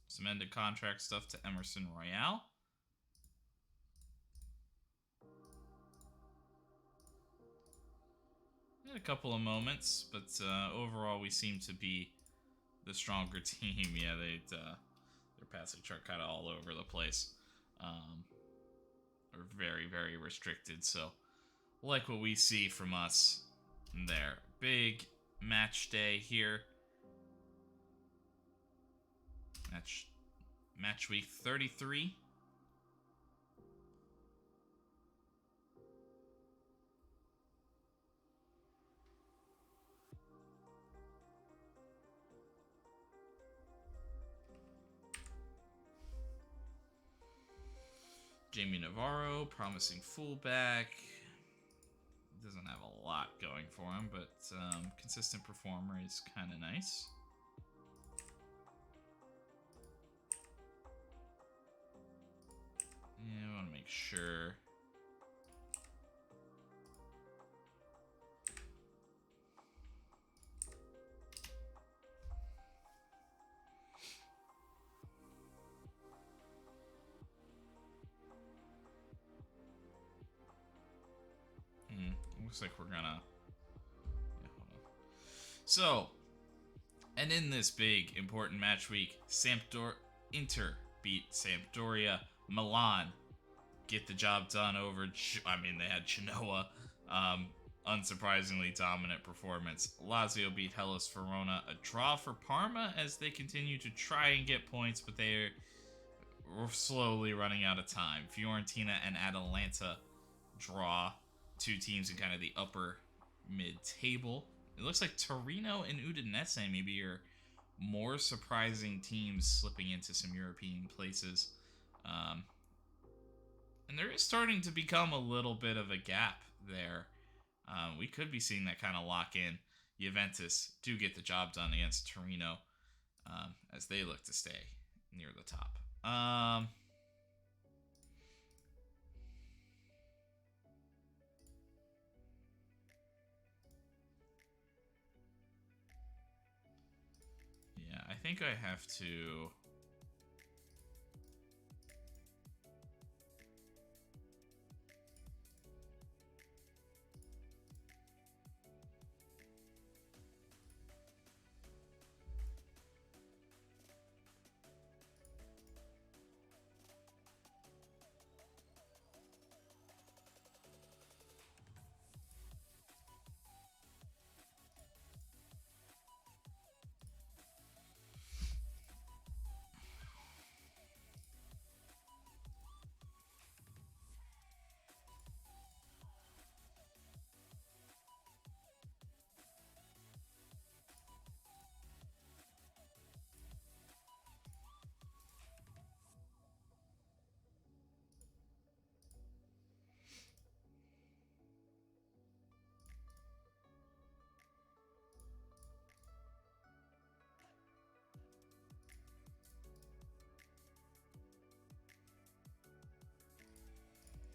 Some ended contract stuff to Emerson Royale. Had a couple of moments, but overall we seem to be the stronger team. Yeah, their passing chart kind of all over the place. They're very, very restricted. So, like what we see from us there. Big match day here. Match week 33. Jamie Navarro, promising fullback. Doesn't have a lot going for him, but consistent performer is kind of nice. Yeah, I want to make sure. Looks like we're gonna. Yeah, hold on. So, and in this big important match week, Inter beat Sampdoria. Milan get the job done over. I mean, they had Genoa. Unsurprisingly dominant performance. Lazio beat Hellas Verona. A draw for Parma as they continue to try and get points, but they're slowly running out of time. Fiorentina and Atalanta draw. Two teams in kind of the upper mid-table. It looks like Torino and Udinese maybe are more surprising teams slipping into some European places. And there is starting to become a little bit of a gap there. We could be seeing that kind of lock in. Juventus do get the job done against Torino as they look to stay near the top. Yeah, I think I have to...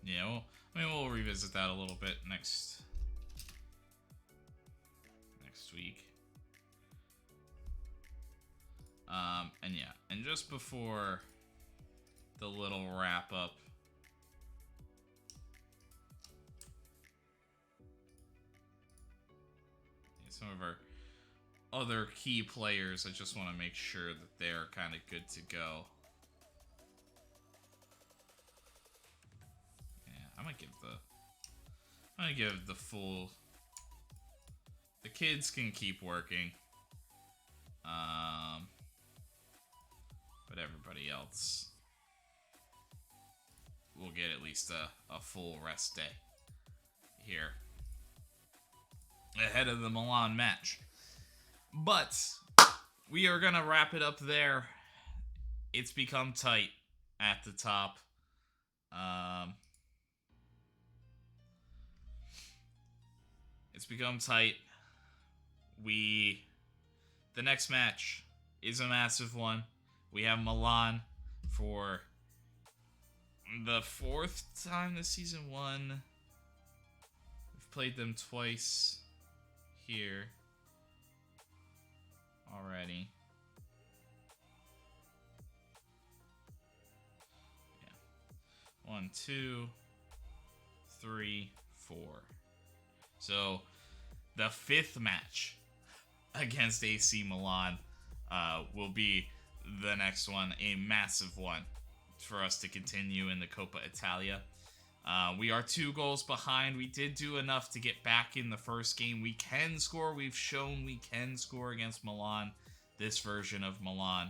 Yeah, well, I mean, we'll revisit that a little bit next week. And yeah, and just before the little wrap up, some of our other key players, I just want to make sure that they're kind of good to go. Yeah, I'm gonna give the full the kids can keep working. But everybody else will get at least a full rest day here ahead of the Milan match. But we are going to wrap it up there. It's become tight at the top. It's become tight. The next match is a massive one. We have Milan for the 4th time this season. We've played them twice here already. Yeah. 1, 2, 3, 4. So the 5th match against AC Milan will be the next one, a massive one for us to continue in the Coppa Italia. We are 2 goals behind. We did do enough to get back in the first game. We can score. We've shown we can score against Milan, this version of Milan.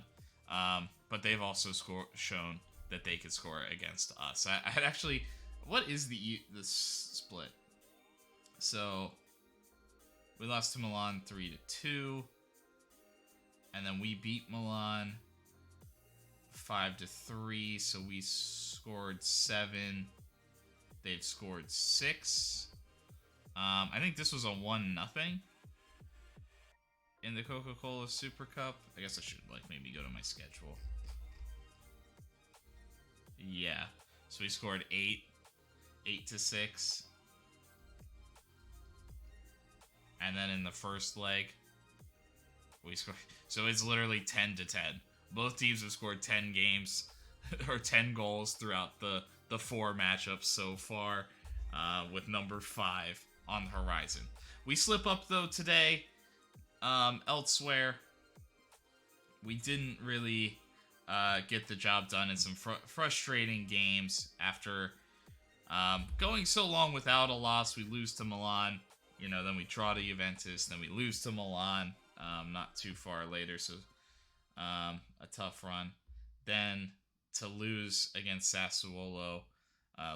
But they've also shown that they could score against us. I had actually... What is the split? So we lost to Milan 3-2. And then we beat Milan 5-3. So we scored 7. They've scored 6. I think this was a 1-0 in the Coca-Cola Super Cup. I guess I should maybe go to my schedule. Yeah. So we scored 8-6. And then in the first leg, we scored. So it's literally 10-10. Both teams have scored 10 games or 10 goals throughout the 4 matchups so far, with number 5 on the horizon. We slip up though today. Elsewhere, we didn't really get the job done in some frustrating games after going so long without a loss. We lose to Milan, then we draw to Juventus, then we lose to Milan not too far later, so a tough run. Then to lose against Sassuolo,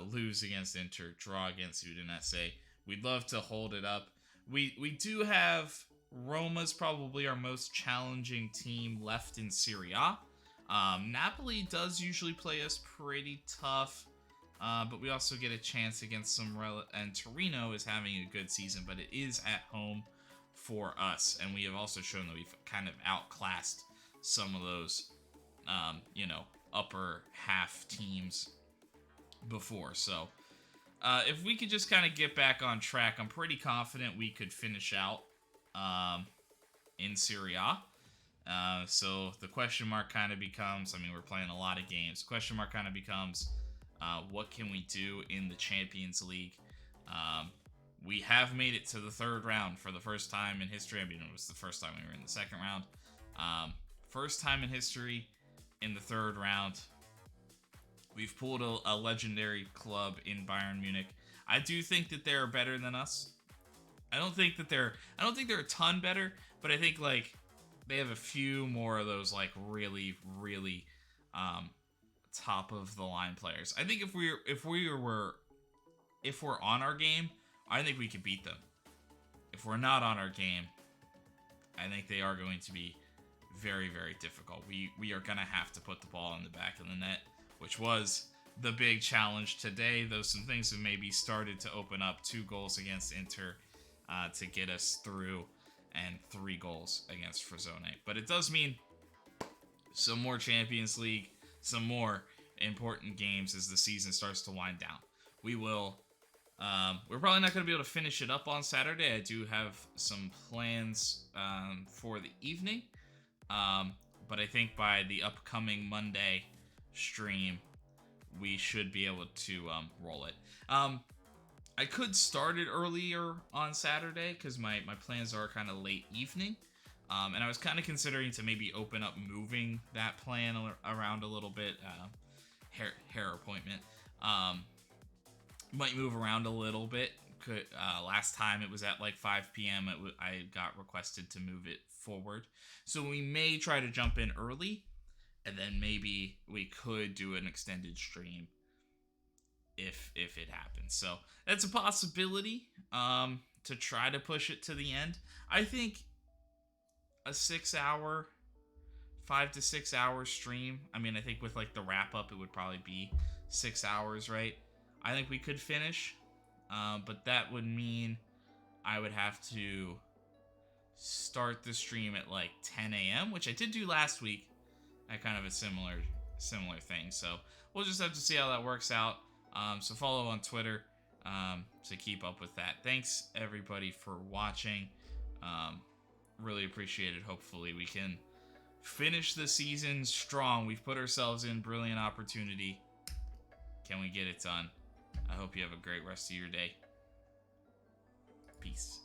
lose against Inter, draw against Udinese. We'd love to hold it up. We do have Roma's probably our most challenging team left in Serie A. Napoli does usually play us pretty tough, but we also get a chance against some and Torino is having a good season, but it is at home for us, and we have also shown that we've kind of outclassed some of those, upper half teams before. So if we could just kind of get back on track, I'm pretty confident we could finish out in Serie A. So the question mark kind of becomes, we're playing a lot of games. The question mark kind of becomes, what can we do in the Champions League? We have made it to the 3rd round for the first time in history. It was the first time we were in the 2nd round. First time in history in the 3rd round. We've pulled a legendary club in Bayern Munich. I do think that they're better than us. I don't think they're a ton better, but I think they have a few more of those really, really top of the line players. I think if we're on our game, I think we could beat them. If we're not on our game, I think they are going to be very, very difficult. We are going to have to put the ball in the back of the net, which was the big challenge today, though some things have maybe started to open up. 2 goals against Inter to get us through, and 3 goals against Frosinone. But it does mean some more Champions League, some more important games as the season starts to wind down. We will... we're probably not going to be able to finish it up on Saturday. I do have some plans for the evening. But I think by the upcoming Monday stream, we should be able to roll it. I could start it earlier on Saturday because my plans are kind of late evening. And I was kind of considering to maybe open up moving that plan around a little bit. Hair appointment. Might move around a little bit. Last time it was at like 5 p.m. I got requested to move it forward. So we may try to jump in early, and then maybe we could do an extended stream if it happens. So that's a possibility, to try to push it to the end. I think a 6 hour, 5 to 6 hour stream. I mean, I think with like the wrap up, it would probably be 6 hours, right? I think we could finish, but that would mean I would have to start the stream at like 10 a.m., which I did do last week at kind of a similar thing. So we'll just have to see how that works out. So follow on Twitter to keep up with that. Thanks everybody for watching. Really appreciate it. Hopefully we can finish the season strong. We've put ourselves in brilliant opportunity. Can we get it done? I hope you have a great rest of your day. Peace.